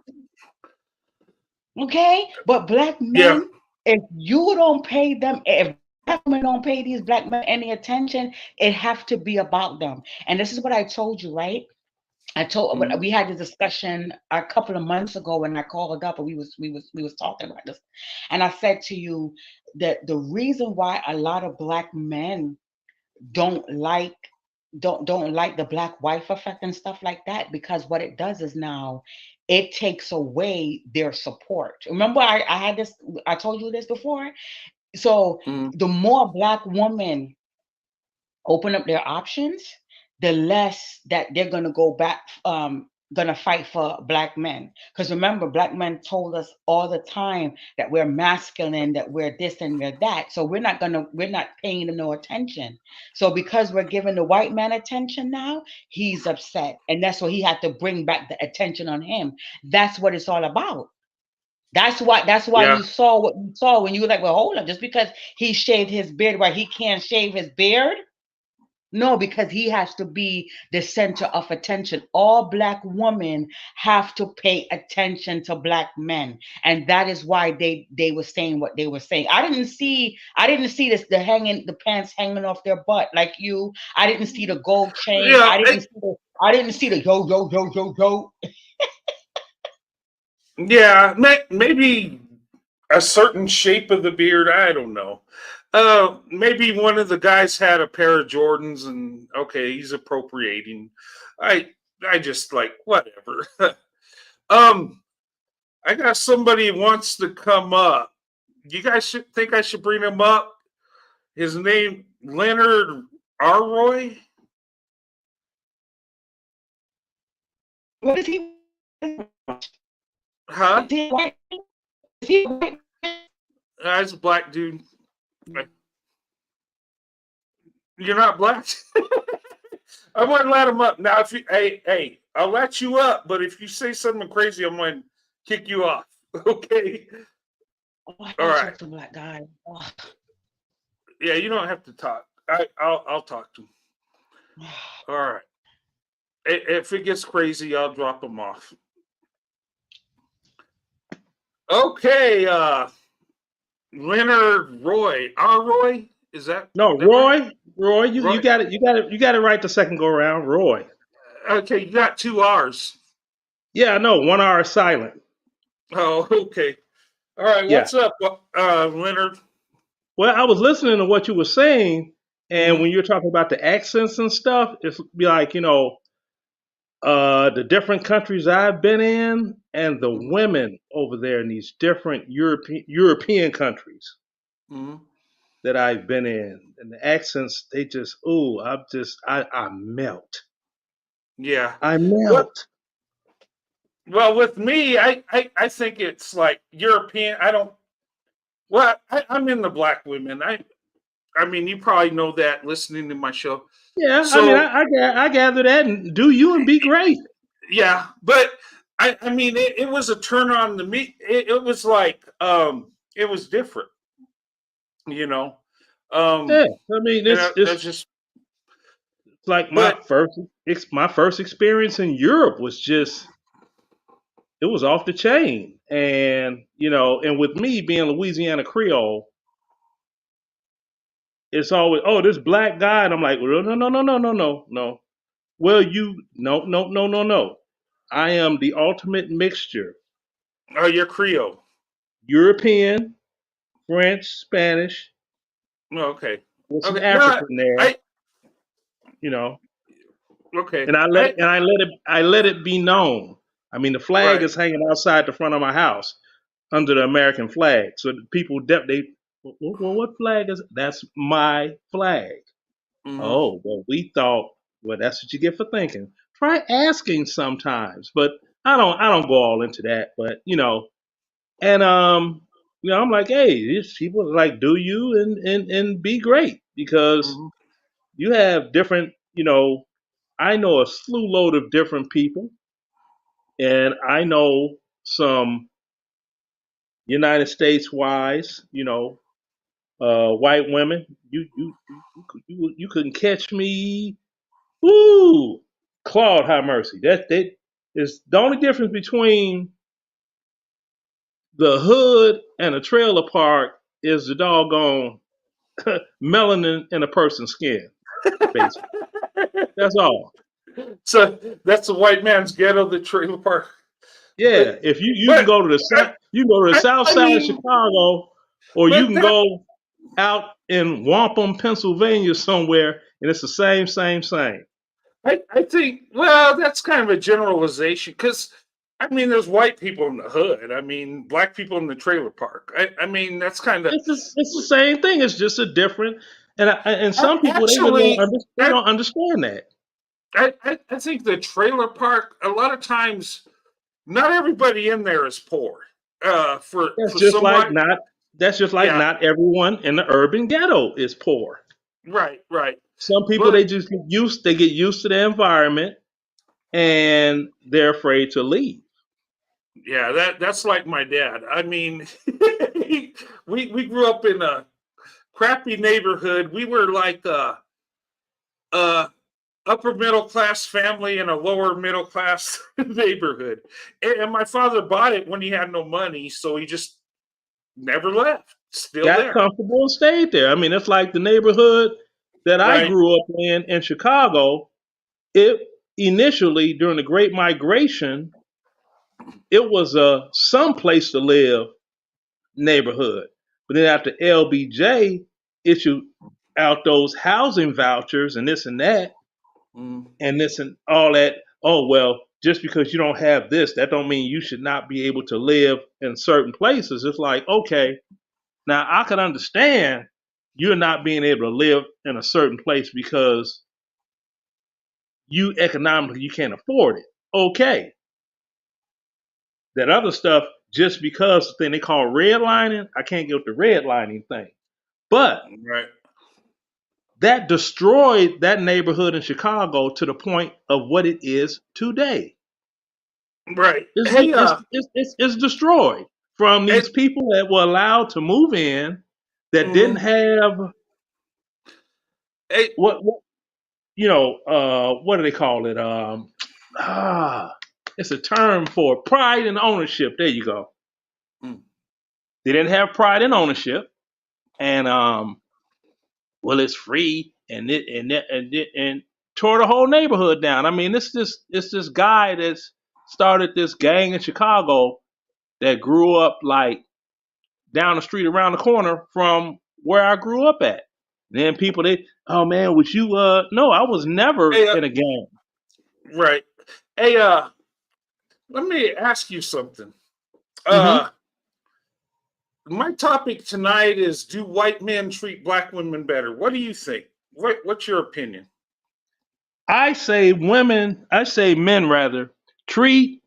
Okay, but black Yeah. men, if you don't pay them, if black women don't pay these black men any attention, it have to be about them. And this is what I told you, right? Mhm. We had this discussion a couple of months ago when I called up and we was talking about this, and I said to you that the reason why a lot of black men don't like don't like the black wife effect and stuff like that, because what it does is now it takes away their support. Remember, I had this, I told you this before. So Mhm. the more black women open up their options, the less that they're gonna go back, gonna fight for black men. Because remember, black men told us all the time that we're masculine, that we're this and we're that. So we're not paying them no attention. So because we're giving the white man attention now, he's upset. And that's why he had to bring back the attention on him. That's what it's all about. That's why Yeah. you saw what you saw when you were like, well, hold on, just because he shaved his beard, why he can't shave his beard? No, because he has to be the center of attention. All black women have to pay attention to black men, and that is why they were saying what they were saying. I didn't see this, the pants hanging off their butt like you. I didn't see the gold chain. Yeah. I didn't see the yo yo yo yo yo. Yeah. Maybe a certain shape of the beard. I don't know. Maybe one of the guys had a pair of Jordans, and okay, he's appropriating. I I just like whatever. um, I got somebody who wants to come up. You guys should think I should bring him up. His name Leonard Arroy. What is he? Huh? Is he white? Is he white? He's a black dude. You're not black. I wouldn't let him up. Now, if you, hey, I'll let you up, but if you say something crazy, I'm going to kick you off. Okay. Oh, I All gotta right. talk to a black guy. Oh. Yeah, you don't have to talk. I'll talk to him. All right. If it gets crazy, I'll drop him off. Okay. Leonard Roy. R. Roy? Is that No, that right? Roy, you Roy. got it, you got it right the second go around, Roy. Okay, you got two R's. Yeah, I know. 1 hour silent. Oh, okay. All right. Yeah. What's up, Leonard? Well, I was listening to what you were saying, and Mm-hmm. when you're talking about the accents and stuff, it's be like, the different countries I've been in and the Mm-hmm. women over there in these different European countries Mm-hmm. that I've been in. And the accents, they just, ooh, I melt. Yeah. I What? melt. Well, with me, I think it's like European. I don't. Well, I'm in the black women. I mean, you probably know that listening to my show. Yeah, I mean, So I gather that, and do you and be great. yeah, but I mean, it was a turn on to me. It was like it was different, you know. Yeah, Um, I mean, and that's it's just. like But my first experience in Europe was just it was off the chain, and and with me being Louisiana Creole, it's always this black guy, and I'm like, well, no, no, no, no, no, no, no. Well, no, no, no, no, no. I am the ultimate mixture: oh, you're Creole. European, French, Spanish, Oh, okay. with some Okay. No, African there, I you know. okay. And I let it be known. I mean, the flag Right. is hanging outside the front of my house under the American flag. So the people well, what flag is that's my flag? Mm-hmm. Oh, well, we thought, well, that's what you get for thinking. Try asking sometimes, but I don't go all into that. But and I'm like, hey, these people are like, do you and be great because Mm-hmm. you have different, I know a slew load of different people, and I know some United States wise, white women. You couldn't catch me. Woo! Claude, have mercy. That is the only difference between the hood and a trailer park is the doggone melanin in a person's skin. Basically, that's all. So that's the white man's ghetto, the trailer park. Yeah, But if you can but go to the south, you can go to the south I side of mean, Chicago, or you but can that go out in Wampum, Pennsylvania somewhere, and it's the same. I think, well, that's kind of a generalization because I mean, there's white people in the hood. I mean, black people in the trailer park. I mean, that's kind of It's the same thing. It's just a different, and some people they really actually they don't understand that. I think the trailer park a lot of times not everybody in there is poor. That's For just like somewhat, not that's just like yeah, not everyone in the urban ghetto is poor. right. Some people But they get used to the environment and they're afraid to leave. yeah, that's like my dad. I mean, we grew up in a crappy neighborhood. We were like a upper middle class family in a lower middle class neighborhood, and my father bought it when he had no money, so he just never left. Still Got there, comfortable and stayed there. I mean, it's like the neighborhood that I right? grew up in Chicago. It initially during the Great Migration, it was a some place to live neighborhood. But then after LBJ issued out those housing vouchers and this and that, Mm, and this and all that, oh well, just because you don't have this, that don't mean you should not be able to live in certain places. It's like, okay, now I can understand you're not being able to live in a certain place because you economically you can't afford it. Okay. That other stuff, just because the thing they call redlining, I can't get with the redlining thing. But right, that destroyed that neighborhood in Chicago to the point of what it is today. right. It's, Hey, it's destroyed from and, these people that were allowed to move in that didn't mhm. have Hey, what what do they call it? Ah, it's a term for pride and ownership. There you go. mm, They didn't have pride and ownership, and well, it's free, and tore the whole neighborhood down. I mean, it's this guy that's started this gang in Chicago that grew up like down the street around the corner from where I grew up at. Then people oh man, would you no, I was never hey, in a gang. right. Hey, let me ask you something. Hmm. Uh, my topic tonight is: do white men treat black women better? What do you think? What's your opinion? I say men rather, treat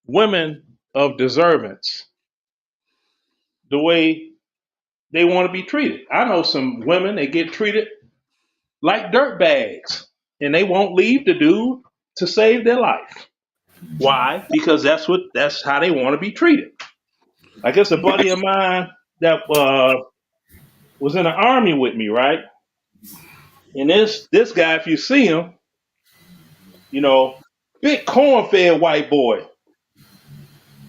women of deservance the way they want to be treated. I know some women they get treated like dirt bags and they won't leave the dude to save their life. Why? Because that's how they want to be treated. I guess a buddy of mine that was in the army with me, right? And this guy, if you see him, you know, big corn-fed white boy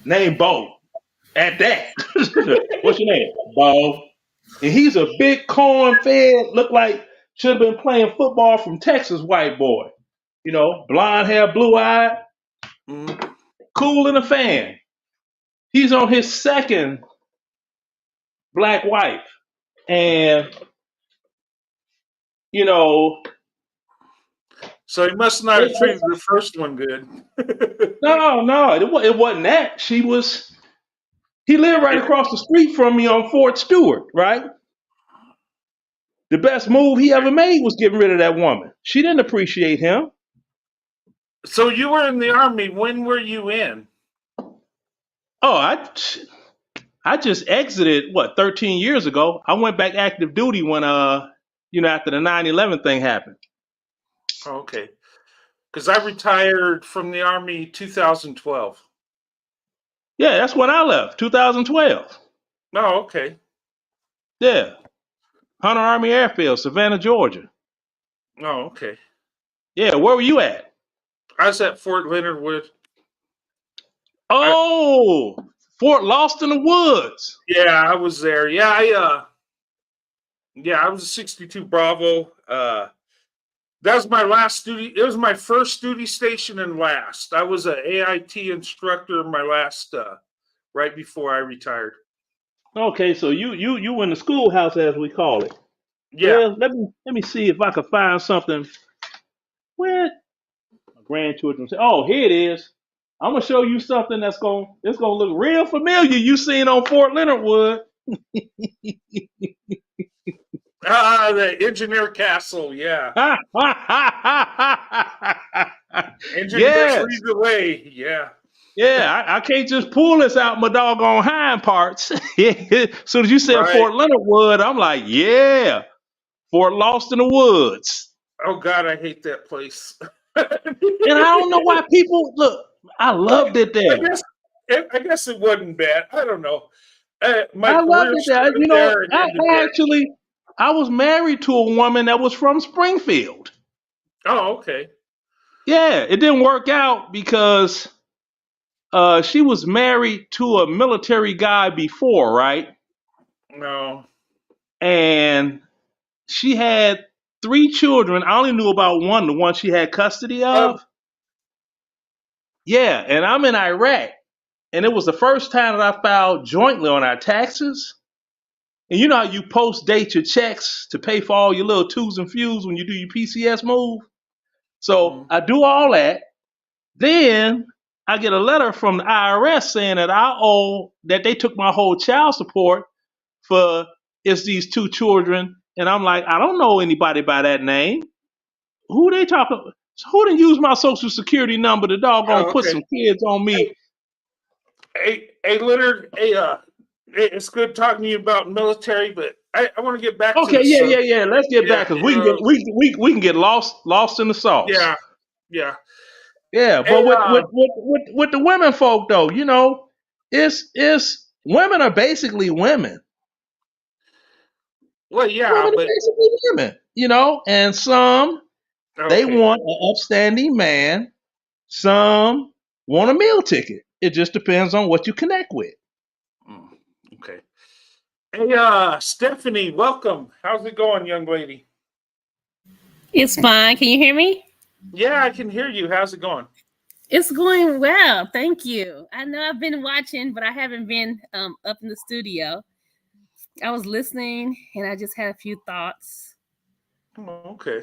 named Bo. At that, what's your name, Bo? And he's a big corn-fed, look like should have been playing football from Texas white boy. You know, blonde hair, blue eye, Mm, cool in a fan. He's on his second black wife, and you know, so he must not it, have treated the first one good. no, it wasn't that. He lived right across the street from me on Fort Stewart, right? The best move he ever made was getting rid of that woman. She didn't appreciate him. So you were in the army. When were you in? Oh, I just exited 13 years ago. I went back active duty when after the 9/11 thing happened. Oh, okay, because I retired from the army 2012. Yeah, that's when I left, 2012. Oh, okay. Yeah. Hunter Army Airfield, Savannah, Georgia. Oh, okay. Yeah, where were you at? I was at Fort Leonard Wood. Oh, Fort Lost in the Woods. Yeah, I was there. Yeah, I was a 62 Bravo. That was my last duty. It was my first duty station and last. I was an AIT instructor in my last right before I retired. Okay, so you in the schoolhouse as we call it. Yeah. Well, let me see if I can find something. Where my grandchildren say, oh, here it is. I'm gonna show you something it's gonna look real familiar. You seen on Fort Leonard Wood. The Engineer Castle. Yeah. Engineers Yes. lead the way. Yeah. Yeah, I can't just pull this out my doggone hind parts. So as you said Right. Fort Leonard Wood, I'm like, yeah, Fort Lost in the Woods. Oh God, I hate that place. And I don't know why people look. I loved it there. I guess it wasn't bad. I don't know. My I loved career it there. started You know, there and ended there. I was married to a woman that was from Springfield. Oh, okay. Yeah, it didn't work out because she was married to a military guy before, right? No. And she had 3 children. I only knew about one, the one she had custody of. Yeah, and I'm in Iraq. And it was the first time that I filed jointly on our taxes. And you know how you post date your checks to pay for all your little twos and fews when you do your PCS move? So I do all that. Then I get a letter from the IRS saying that they took my whole child support for it's these 2 children. And I'm like, I don't know anybody by that name. Who they talking? Who didn't use my social security number to doggone put Okay. some kids on me? Hey, Leonard. It's good talking to you about military, but I want to get back to Okay, yeah. Let's get back because we can get lost in the sauce. Yeah. Yeah, but with the women folk though, you know, it's women are basically women. Well, yeah, Women but are basically women, you know, and some they okay. want an upstanding man, some want a meal ticket. It just depends on what you connect with. Okay. Hey, Stephanie, welcome. How's it going, young lady? It's fine. Can you hear me? Yeah, I can hear you. How's it going? It's going well. Thank you. I know I've been watching, but I haven't been up in the studio. I was listening and I just had a few thoughts. Oh, okay.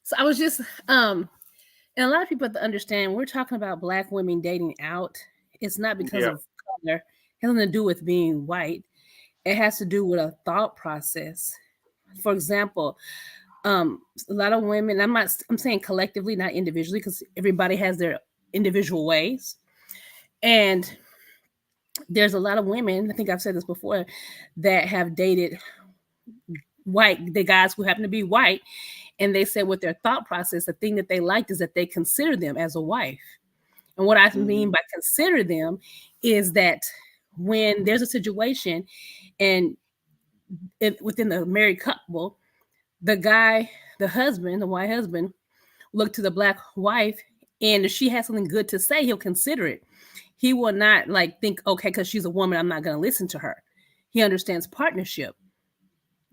So I was just and a lot of people have to understand we're talking about Black women dating out. It's not because of color. It has nothing to do with being white. It has to do with a thought process. For example, a lot of women, I'm saying collectively, not individually, because everybody has their individual ways. And there's a lot of women, I think I've said this before, that have dated the guys who happen to be white. And they said with their thought process, the thing that they liked is that they consider them as a wife. And what I mean by consider them is that when there's a situation and within the married couple, the white husband, look to the Black wife, and if she has something good to say, he'll consider it. He will not think, okay, because she's a woman, I'm not going to listen to her. He understands partnership.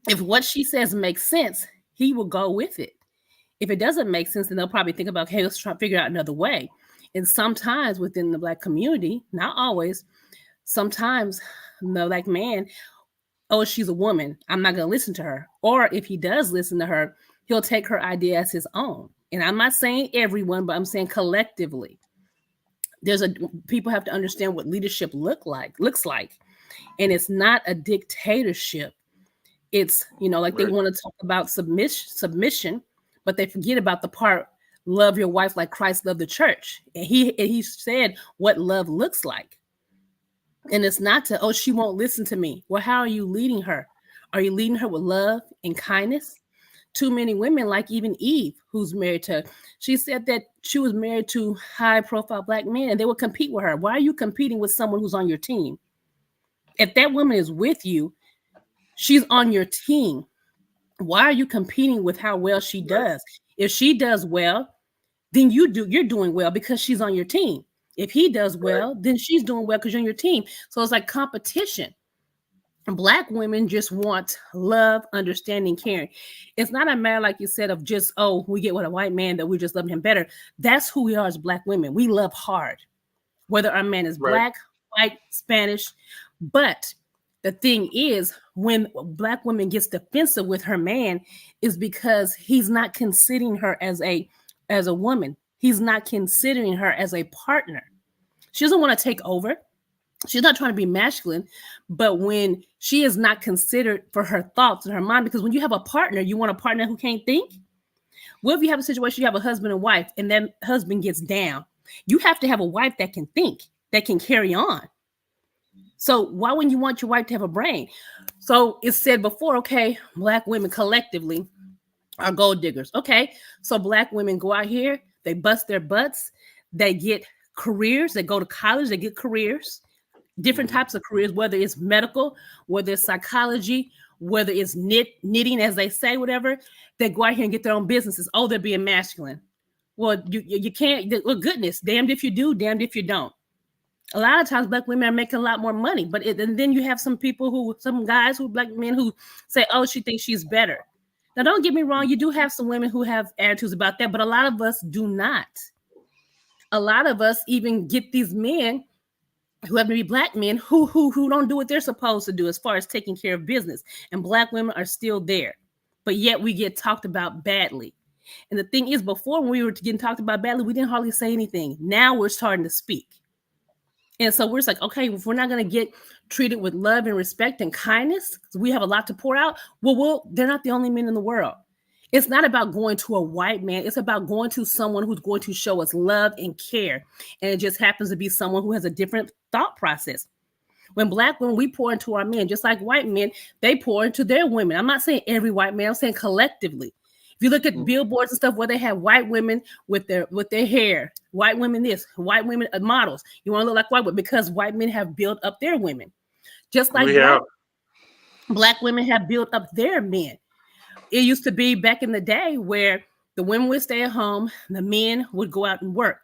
If what she says makes sense, he will go with it. If it doesn't make sense, then they'll probably think about, okay, let's try to figure out another way. And sometimes within the Black community, not always, sometimes the Black man, oh, she's a woman, I'm not going to listen to her. Or if he does listen to her, he'll take her idea as his own. And I'm not saying everyone, but I'm saying collectively. People have to understand what leadership looks like. And it's not a dictatorship. It's, they want to talk about submission, but they forget about the part, love your wife like Christ loved the church. And he said what love looks like. And it's not to, she won't listen to me. Well, how are you leading her? Are you leading her with love and kindness? Too many women, like even Eve, who's married to, she said that she was married to high profile Black men and they would compete with her. Why are you competing with someone who's on your team? If that woman is with you, she's on your team. Why are you competing with how well she does? If she does well, then you're doing well because she's on your team. If he does well, then she's doing well because you're on your team. So it's like competition. Black women just want love, understanding, caring. It's not a matter, like you said, of just, oh, we get with a white man that we just love him better. That's who we are as Black women. We love hard, whether our man is Black, white, Spanish. But the thing is, when Black woman gets defensive with her man, is because he's not considering her as a woman. He's not considering her as a partner. She doesn't want to take over. She's not trying to be masculine, but when she is not considered for her thoughts and her mind, because when you have a partner, you want a partner who can't think. What if you have a situation, you have a husband and wife, and that husband gets down? You have to have a wife that can think, that can carry on. So why wouldn't you want your wife to have a brain? So it's said before, okay, Black women collectively are gold diggers. Okay, so Black women go out here, they bust their butts, they get careers, they go to college, they get careers, different types of careers, whether it's medical, whether it's psychology, whether it's knitting, as they say, whatever. They go out here and get their own businesses. Oh, they're being masculine. Well, you can't. Well, goodness, damned if you do, damned if you don't. A lot of times Black women are making a lot more money, and then you have some guys Black men who say, oh, she thinks she's better. Now, don't get me wrong, you do have some women who have attitudes about that, but a lot of us do not. A lot of us even get these men who happen to be Black men who don't do what they're supposed to do as far as taking care of business. And Black women are still there, but yet we get talked about badly. And the thing is, before, when we were getting talked about badly, we didn't hardly say anything. Now we're starting to speak. And so we're just like, okay, if we're not going to get treated with love and respect and kindness, because we have a lot to pour out, well, they're not the only men in the world. It's not about going to a white man. It's about going to someone who's going to show us love and care. And it just happens to be someone who has a different thought process. When Black women, we pour into our men, just like white men, they pour into their women. I'm not saying every white man, I'm saying collectively. If you look at billboards and stuff where they have white women with their hair, white women this, white women models, you want to look like white women because white men have built up their women. Just like Black women have built up their men. It used to be back in the day where the women would stay at home, the men would go out and work.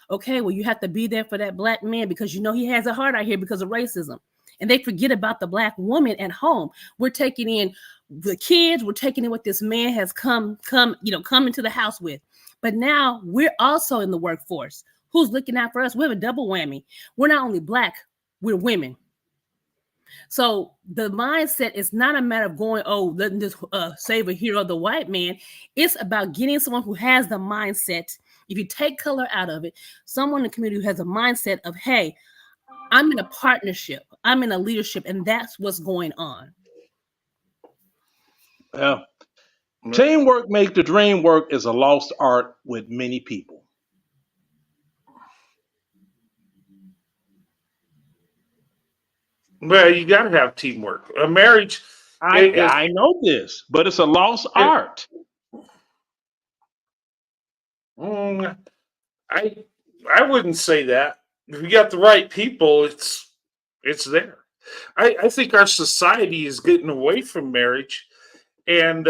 Okay, well, you have to be there for that Black man because you know he has a heart out here because of racism. And they forget about the Black woman at home. We're taking in the kids, we're taking in what this man has come into the house with. But now we're also in the workforce. Who's looking out for us? We have a double whammy. We're not only Black, we're women. So the mindset is not a matter of going, oh, letting this save a hero, the white man. It's about getting someone who has the mindset. If you take color out of it, someone in the community who has a mindset of, hey, I'm in a partnership, I'm in a leadership, and that's what's going on. Yeah. Teamwork make the dream work is a lost art with many people. Well, you got to have teamwork. A marriage. I know this, but it's a lost art. I wouldn't say that. If you got the right people, it's there. I think our society is getting away from marriage, and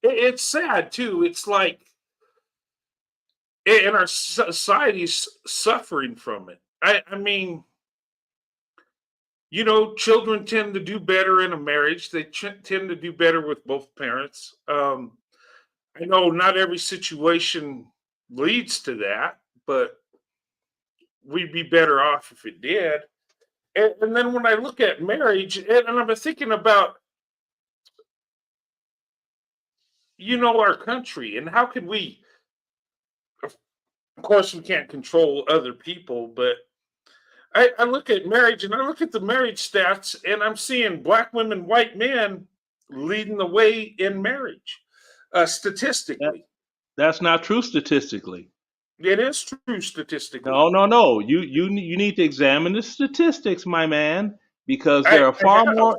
it's sad too. It's like, and our society's suffering from it. I mean, children tend to do better in a marriage. They tend to do better with both parents. I know not every situation leads to that, but we'd be better off if it did. And then when I look at marriage, and I'm thinking about, our country and how could we, of course, we can't control other people, but I look at marriage and I look at the marriage stats and I'm seeing Black women, white men leading the way in marriage, statistically. That's not true statistically. It is true statistically. No. You need to examine the statistics, my man, because there are far more.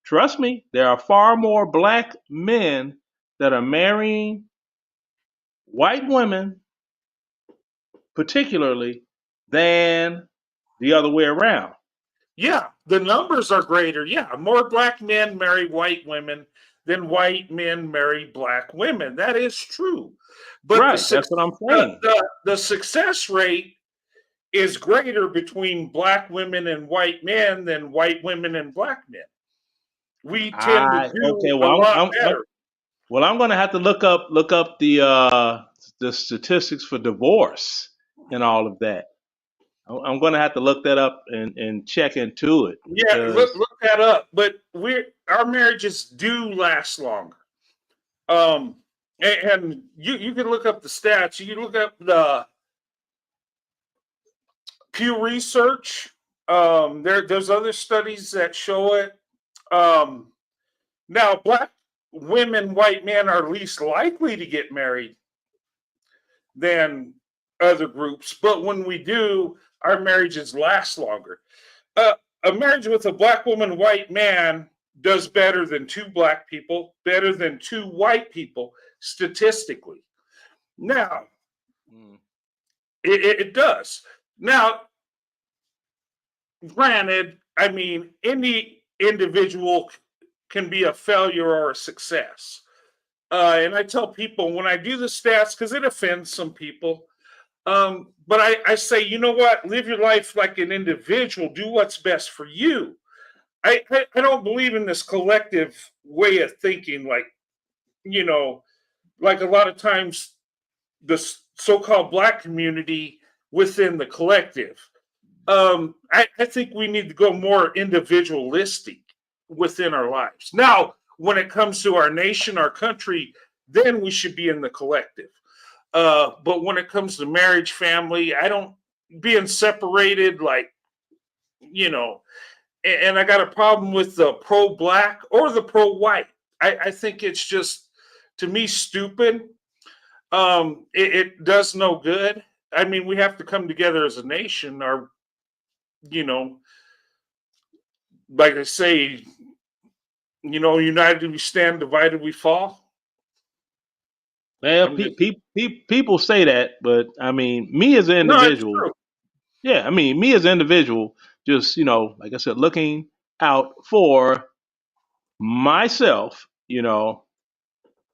Trust me, there are far more Black men that are marrying white women particularly, than the other way around. Yeah, the numbers are greater. Yeah, more black men marry white women than white men marry black women. That is true. But Right. That's what I'm the, saying. the success rate is greater between black women and white men than white women and black men. We tend to Okay. do a Well, lot better. I'm going to have to look up the statistics for divorce and all of that. I'm going to have to look that up and check into it Yeah, because look that up. But our marriages do last longer. Um, and you can look up the stats. You can look up the Pew Research. There's other studies that show it. Um, Now, black women, white men are least likely to get married than other groups, but when we do, our marriages last longer. A marriage with a black woman, white man does better than two black people, better than two white people statistically. Now, it does. Now, granted, I mean, any individual can be a failure or a success. And I tell people when I do the stats, because it offends some people, but I say, you know what? Live your life like an individual. Do what's best for you. I don't believe in this collective way of thinking, like, like a lot of times the so-called black community within the collective. I think we need to go more individualistic within our lives. Now, when it comes to our nation, our country, then we should be in the collective. But when it comes to marriage, family, I don't being separated, like, and I got a problem with the pro-black or the pro-white. I think it's just, to me, stupid. It does no good. I mean, we have to come together as a nation, or, like I say, united we stand, divided we fall. Well, people say that, but I mean, me as an No, it's individual, true. yeah, I mean, me as an individual, just like I said, looking out for myself.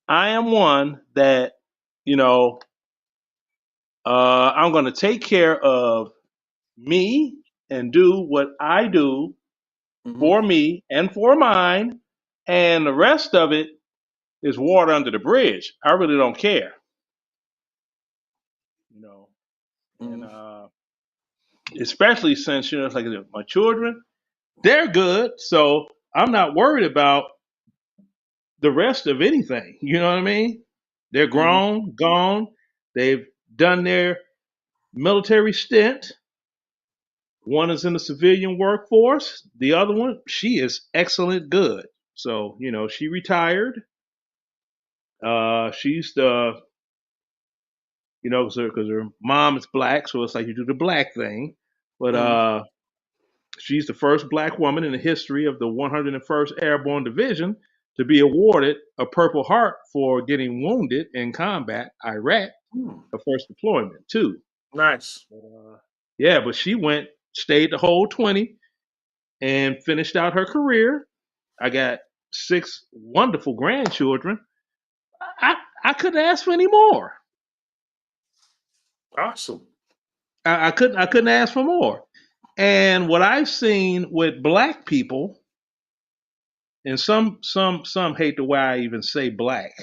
I am one that, I'm going to take care of me and do what I do for me and for mine, and the rest of it is water under the bridge. I really don't care. And especially since it's like my children, they're good, so I'm not worried about the rest of anything. You know what I mean? They're grown, gone. They've done their military stint. One is in the civilian workforce. The other one, she is excellent good. So, she retired. She's the, because her mom is black, so it's like you do the black thing. But she's the first black woman in the history of the 101st Airborne Division to be awarded a Purple Heart for getting wounded in combat, Iraq, her first deployment, too. Nice. But she stayed the whole 20 and finished out her career. I got 6 wonderful grandchildren. I couldn't ask for any more. Awesome. I couldn't ask for more. And what I've seen with black people, and some hate the way I even say black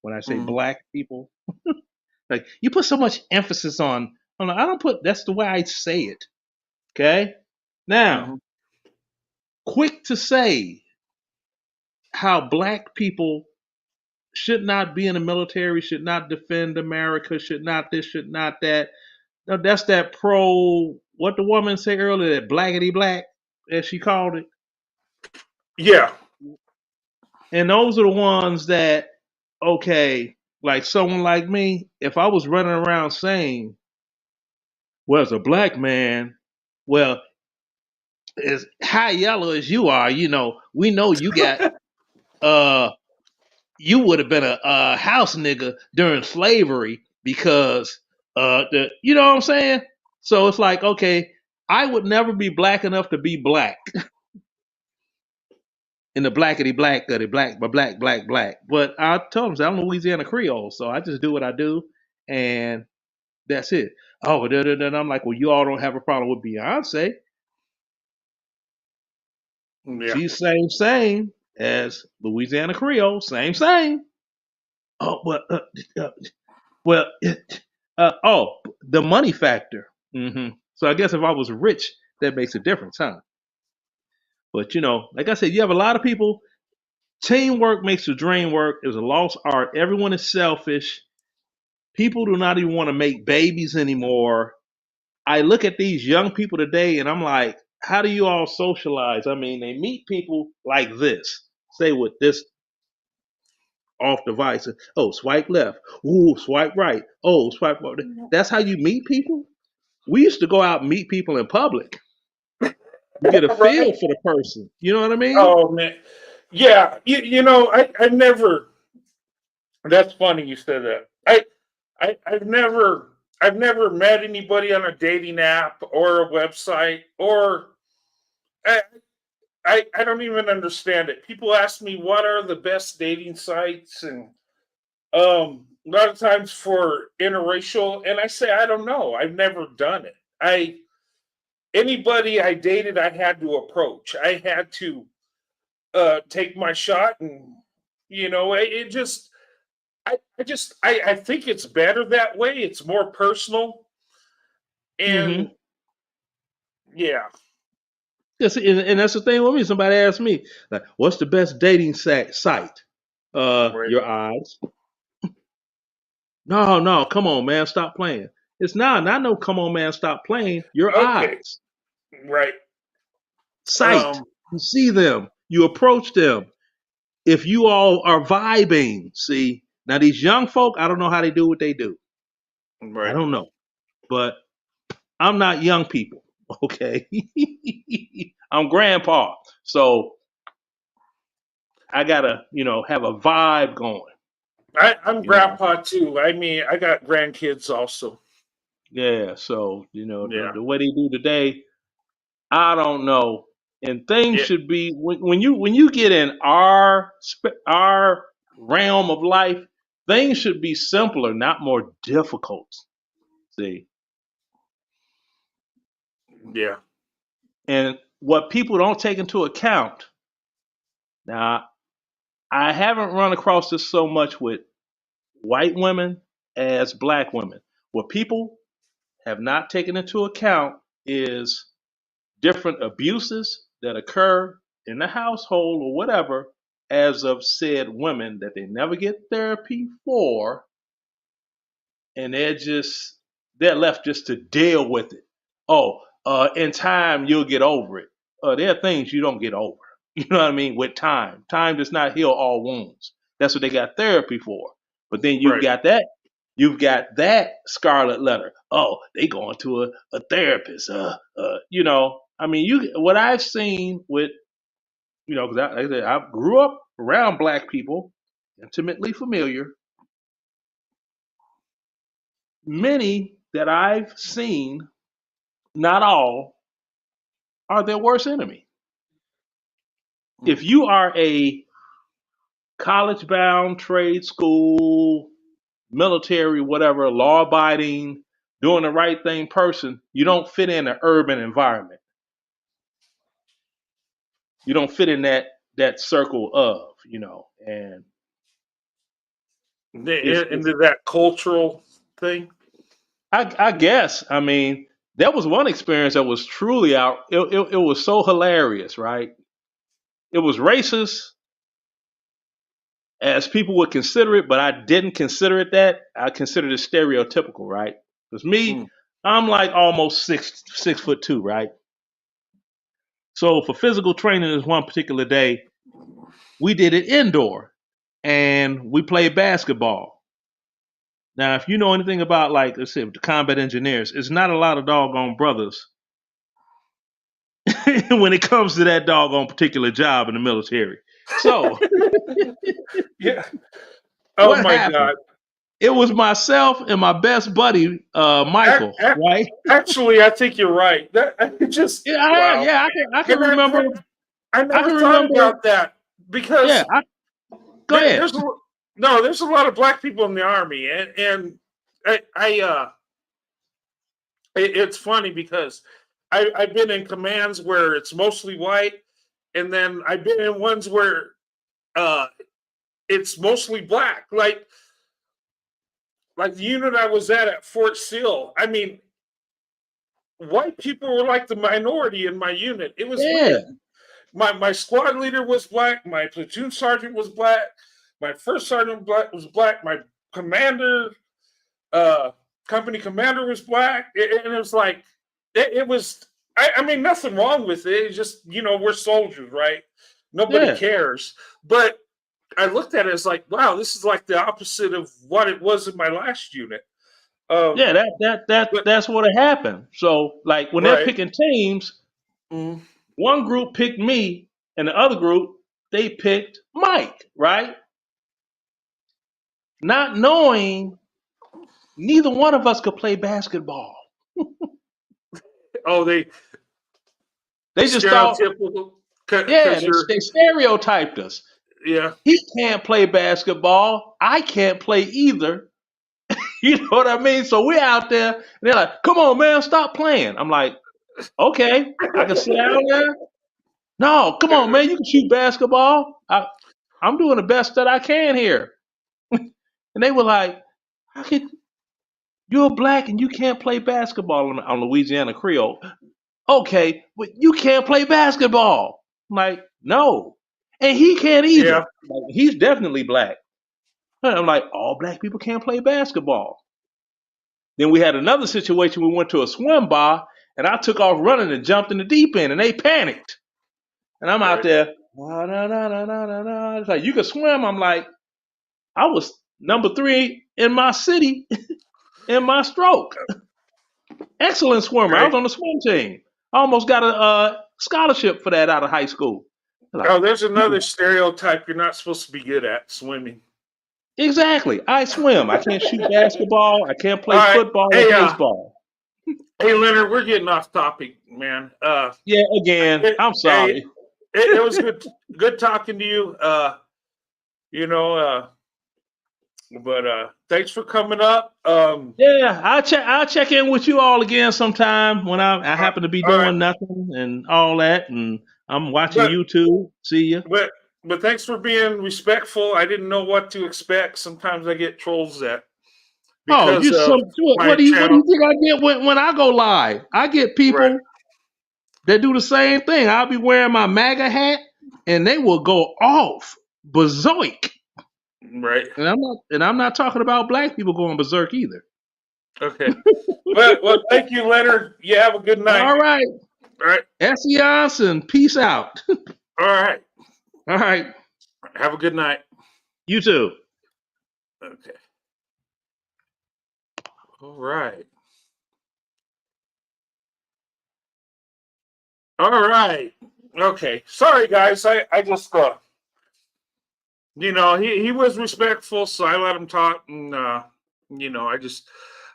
when I say black people. Like, you put so much emphasis on I don't put, that's the way I say it. Okay? Now, quick to say how black people should not be in the military, should not defend America, should not this, should not that. No, that's that what the woman said earlier, that blackity black, as she called it. Yeah. And those are the ones that, okay, like someone like me, if I was running around saying, well, as a black man, well, as high yellow as you are, we know you got, you would have been a house nigga during slavery because You know what I'm saying? So it's like, okay, I would never be black enough to be black in the blackety black, the black, but black. But I told them I'm Louisiana Creole, so I just do what I do, and that's it. Oh, then I'm like, well, you all don't have a problem with Beyonce. Yeah. She's same as Louisiana Creole, same. Oh, but well, the money factor. So I guess if I was rich, that makes a difference, huh? But like I said, you have a lot of people. Teamwork makes the dream work. It's a lost art. Everyone is selfish. People do not even want to make babies anymore. I look at these young people today and I'm like, how do you all socialize? I mean, they meet people like this. Say with this off device. Oh, swipe left. Ooh, swipe right. Oh, swipe right. That's how you meet people? We used to go out and meet people in public. You get a feel Right. for the person. You know what I mean? Oh man, yeah. I never. That's funny you said that. I've never met anybody on a dating app or a website or I, I don't even understand it. People ask me what are the best dating sites and a lot of times for interracial and I say I don't know. I've never done it. Anybody I dated I had to approach. I had to take my shot and it just I think it's better that way. It's more personal Mm-hmm. and yeah. Yes, and that's the thing with me. Somebody asked me, like, what's the best dating site? Right. Your eyes. No, come on, man, stop playing. It's not no come on, man, stop playing. Your Okay. eyes. Right. Sight. You see them. You approach them. If you all are vibing, see. Now these young folk, I don't know how they do what they do. I Right. don't know. But I'm not young people, okay? I'm grandpa. So I gotta, have a vibe going. I'm grandpa too. I mean, I got grandkids also. Yeah, so Yeah. the way they do today, I don't know. And things Yeah. should be when you get in our realm of life, things should be simpler, not more difficult. See, Yeah. and what people don't take into account. Now, I haven't run across this so much with white women as black women. What people have not taken into account is different abuses that occur in the household or whatever as of said women that they never get therapy for, and they're left just to deal with it. Oh, in time you'll get over it. There are things you don't get over. You know what I mean? With time does not heal all wounds. That's what they got therapy for. But then Right. you've got that scarlet letter. Oh, they going to a therapist. I mean, what I've seen with, because I grew up around black people, intimately familiar. Many that I've seen, not all, are their worst enemy. If you are a college bound, trade school, military, whatever, law abiding, doing the right thing person, you don't fit in an urban environment. You don't fit in that circle of, and Into that cultural thing. I guess, I mean, that was one experience that was truly out. It was so hilarious, right? It was racist as people would consider it, but I didn't consider it that. I considered it stereotypical, right? Because me, I'm like almost 6'2", right? So for physical training, this one particular day, we did it indoor, and we played basketball. Now, if you know anything about, like, let's say, the combat engineers, it's not a lot of doggone brothers when it comes to that doggone particular job in the military. So, Yeah. Oh what my happened? God. it was myself and my best buddy, Michael, right? Actually, I think you're right. That wow. I can remember. I never thought about that because go ahead. There's a lot of black people in the army, and it's funny because I've been in commands where it's mostly white, and then I've been in ones where it's mostly black. Like the unit I was at Fort Sill. I mean, white people were like the minority in my unit. It was weird. My squad leader was black. My platoon sergeant was black. My first sergeant was black. My commander, company commander was black. And it was like, it was, I mean, nothing wrong with it. It's just, we're soldiers, right? Nobody cares. But I looked at it as like, wow, this is like the opposite of what it was in my last unit. That's what happened. So, like, when they're picking teams, one group picked me, and the other group, they picked Mike, right? Not knowing neither one of us could play basketball. They just thought, they stereotyped us. Yeah. He can't play basketball. I can't play either. You know what I mean? So we're out there, and they're like, come on, man, stop playing. I'm like, okay, I can sit down there. No, come on, man, you can shoot basketball. I'm doing the best that I can here. And they were like, how can you're black and you can't play basketball on Louisiana Creole? Okay, but you can't play basketball. I'm like, no. And he can't either. Yeah. Like, he's definitely black. And I'm like, all black people can't play basketball. Then we had another situation. We went to a swim bar, and I took off running and jumped in the deep end, and they panicked. And I'm out there, it's like, you can swim. I'm like, I was number 3 in my city in my stroke. Excellent swimmer. I was on the swim team. I almost got a scholarship for that out of high school. Like, there's another stereotype you're not supposed to be good at, swimming. Exactly. I swim. I can't shoot basketball. I can't play football or baseball. Hey, Leonard, we're getting off topic, man. Again, I'm sorry. It was good talking to you. But thanks for coming up. I'll check in with you all again sometime when I happen to be doing nothing and all that, and I'm watching YouTube. See you. But thanks for being respectful. I didn't know what to expect. Sometimes I get trolls that. What do you think I get when I go live? I get people that do the same thing. I'll be wearing my MAGA hat, and they will go off berserk. Right. And I'm not talking about black people going berserk either. Okay. well, thank you, Leonard. You have a good night. All right. All right. Esseance and peace out. All right. All right. Have a good night. You too. Okay. All right. All right. Okay. Sorry, guys. I just he was respectful, so I let him talk, and I just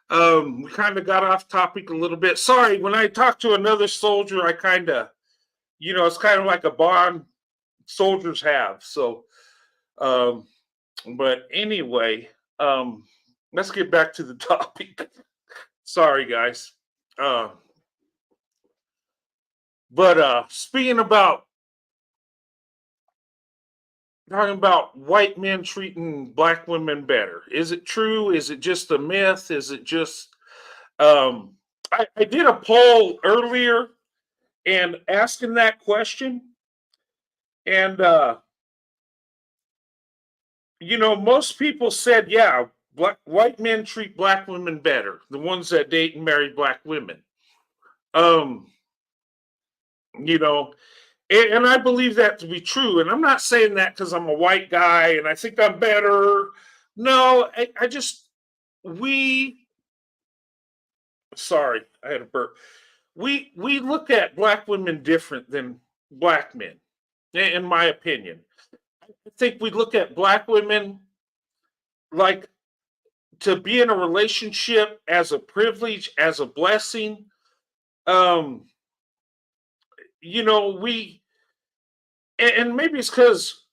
we kind of got off topic a little bit. Sorry, when I talked to another soldier, I kind of, it's kind of like a bond soldiers have. So, but anyway, let's get back to the topic. Sorry, guys. But speaking about talking about white men treating black women better. Is it true? Is it just a myth? Is it just I did a poll earlier and asking that question. And most people said, yeah, white men treat black women better, the ones that date and marry black women. And I believe that to be true. And I'm not saying that because I'm a white guy and I think I'm better. No, sorry, I had a burp. We look at black women different than black men, in my opinion. I think we look at black women like to be in a relationship as a privilege, as a blessing. Um, you know, and maybe it's because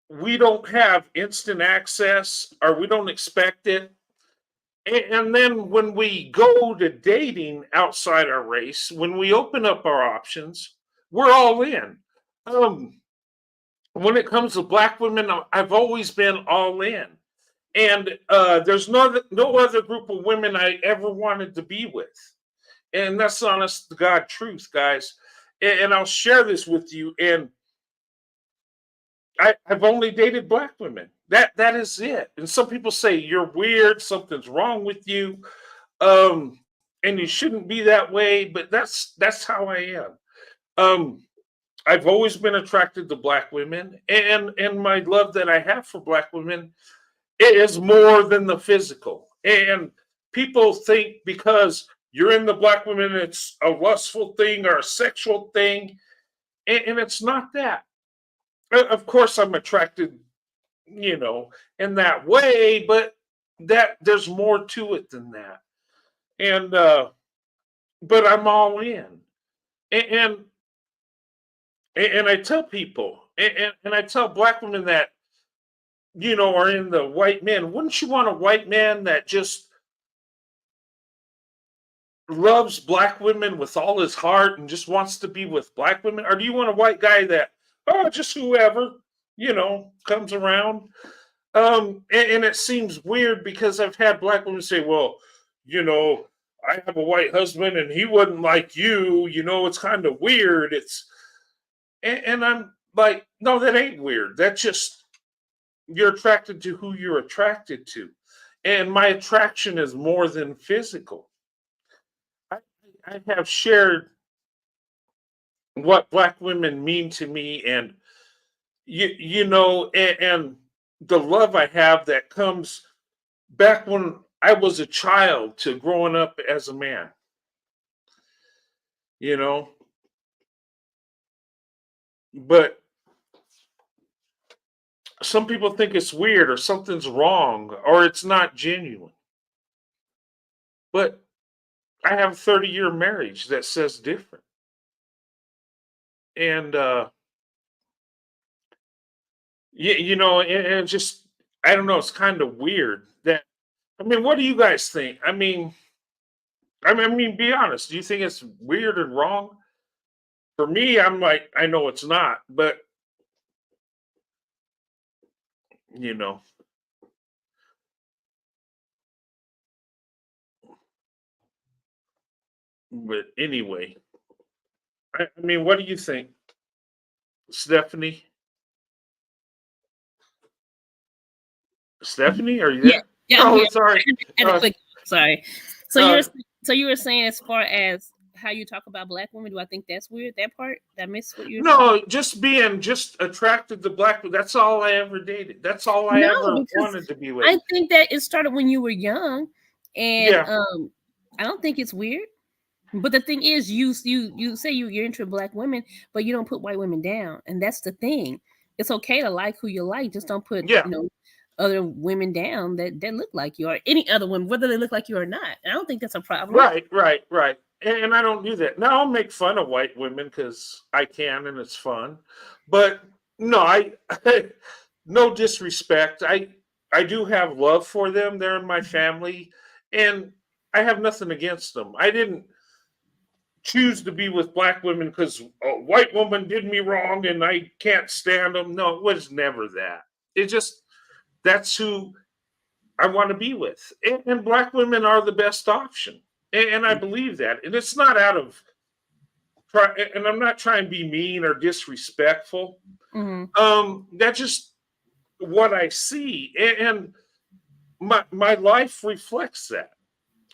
we don't have instant access or we don't expect it. And then when we go to dating outside our race, when we open up our options, we're all in. Um, when it comes to black women, I've always been all in. And there's no other group of women I ever wanted to be with. And that's honest to God truth, guys. And I'll share this with you. And I've only dated black women. That is it. And some people say you're weird, something's wrong with you, um, and you shouldn't be that way. But that's how I am. Um, I've always been attracted to black women, and my love that I have for black women, it is more than the physical. And people think because you're in the black women, it's a lustful thing or a sexual thing, and it's not that. Of course, I'm attracted, you know, in that way, but that there's more to it than that. And but I'm all in, and and I tell people, and I tell black women that are in the white men. Wouldn't you want a white man that just loves black women with all his heart and just wants to be with black women, or do you want a white guy that just whoever comes around? And it seems weird because I've had black women say, well, I have a white husband and he wouldn't like you. It's kind of weird. And I'm like, no, that ain't weird. That's just you're attracted to who you're attracted to. And my attraction is more than physical. I, I have shared what black women mean to me, and and the love I have that comes back when I was a child to growing up as a man. you know but some people think it's weird or something's wrong or it's not genuine, but I have a 30-year marriage that says different. And and just I don't know, it's kind of weird that I mean, what do you guys think? I mean, be honest, do you think it's weird and wrong? For me, I'm like, I know it's not, but you know but anyway, I mean, what do you think, Stephanie? Stephanie, are you Yeah, there? yeah, I'm Oh, here. sorry. And a uh, quick, sorry. So uh, you were saying as far as how you talk about black women, do I think that's weird? That part? Did I miss what you were saying? no, just being just attracted to black people. That's all I ever dated. That's all I No, ever because wanted to be with. I think that it started when you were young, and Yeah. I don't think it's weird. But the thing is, you say you're into black women, but you don't put white women down, and that's the thing. It's okay to like who you like, just don't put Yeah. other women down that look like you or any other women, whether they look like you or not. And I don't think that's a problem. Right. And I don't do that. Now I'll make fun of white women because I can and it's fun. But no, no disrespect. I do have love for them. They're in my family, and I have nothing against them. I didn't choose to be with black women because a white woman did me wrong and I can't stand them. No, it was never that. It just that's who I want to be with. And black women are the best option. And I believe that. And it's not out of and I'm not trying to be mean or disrespectful. That's just what I see. And my life reflects that.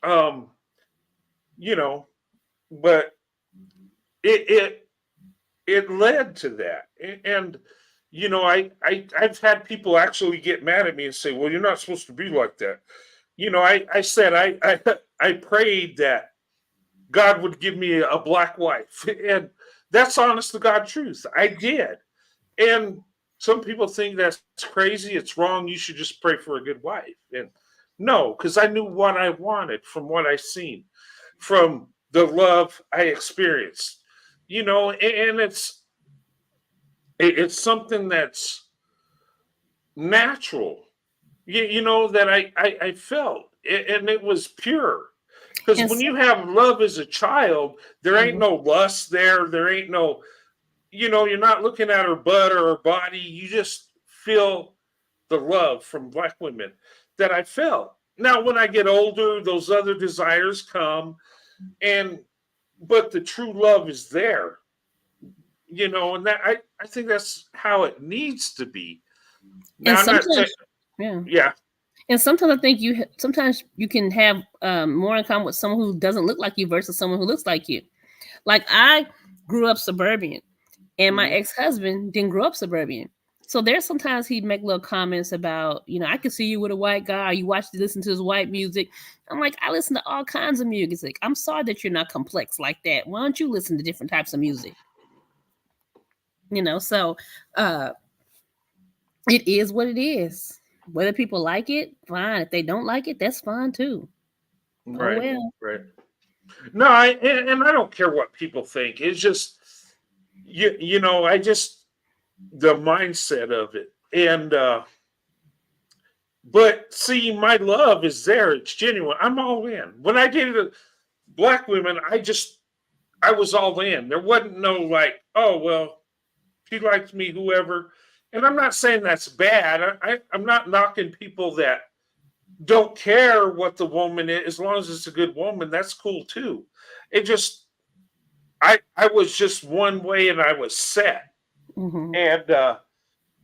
Um, you know, but it it led to that. And I've had people actually get mad at me and say, well, you're not supposed to be like that. I said I prayed that God would give me a black wife. And that's honest to God truth. I did. And some people think that's crazy, it's wrong, you should just pray for a good wife. And No, because I knew what I wanted from what I seen, from the love I experienced. And it's something that's natural. That I felt, and it was pure. Because And when you have love as a child, there ain't Mhm. no lust there. There ain't no, you're not looking at her butt or her body. You just feel the love from black women that I felt. Now, when I get older, those other desires come, but the true love is there, and that I think that's how it needs to be. and Now, I'm not saying, sometimes, yeah. yeah, And sometimes I think sometimes you can have more in common with someone who doesn't look like you versus someone who looks like you. Like I grew up suburban, and my Mhm. ex-husband didn't grow up suburban. So there's sometimes he'd make little comments about, I could see you with a white guy. You listen to his white music. I'm like, I listen to all kinds of music. I'm sorry that you're not complex like that. Why don't you listen to different types of music? So it is what it is. Whether people like it, fine. If they don't like it, that's fine too. Oh Right, well. right. No, and I don't care what people think. It's just I just the mindset of it. And but see, my love is there. It's genuine. I'm all in. When I dated black women, I was all in. There wasn't no like, oh well, she likes me, whoever. And I'm not saying that's bad. I'm not knocking people that don't care what the woman is, as long as it's a good woman. That's cool too. It just I was just one way, and I was set. Mm-hmm. And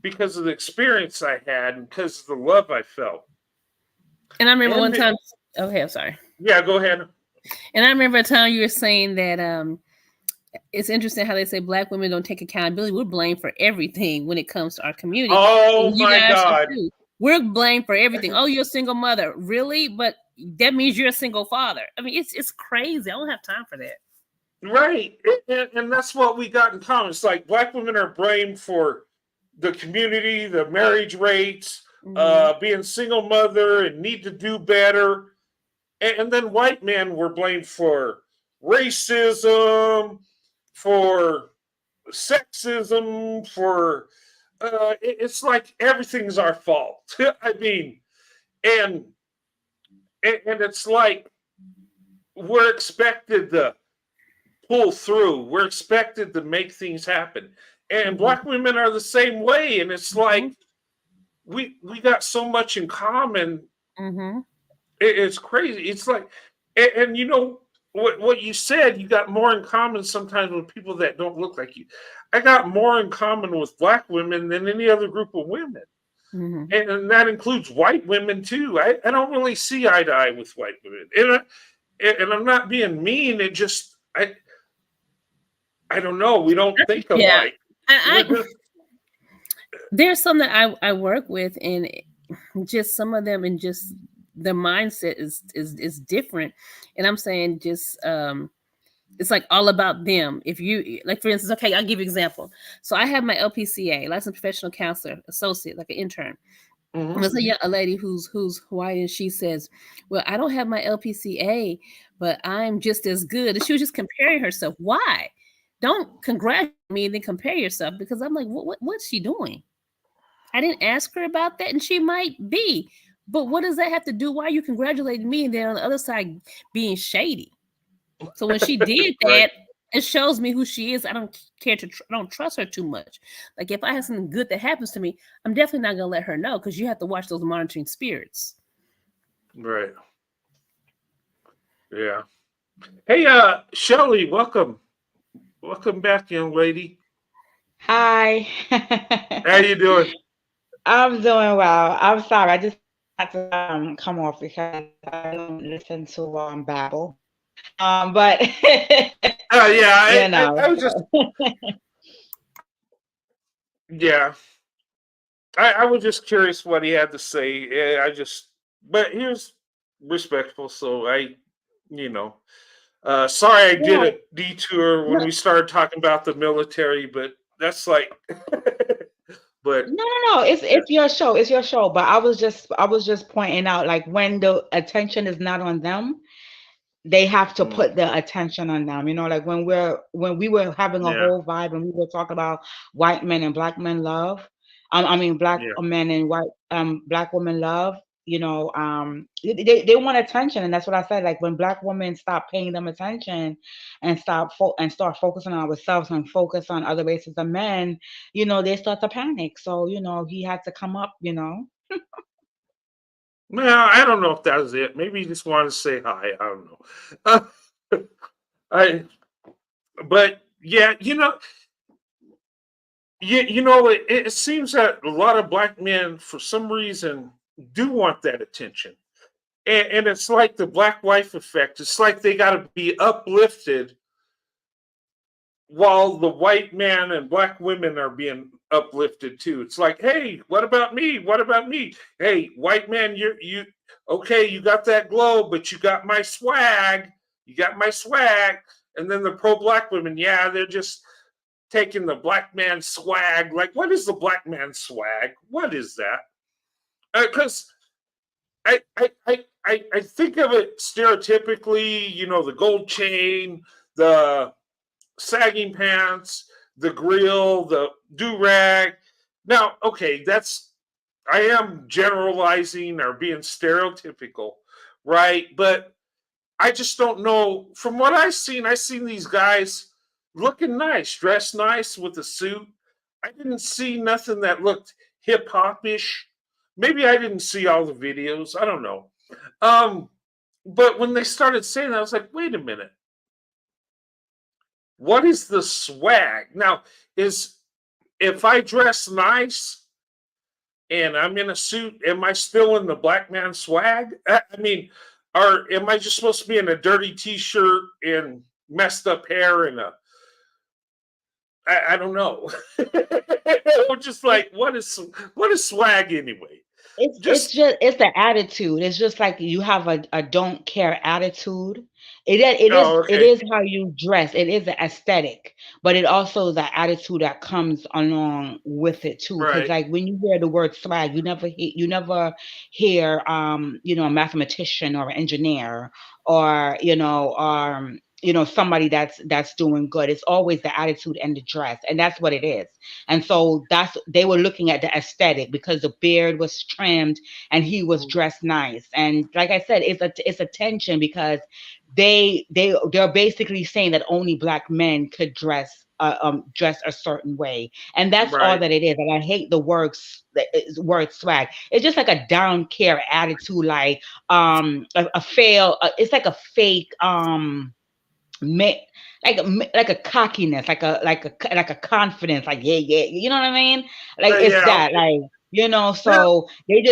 because of the experience I had, and because of the love I felt. And I remember And one time. Okay, I'm sorry. Yeah, go ahead. And I remember a time you were saying that it's interesting how they say black women don't take accountability. We're blamed for everything when it comes to our community. Oh you my guys are God. too. We're blamed for everything. Oh, you're a single mother. Really? But that means you're a single father. I mean, it's crazy. I don't have time for that. Right. And that's what we got in common. It's like black women are blamed for the community, the marriage rates, being single mother and need to do better. And then white men were blamed for racism, for sexism, for it's like everything's our fault. I mean, and and it's like we're expected to pull through. We're expected to make things happen. And black women are the same way. And it's like we got so much in common. Mm-hmm. It's crazy. It's like, and what you said, you got more in common sometimes with people that don't look like you. I got more in common with black women than any other group of women. Mm-hmm. And that includes white women too. I don't really see eye to eye with white women. And I'm not being mean. It just, I don't know. We don't think alike. There's some that I work with, and just some of them, and just their mindset is different. And I'm saying just it's like all about them. If you like, for instance, okay, I'll give you an example. So I have my LPCA, licensed professional counselor associate, like an intern. Mm-hmm. There's a lady who's white, and she says, well, I don't have my LPCA, but I'm just as good. And she was just comparing herself. Why? Don't congratulate me and then compare yourself, because I'm like, what's she doing? I didn't ask her about that, and she might be. But what does that have to do? Why are you congratulating me and then on the other side being shady? So when she did that, right, it shows me who she is. I don't care I don't trust her too much. Like if I have something good that happens to me, I'm definitely not gonna let her know, because you have to watch those monitoring spirits. Right. Yeah. Hey, Shelly, welcome. Welcome back, young lady. Hi. How you doing? I'm doing well. I'm sorry. I just had to come off because I don't listen to babble. But yeah, I was just yeah. I was just curious what he had to say. But he was respectful, so sorry I did a detour when we started talking about the military, but that's like But No. It's your show. It's your show. But I was just pointing out, like, when the attention is not on them, they have to put the attention on them. Like when we were having a yeah, whole vibe and we were talking about white men and black men love. I mean black yeah. men and white black women love. They want attention, and that's what I said. Like when black women stop paying them attention and start focusing on ourselves and focus on other races of men, they start to panic. So he had to come up. Well, I don't know if that was it. Maybe he just wanted to say hi. I don't know. I but yeah, it seems that a lot of black men, for some reason, do want that attention, and it's like the black wife effect. It's like they got to be uplifted while the white man and black women are being uplifted too. It's like, hey, what about me? What about me? Hey, white man, you okay, you got that glow, but you got my swag. You got my swag. And then the pro-black women, yeah, they're just taking the black man swag. Like, what is the black man swag? What is that? Because I think of it stereotypically, the gold chain, the sagging pants, the grill, the do-rag. Now, okay, I am generalizing or being stereotypical, right? But I just don't know. From what I've seen these guys looking nice, dressed nice with a suit. I didn't see nothing that looked hip hop-ish. Maybe I didn't see all the videos. I don't know. But when they started saying that, I was like, wait a minute. What is the swag? Now, if I dress nice and I'm in a suit, am I still in the black man swag? I mean, or am I just supposed to be in a dirty t-shirt and messed up hair and I don't know. I'm just like, what is swag anyway? It's the attitude. It's just like you have a don't care attitude. It Okay. is how you dress. It is the aesthetic, but it also the attitude that comes along with it too. Because Right. like when you hear the word swag, you never hear a mathematician or an engineer or somebody that's doing good. It's always the attitude and the dress, and that's what it is. And so they were looking at the aesthetic because the beard was trimmed and he was dressed nice. And like I said, it's a tension because they're basically saying that only black men could dress a certain way, and that's all Right. that it is. And I hate the word swag. It's just like a down care attitude, like a fail. It's like a fake like a cockiness, like a confidence, like yeah, you know what I mean? Like it's Yeah. that, like so they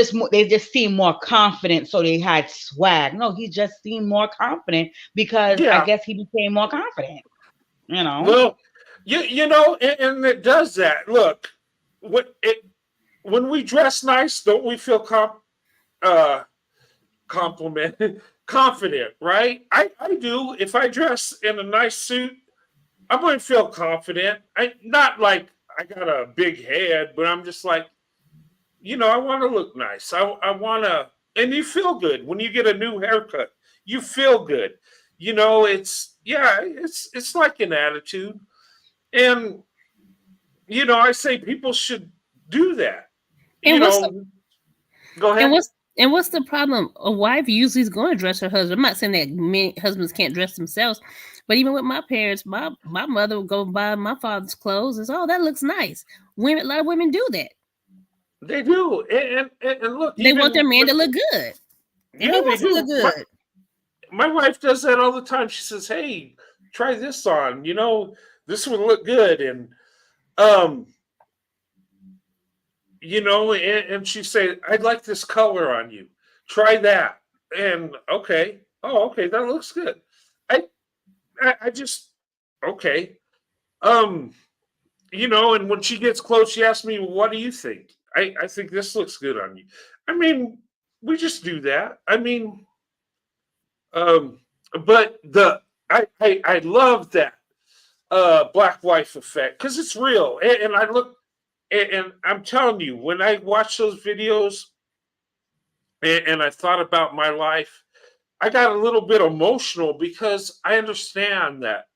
just seem more confident, so they had swag. No, he just seemed more confident because I Yeah. guess he became more confident. Well, and it does that. Look, when we dress nice, don't we feel uh, complimented, confident, right? I do. If I dress in a nice suit, I'm going to feel confident. Not like I got a big head, but I'm just like, I want to look nice. I want to, and you feel good when you get a new haircut. You feel good. It's like an attitude, and I say people should do that. And Go ahead. what's the problem? A wife usually is going to dress her husband. I'm not saying that many husbands can't dress themselves, but even with my parents, my mother would go buy my father's clothes and say, "Oh, that looks nice." A lot of women do that. They do, and look, they want their man to look good. And he wants to look good. My wife does that all the time. She says, "Hey, try this on. This would look good." And and she say, "I'd like this color on you. Try that." And okay, oh, okay, that looks good. I just okay. And when she gets close, she asks me, "What do you think?" I think this looks good on you. I mean, we just do that. I mean, but I love that black wife effect because it's real. And I look And I'm telling you, when I watch those videos and I thought about my life, I got a little bit emotional because I understand that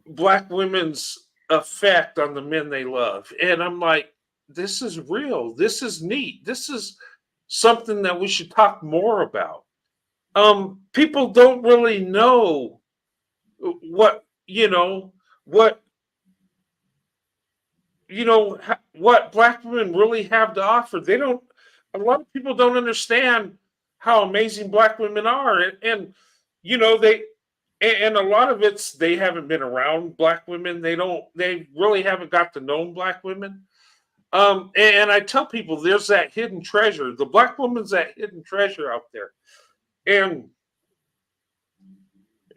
black women's effect on the men they love. And I'm like, this is real. This is neat. This is something that we should talk more about. People don't really know what, what, what black women really have to offer. They don't, a lot of people don't understand how amazing black women are. And they, and a lot of it's they haven't been around black women. They really haven't got to know black women. And I tell people there's that hidden treasure. The black woman's that hidden treasure out there. And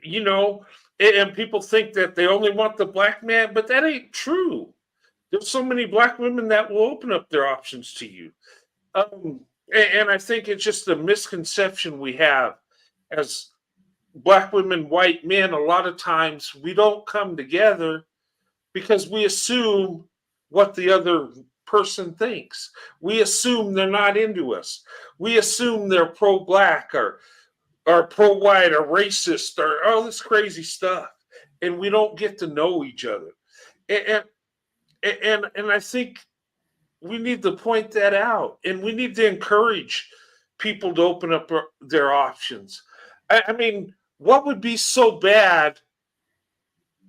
you know, and people think that they only want the black man, but that ain't true. There's so many black women that will open up their options to you. And I think it's just a misconception we have as black women, white men. A lot of times we don't come together because we assume what the other person thinks. We assume they're not into us. We assume they're pro-black or pro-white or racist or all this crazy stuff, and we don't get to know each other. And I think we need to point that out, and we need to encourage people to open up their options. I mean, what would be so bad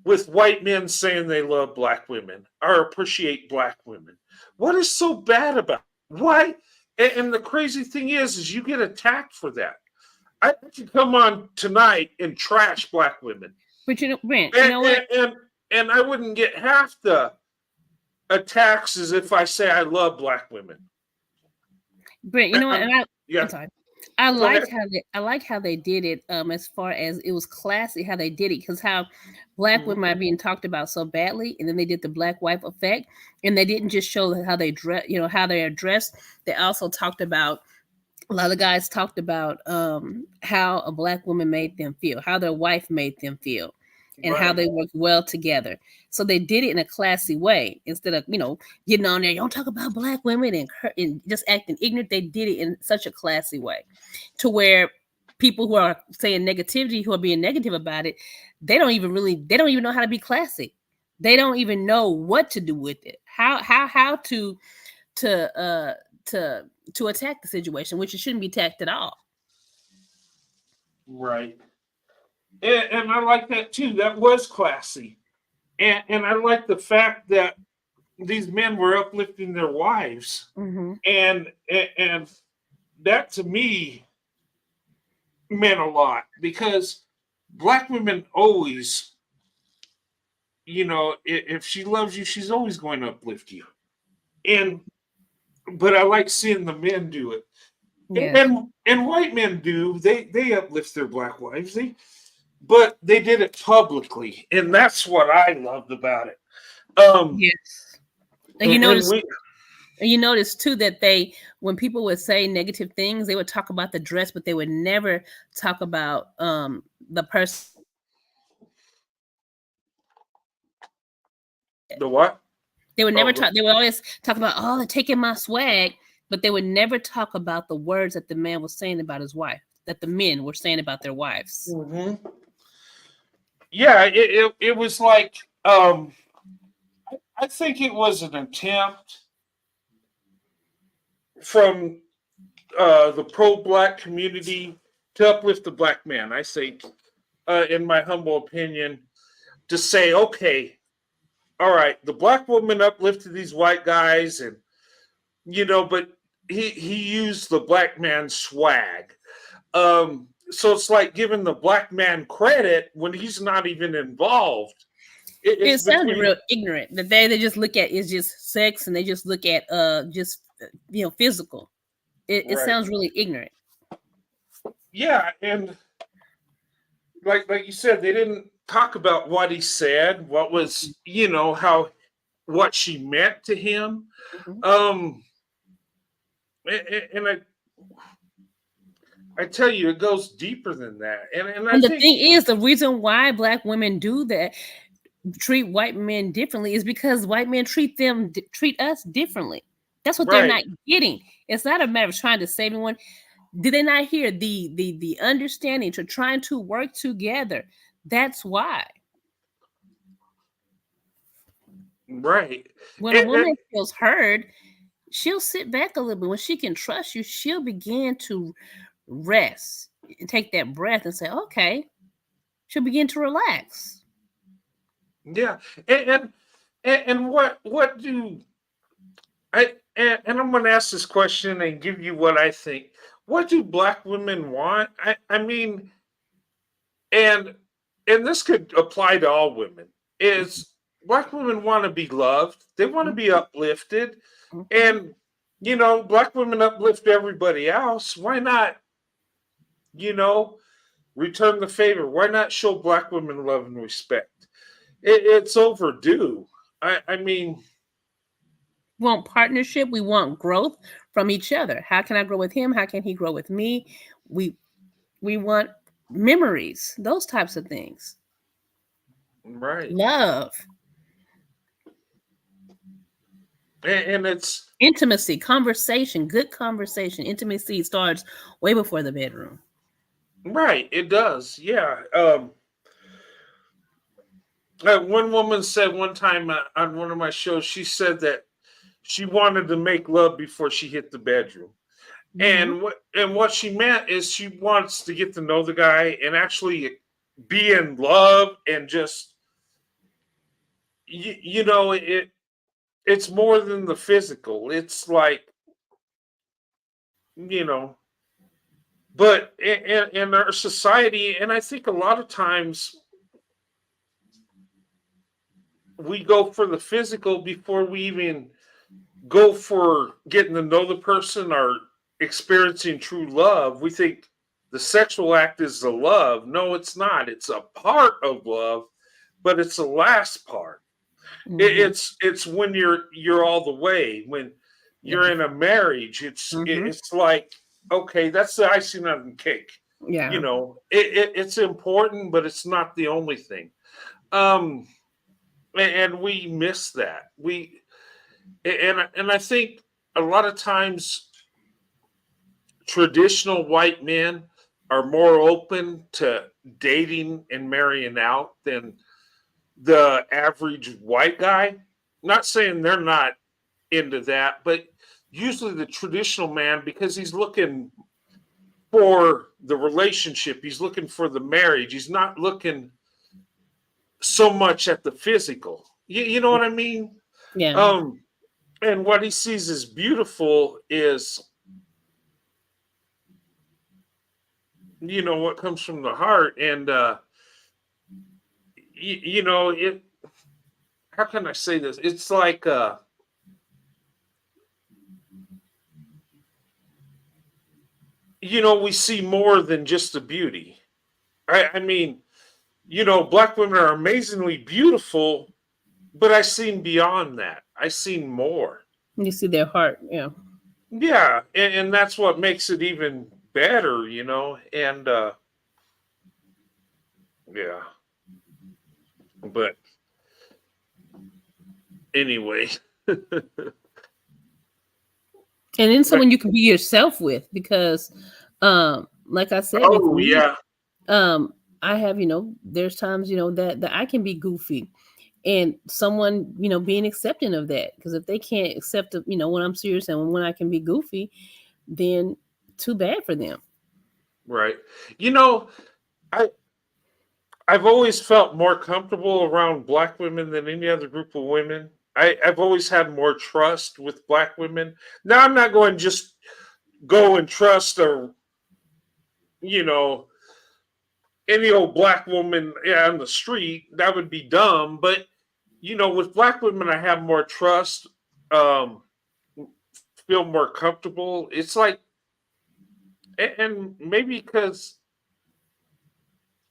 with white men saying they love black women or appreciate black women? What is so bad about it? Why? And the crazy thing is you get attacked for that. I could come on tonight and trash black women, But Brent, and I wouldn't get half the attacks as if I say I love black women. Brent, you know what? Yeah. I'm sorry. I like how they did it. As far as it was classy how they did it, because how black women are being talked about so badly, and then they did the black wife effect, and they didn't just show how they dress, how they are dressed. They also talked about. A lot of guys talked about how a black woman made them feel, how their wife made them feel, and how they worked well together. So they did it in a classy way instead of, getting on there. Don't talk about black women and just acting ignorant. They did it in such a classy way to where people who are saying negativity, who are being negative about it, they don't even know how to be classy. They don't even know what to do with it. How to attack the situation, which it shouldn't be attacked at all. Right. And I like that too. That was classy. And I like the fact that these men were uplifting their wives. Mm-hmm. And that to me meant a lot because black women always, if she loves you, she's always going to uplift you. But I like seeing the men do it. Yes. And white men do. They uplift their black wives. But they did it publicly, and that's what I loved about it. Yes. And you notice too that when people would say negative things, they would talk about the dress, but they would never talk about the person. The what? They would never talk. They would always talk about, they're taking my swag, but they would never talk about the words that the man was saying about his wife, that the men were saying about their wives. Mm-hmm. Yeah, it was like, I think it was an attempt from the pro-black community to uplift the black man. I think, in my humble opinion, to say, okay, all right, the black woman uplifted these white guys, and but he used the black man's swag. So it's like giving the black man credit when he's not even involved. It sounded real ignorant. That they just look at is just sex, and they just look at just physical. It sounds really ignorant. Yeah, and like you said, they didn't talk about what he said, what was what she meant to him. Mm-hmm. And I tell you, it goes deeper than that. And the thing is, the reason why black women do that, treat white men differently is because white men treat us differently. That's what they're Right. not getting. It's not a matter of trying to save anyone. Did they not hear the understanding to trying to work together? That's why. Right. When a woman feels heard, she'll sit back a little bit. When she can trust you, she'll begin to rest and take that breath and say, okay. She'll begin to relax. Yeah. And what do I and I'm going to ask this question and give you what I think. What do black women want? I mean, and this could apply to all women. Is black women want to be loved? They want to be uplifted, and black women uplift everybody else. Why not? Return the favor. Why not show black women love and respect? It's overdue. I mean, we want partnership. We want growth from each other. How can I grow with him? How can he grow with me? We want memories, those types of things. Right. Love. And it's intimacy, conversation, good conversation. Intimacy starts way before the bedroom. Right, it does. Yeah. One woman said one time on one of my shows, she said that she wanted to make love before she hit the bedroom. And what she meant is she wants to get to know the guy and actually be in love and just it's more than the physical. It's like but in our society, and I think a lot of times we go for the physical before we even go for getting to know the person or experiencing true love. We think the sexual act is the love. No, it's not. It's a part of love, but it's the last part. It's when you're all the way. When you're in a marriage, it's like, okay, that's the icing on the cake. Yeah, it's important, but it's not the only thing. And we miss that. And I think a lot of times traditional white men are more open to dating and marrying out than the average white guy. Not saying they're not into that, but usually the traditional man, because he's looking for the relationship, he's looking for the marriage, he's not looking so much at the physical. You know what I mean? Yeah. And what he sees as beautiful is what comes from the heart. And it, how can I say this? It's like we see more than just the beauty. I mean, black women are amazingly beautiful, but I seen beyond that. I seen more. You see their heart. Yeah, and that's what makes it even better, and yeah. But anyway. And then someone you can be yourself with, because like I said, I have, there's times, that I can be goofy, and someone, being accepting of that, because if they can't accept, when I'm serious and when I can be goofy, then too bad for them. Right. I've always felt more comfortable around black women than any other group of women. I've always had more trust with black women. Now I'm not going to just go and trust any old black woman on the street. That would be dumb. But with black women, I have more trust, feel more comfortable. It's like, and maybe because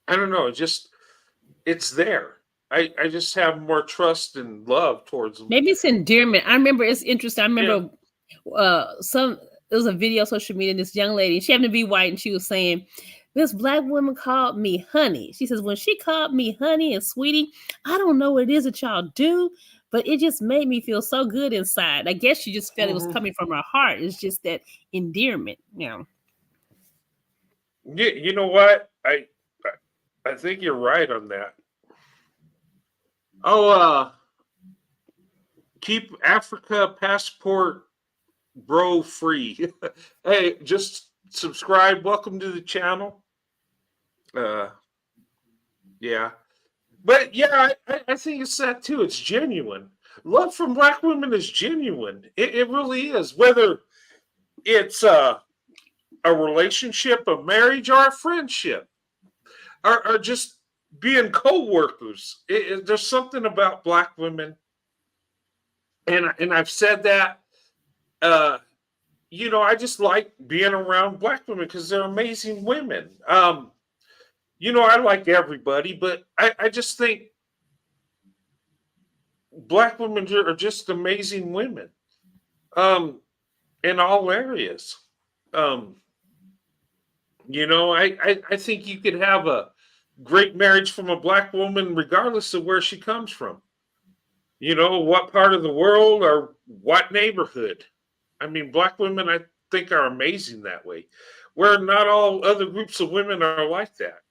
I don't know, it's there. I just have more trust and love towards them. Maybe it's endearment. I remember, it's interesting. I remember there was a video on social media, this young lady, she happened to be white, and she was saying This black woman called me honey. She says, when she called me honey and sweetie, I don't know what it is that y'all do, but it just made me feel so good inside. I guess she just felt it was coming from her heart. It's just that endearment, you know. Yeah, you know what? I think you're right on that. Oh, keep Africa passport bro free. Hey, just subscribe. Welcome to the channel. Yeah. But yeah, I think it's that too. It's genuine. Love from black women is genuine. It really is. Whether it's a relationship, a marriage, or a friendship, or just being co-workers. There's something about black women, and I've said that. Uh, I just like being around black women because they're amazing women. I like everybody, but I just think black women are just amazing women. In all areas. Um, I think you could have a great marriage from a black woman regardless of where she comes from. What part of the world or what neighborhood. I mean, black women, I think, are amazing that way, where not all other groups of women are like that.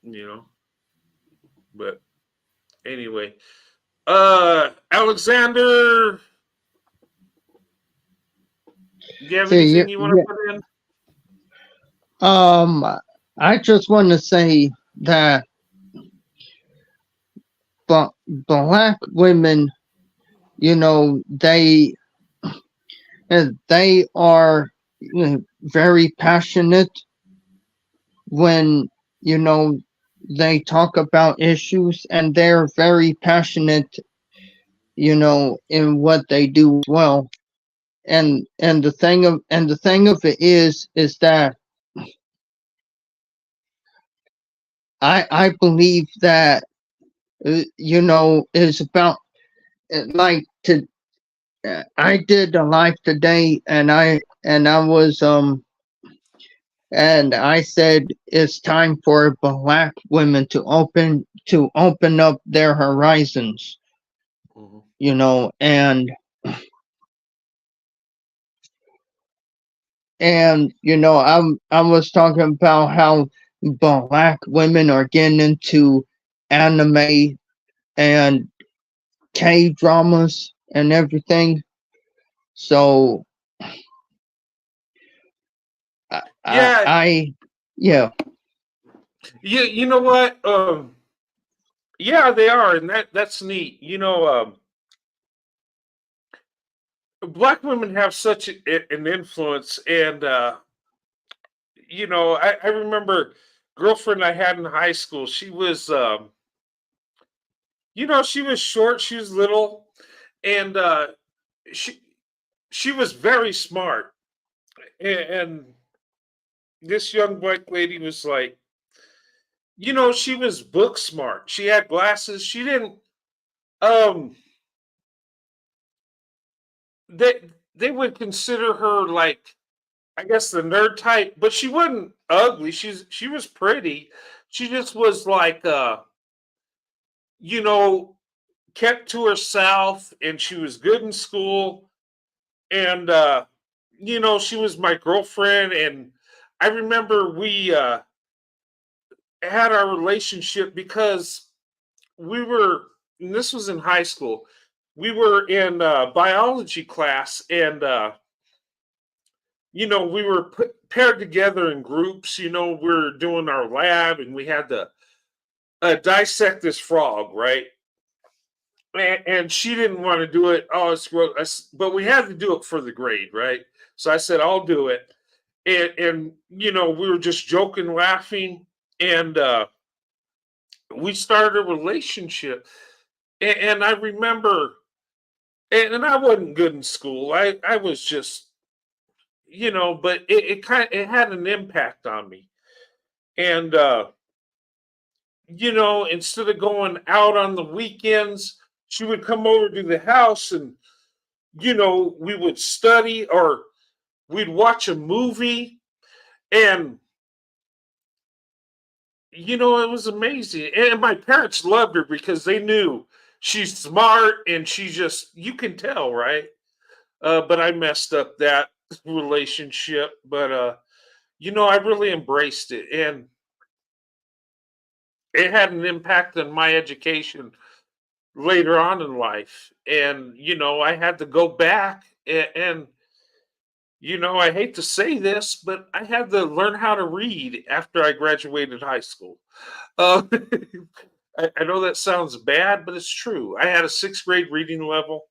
You know, but anyway, Alexander, do you have See, anything you want to put in? I just want to say that black women, they are very passionate when they talk about issues, and they're very passionate in what they do as well. And the thing of it is that I believe that is about like to I did a live today, and I was and I said it's time for black women to open up their horizons, and I was talking about how black women are getting into anime and K dramas and everything. So Yeah. Yeah. You know what? Yeah, they are, and that's neat. Black women have such an influence, and I remember girlfriend I had in high school. She was, she was short, she was little, and she she was very smart, and this young black lady was like, she was book smart. She had glasses. She didn't. Um, they would consider her like, I guess, the nerd type, but she wasn't ugly. She was pretty. She just was like you know, kept to herself, and she was good in school, and she was my girlfriend, and I remember we had our relationship because we were, and this was in high school. We were in biology class, and we were paired together in groups. We were doing our lab, and we had to dissect this frog, right? And she didn't want to do it. Oh, it's gross. But we had to do it for the grade, right? So I said, I'll do it. And we were just joking, laughing, and we started a relationship. And I remember, and I wasn't good in school. I was just, but it had an impact on me. And instead of going out on the weekends, she would come over to the house, and we would study, or we'd watch a movie, and it was amazing. And my parents loved her because they knew she's smart and she just, you can tell, right? But I messed up that relationship. But, I really embraced it. And it had an impact on my education later on in life. And, I had to go back and I hate to say this, but I had to learn how to read after I graduated high school. Uh, I know that sounds bad, but it's true. I had a sixth grade reading level,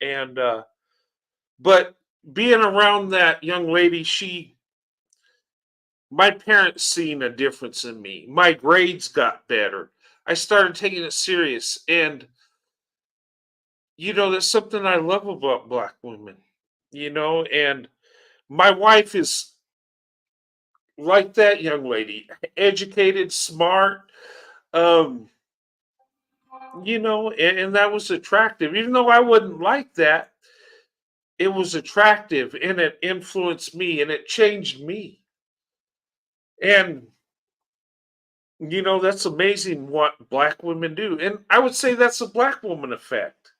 and but being around that young lady, my parents seen a difference in me. My grades got better. I started taking it serious, and that's something I love about black women. And my wife is like that young lady, educated, smart, um, and that was attractive. Even though I wouldn't like that, it was attractive and it influenced me and it changed me. And that's amazing what black women do. And I would say that's a black woman effect.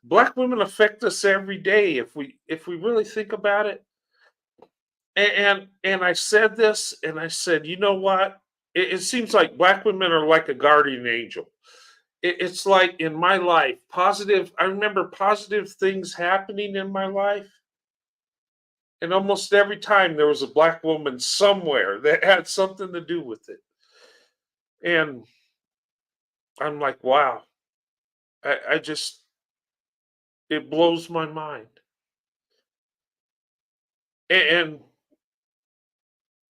Black women affect us every day if we really think about it. And I said this and I said, you know what? It seems like black women are like a guardian angel. It's like in my life, I remember positive things happening in my life. And almost every time there was a black woman somewhere that had something to do with it. And I'm like, wow, I just, it blows my mind. And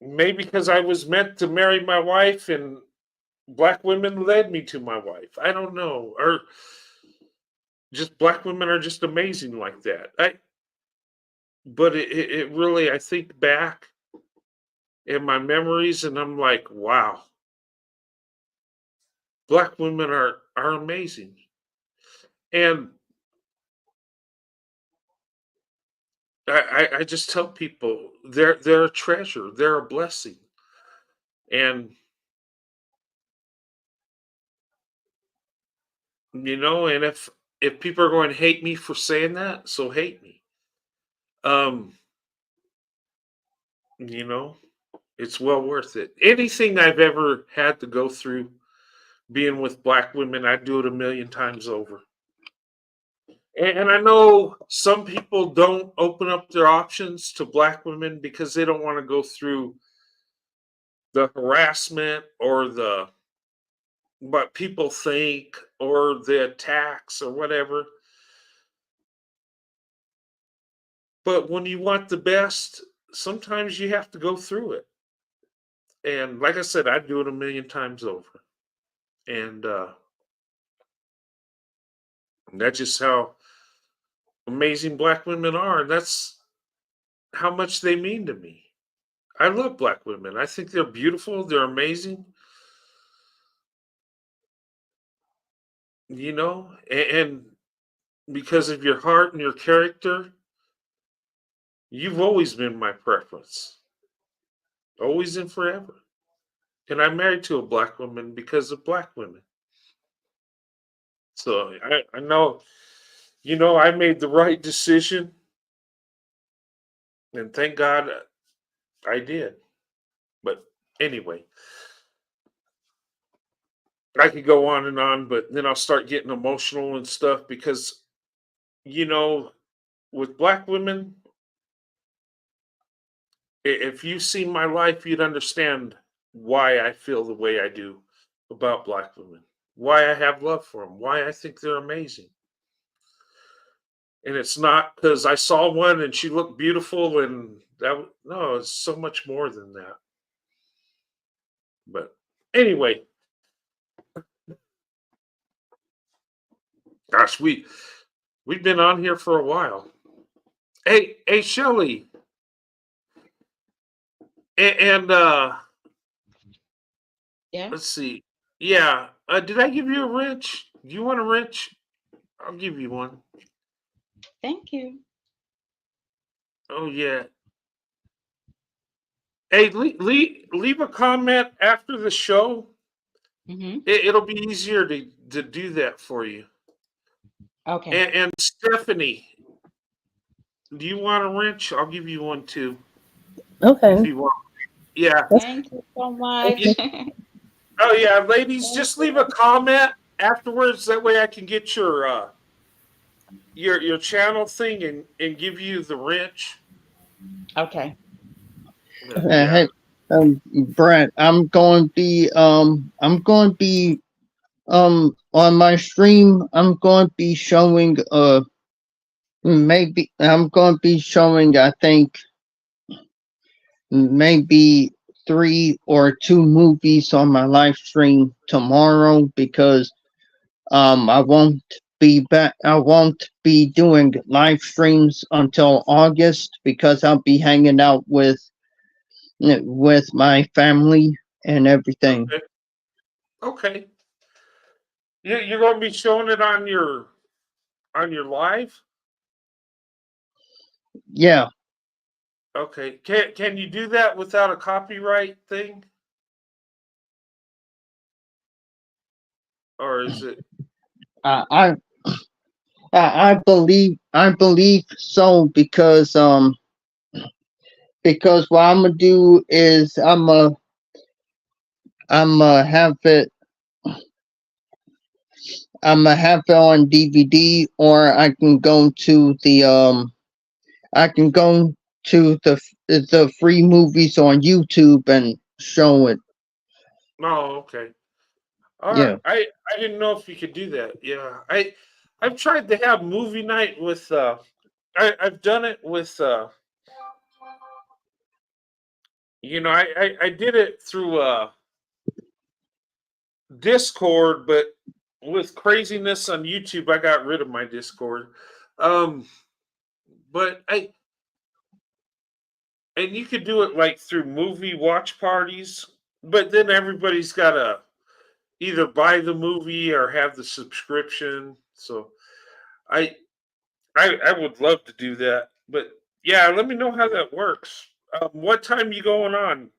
maybe because I was meant to marry my wife and black women led me to my wife. I don't know. Or just black women are just amazing like that. But it really, I think back in my memories and I'm like, wow, black women are amazing. And I just tell people they're a treasure, they're a blessing. And and if people are going to hate me for saying that, so hate me. Um, you know, it's well worth it. Anything I've ever had to go through being with black women, I'd do it a million times over. And I know some people don't open up their options to black women because they don't want to go through the harassment or the what people think or the attacks or whatever. But when you want the best, sometimes you have to go through it. And like I said, I'd do it a million times over. And that's just how amazing black women are. And that's how much they mean to me. I love black women. I think they're beautiful. They're amazing. And because of your heart and your character, you've always been my preference, always and forever. And I'm married to a black woman because of black women. So I know, I made the right decision, and thank God I did. But anyway, I could go on, but then I'll start getting emotional and stuff because, you know, with black women, if you see my life, you'd understand why I feel the way I do about black women, why I have love for them, why I think they're amazing. And it's not because I saw one and she looked beautiful and no, it's so much more than that. But anyway, gosh, we've been on here for a while. Hey, Shelly, and Yeah. let's see. Yeah, did I give you a wrench? Do you want a wrench? I'll give you one. Thank you. Oh yeah. Hey, leave a comment after the show. Mm-hmm. It'll be easier to do that for you. Okay. And Stephanie, do you want a wrench? I'll give you one too if Okay. you want. Yeah. Thank you so much. Yeah. Oh yeah, ladies, Thank just leave you. a comment afterwards. That way I can get your channel thing and give you the wrench. Okay. Yeah. Hey, Brett, on my stream. I'm going to be showing maybe I'm going to be showing, I think, maybe 3 or 2 movies on my live stream tomorrow, because I won't be doing live streams until August, because I'll be hanging out with my family and everything. Okay. Okay. You're going to be showing it on your live. Yeah. Okay. Can you do that without a copyright thing, or is it? I I I believe so, because what I'm gonna do is I'm gonna have it on DVD, or I can go to the free movies on YouTube and show it. Oh, okay. All right. Yeah. I didn't know if you could do that. Yeah. I've tried to have movie night with I've done it with I did it through Discord, but with craziness on YouTube I got rid of my Discord. Um but I and you could do it like through movie watch parties, but then everybody's got to either buy the movie or have the subscription. So I I would love to do that, but yeah, let me know how that works. What time you going on?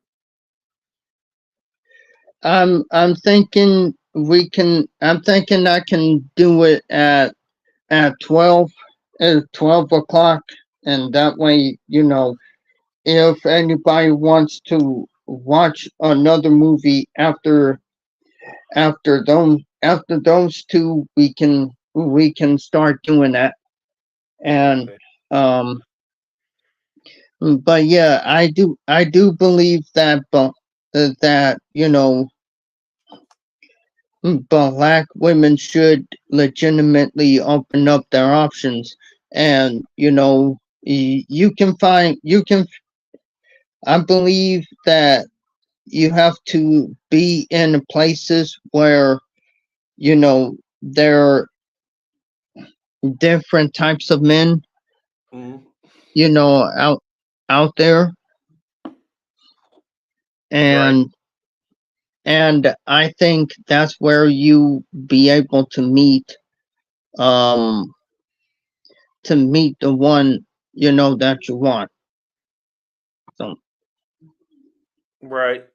I'm thinking I'm thinking I can do it at 12 o'clock, and that way, if anybody wants to watch another movie after those two, we can start doing that. And Okay. um but yeah, I do believe that, that black women should legitimately open up their options. And I believe that you have to be in places where there are different types of men, Mhm. out there. Right. And I think that's where you be able um to meet the one that you want. So Right.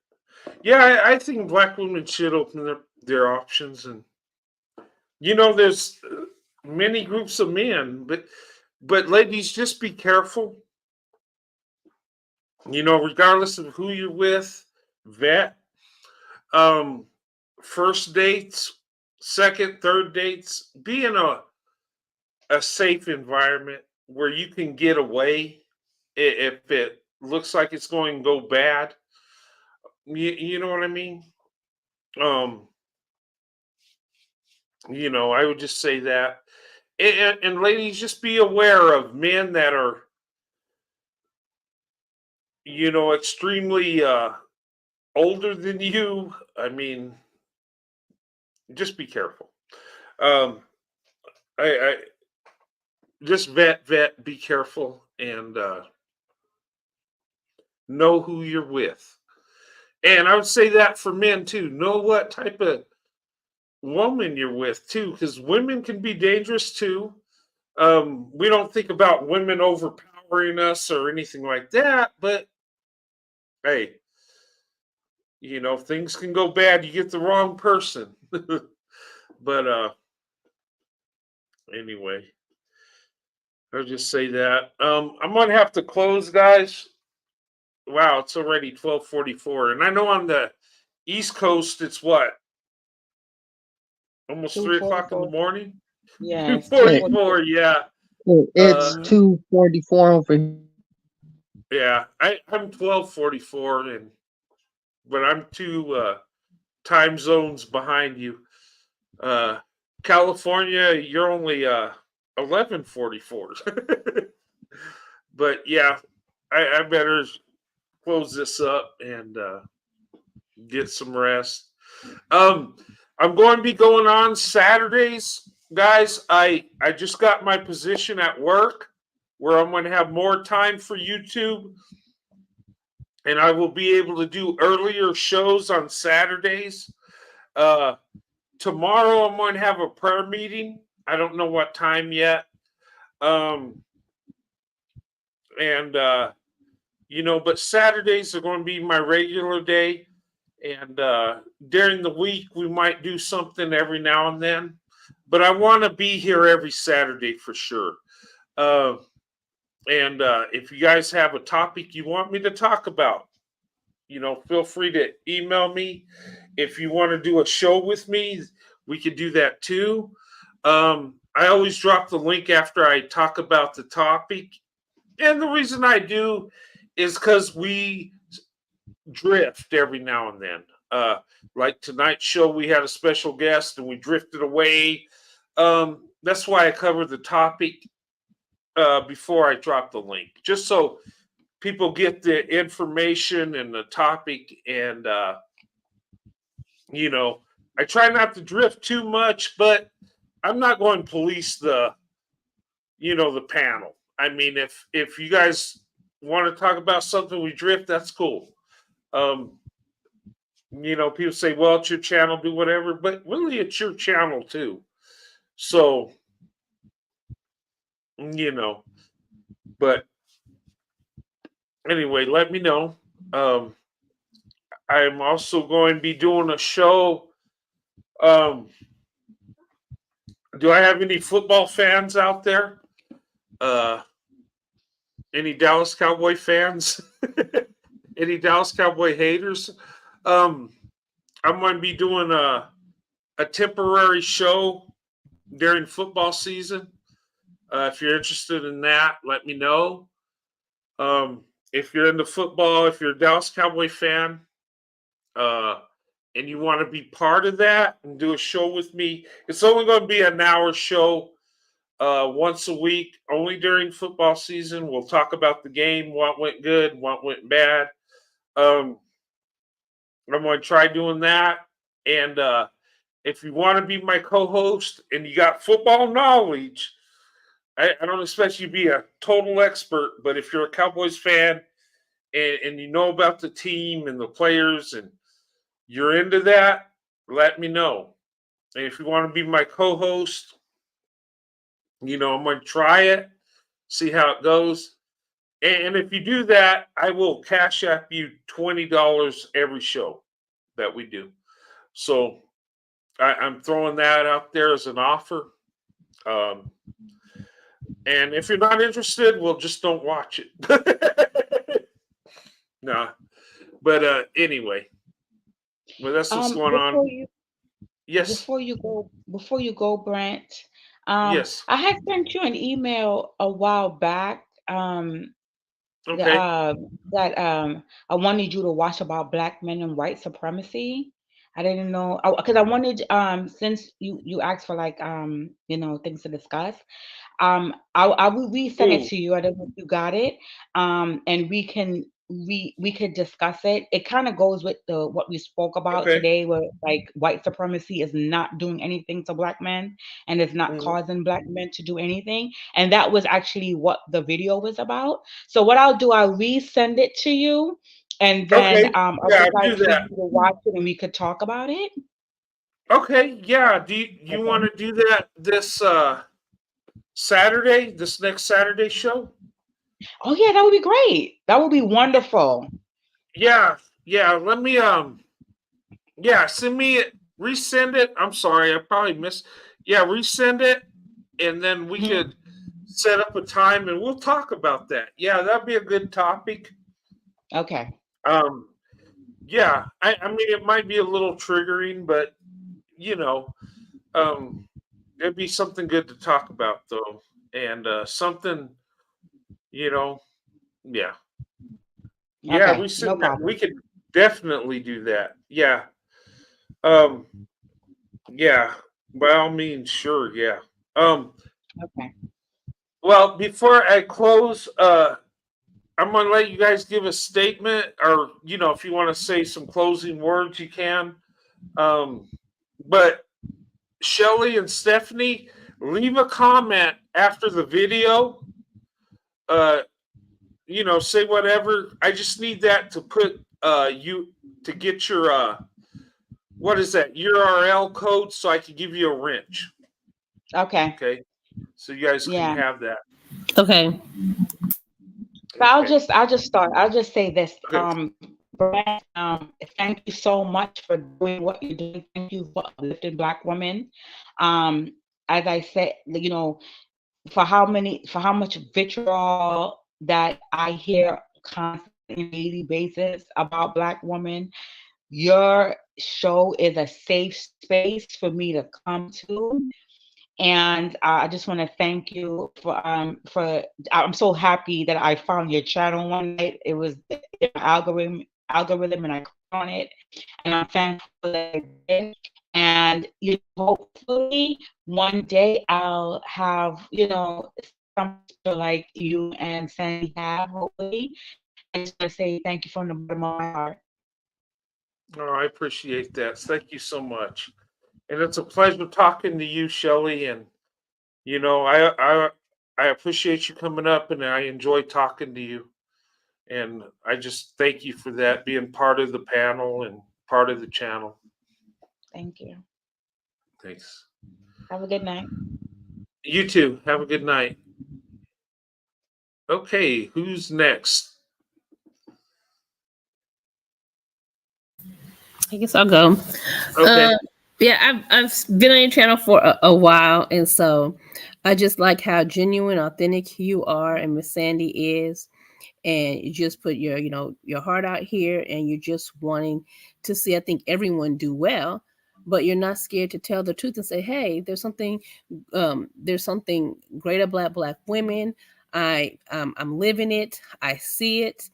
Yeah, I think black women should open their options, and there's many groups of men, but ladies, just be careful. Regardless of who you're with, vet. Um, First dates, second, third dates, be in a safe environment where you can get away if it looks like it's going to go bad. You know what I mean? Um, I would just say that. And ladies, just be aware of men that are, extremely older than you. I mean, just be careful. Um, I just vet, be careful, and know who you're with. And I would say that for men too. Know what type of woman you're with too, because women can be dangerous too. We don't think about women overpowering us or anything like that, but hey, you know, things can go bad. You get the wrong person. But anyway, I'll just say that. I'm gonna have to close, guys. Wow, it's already 12:44, and I know on the East Coast it's what, almost 3 o'clock in the 2:44. morning. Yes, 2:44, 2:44. yeah. It's 2:44 over here. Yeah, I'm 12:44, but I'm two time zones behind you. California, you're only 11:44. But yeah, I better close this up and get some rest. I'm going to be going on Saturdays, guys. I just got my position at work where I'm going to have more time for YouTube, and I will be able to do earlier shows on Saturdays. Tomorrow I'm going to have a prayer meeting. I don't know what time yet. And you know, but Saturdays are going to be my regular day. And during the week, we might do something every now and then. But I want to be here every Saturday for sure. And if you guys have a topic you want me to talk about, you know, feel free to email me. If you want to do a show with me, we could do that too. I always drop the link after I talk about the topic. And the reason I do is because we drift every now and then. Like tonight's show, we had a special guest and we drifted away. That's why I covered the topic before I drop the link, just so people get the information and the topic. And, you know, I try not to drift too much, but I'm not going to police the, you know, the panel. I mean, if you guys want to talk about something we drift, that's cool. You know, people say, well, it's your channel, do whatever, but really it's your channel too. So, you know, but anyway, let me know. I'm also going to be doing a show. Do I have any football fans out there? Any Dallas Cowboy fans? Any Dallas Cowboy haters? I'm going to be doing a temporary show during football season. If you're interested in that, let me know. If you're into football, if you're a Dallas Cowboy fan, and you want to be part of that and do a show with me, it's only going to be an hour show once a week, only during football season. We'll talk about the game, what went good, what went bad. I'm going to try doing that. And if you want to be my co-host and you got football knowledge, I don't expect you to be a total expert, but if you're a Cowboys fan and you know about the team and the players and you're into that, let me know. And if you want to be my co-host, you know, I'm going to try it, see how it goes. And if you do that, I will cash app you $20 every show that we do. So I'm throwing that out there as an offer. And if you're not interested, well, just don't watch it. No. But anyway, well, that's what's going on. Yes. Before you go, Brent. Yes. I had sent you an email a while back. Okay. That I wanted you to watch about Black men and white supremacy. I didn't know because I wanted since you asked for like you know, things to discuss. I will resend it to you. I don't know if you got it. And we could discuss it. It kind of goes with the what we spoke about Okay. today, where like white supremacy is not doing anything to Black men and it's not causing Black men to do anything. And that was actually what the video was about. So what I'll do, I'll resend it to you, and then Okay. I Yeah, would do like for that. you to watch it and we could talk about it. Okay. Yeah. Do you Okay. want to do that this Saturday, this next Saturday show? Oh yeah, that would be great. That would be wonderful. Yeah, yeah. Let me yeah, send me it, resend it. I'm sorry, I probably missed. Yeah, resend it, and then we could set up a time and we'll talk about that. Yeah, that'd be a good topic. Okay. Um, yeah, I mean it might be a little triggering, but you know, um, it'd be something good to talk about though, and something, you know, yeah, yeah. Okay. No We problem. could definitely do that. Yeah, um, yeah. By all means, sure. Yeah. Um, Okay. well, before I close, I'm gonna let you guys give a statement, or if you want to say some closing words, you can. Um, but Shelly and Stephanie, leave a comment after the video. Uh, say whatever. I just need that to put you to get your what is that URL code so I can give you a wrench. Okay. Okay, so you guys can Yeah. have that. Okay. So I'll just start. I'll just say this. Okay. Brad, thank you so much for doing what you're doing. Thank you for uplifting Black women. As I said, for how much vitriol that I hear constantly on a daily basis about Black women, your show is a safe space for me to come to. And I just want to thank you for I'm so happy that I found your channel one night. It was the algorithm and I clicked on it, and I'm thankful that I did. And hopefully one day I'll have something like you and Sandy have. Hopefully, I just want to say thank you from the bottom of my heart. Oh, I appreciate that. Thank you so much. And it's a pleasure talking to you, Shelly. And I appreciate you coming up, and I enjoy talking to you. And I just thank you for that, being part of the panel and part of the channel. Thank you. Thanks. Have a good night. You too. Have a good night. Okay, who's next? I guess I'll go. Okay. Yeah, I've been on your channel for a while, and so I just like how genuine, authentic you are, and Miss Sandy is, and you just put your your heart out here, and you're just wanting to see, I think, everyone do well, but you're not scared to tell the truth and say, hey, there's something great about Black women. I'm living it. I see it,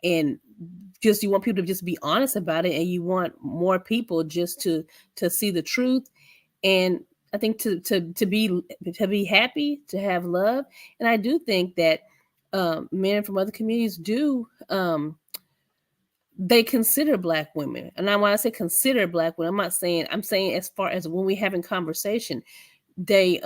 and just you want people to just be honest about it, and you want more people just to see the truth, and I think to be happy, to have love. And I do think that men from other communities do they consider Black women. And when I say consider Black women, I'm saying as far as when we having conversation, they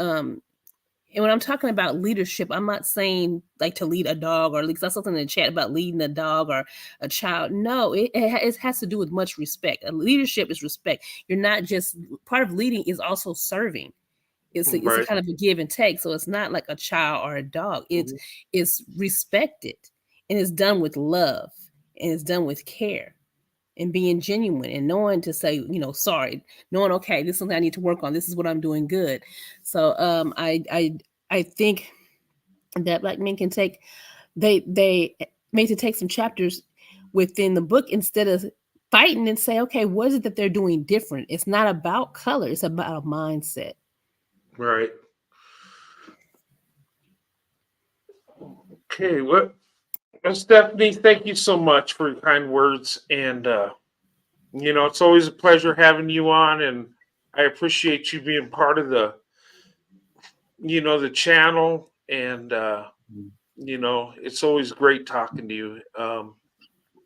and when I'm talking about leadership, I'm not saying like to lead a dog, or at least that's something in the chat about leading a dog or a child. No, it has to do with much respect. Leadership is respect. You're not just part of leading is also serving. It's a kind of a give and take. So it's not like a child or a dog. It's respected, and it's done with love, and it's done with care, and being genuine, and knowing to say, sorry, knowing, okay, this is something I need to work on. This is what I'm doing good. So I think that Black men can take they need to take some chapters within the book instead of fighting, and say, okay, what is it that they're doing different? It's not about color, it's about a mindset. Right. Okay, well, Stephanie, thank you so much for your kind words. And it's always a pleasure having you on, and I appreciate you being part of the the channel. And it's always great talking to you.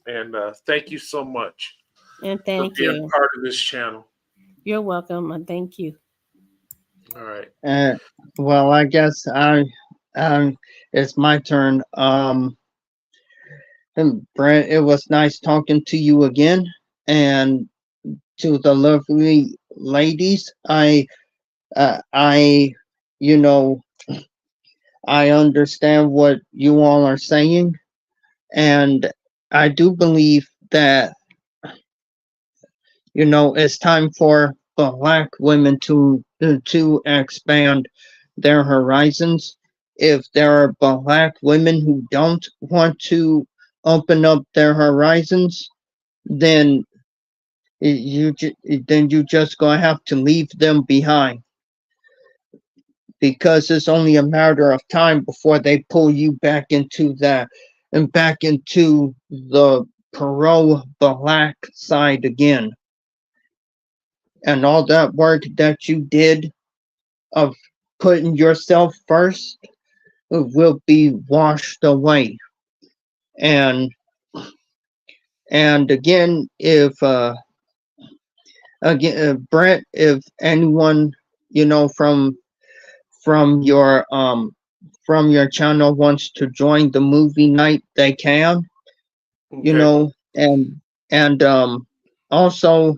And thank you so much And for thank being you. part of this channel. You're welcome, and thank you. All right. Well, I guess it's my turn. And Brent, it was nice talking to you again, and to the lovely ladies. You know, I understand what you all are saying, and I do believe that, you know, it's time for black women to expand their horizons. If there are black women who don't want to open up their horizons, then you just gonna have to leave them behind, because it's only a matter of time before they pull you back into that and back into the pro black side again. And all that work that you did of putting yourself first will be washed away. And again, if Brent, if anyone, you know, from your channel wants to join the movie night, they can, you Okay. know. And also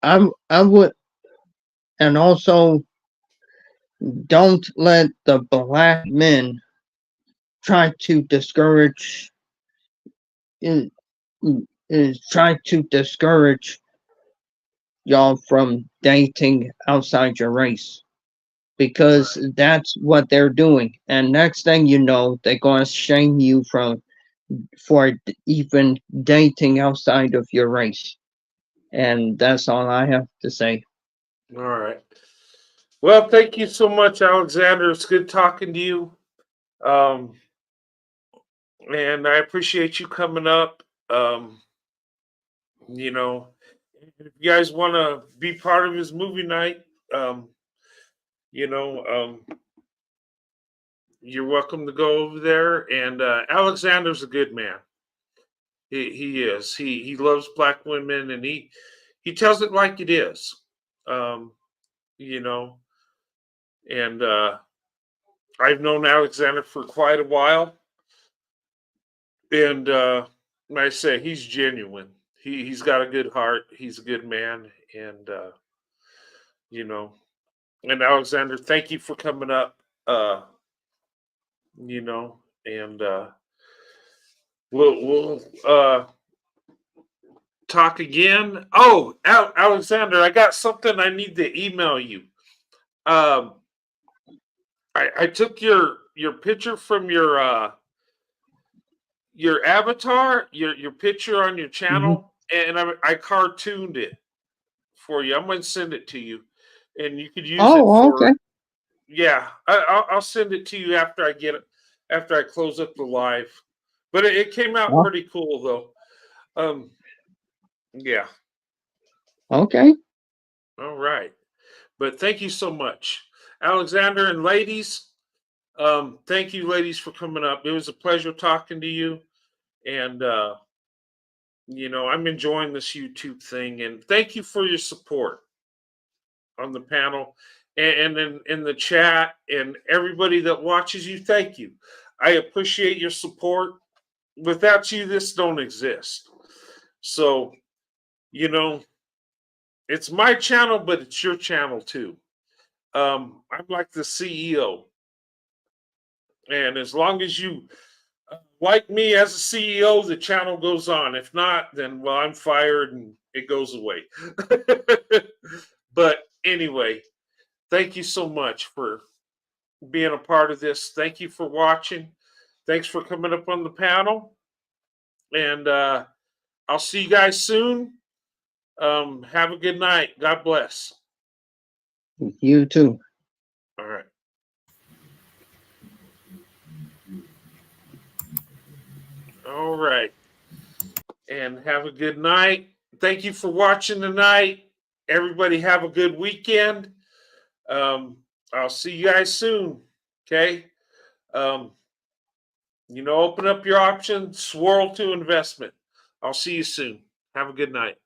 I would, and also don't let the black men try to discourage try to discourage y'all from dating outside your race, because that's what they're doing. And next thing you know, they're going to shame you for even dating outside of your race. And that's all I have to say. All right. Well, thank you so much, Alexander. It's good talking to you. Um, and I appreciate you coming up. You know, if you guys want to be part of his movie night, um, you know, you're welcome to go over there. And Alexander's a good man. He is. He loves black women, and he tells it like it is. Um, you know, and I've known Alexander for quite a while, and like I say, he's genuine. He's got a good heart. He's a good man, and you know. And Alexander, thank you for coming up. You know, and we'll talk again. Oh, Alexander, I got something I need to email you. Um, I took your picture from your avatar, your picture on your channel, and I cartooned it for you. I'm going to send it to you, and you could use it Oh, okay. for. Yeah, I'll send it to you after I get it, after I close up the live. But it came out Well, pretty cool though. Yeah. okay. All right. But thank you so much, Alexander, and ladies. Thank you, ladies, for coming up. It was a pleasure talking to you, and you know, I'm enjoying this YouTube thing, and thank you for your support on the panel and in the chat, and everybody that watches you. Thank you. I appreciate your support. Without you, this don't exist. So, you know, it's my channel, but it's your channel too. I'm like the CEO, and as long as you like me as a CEO, the channel goes on. If not, then well, I'm fired and it goes away. But anyway, thank you so much for being a part of this. Thank you for watching. Thanks for coming up on the panel. And I'll see you guys soon. Have a good night. God bless. You too. All right. All right. And have a good night. Thank you for watching tonight. Everybody have a good weekend. I'll see you guys soon. Okay. Um, you know, open up your options, swirl to investment. I'll see you soon. Have a good night.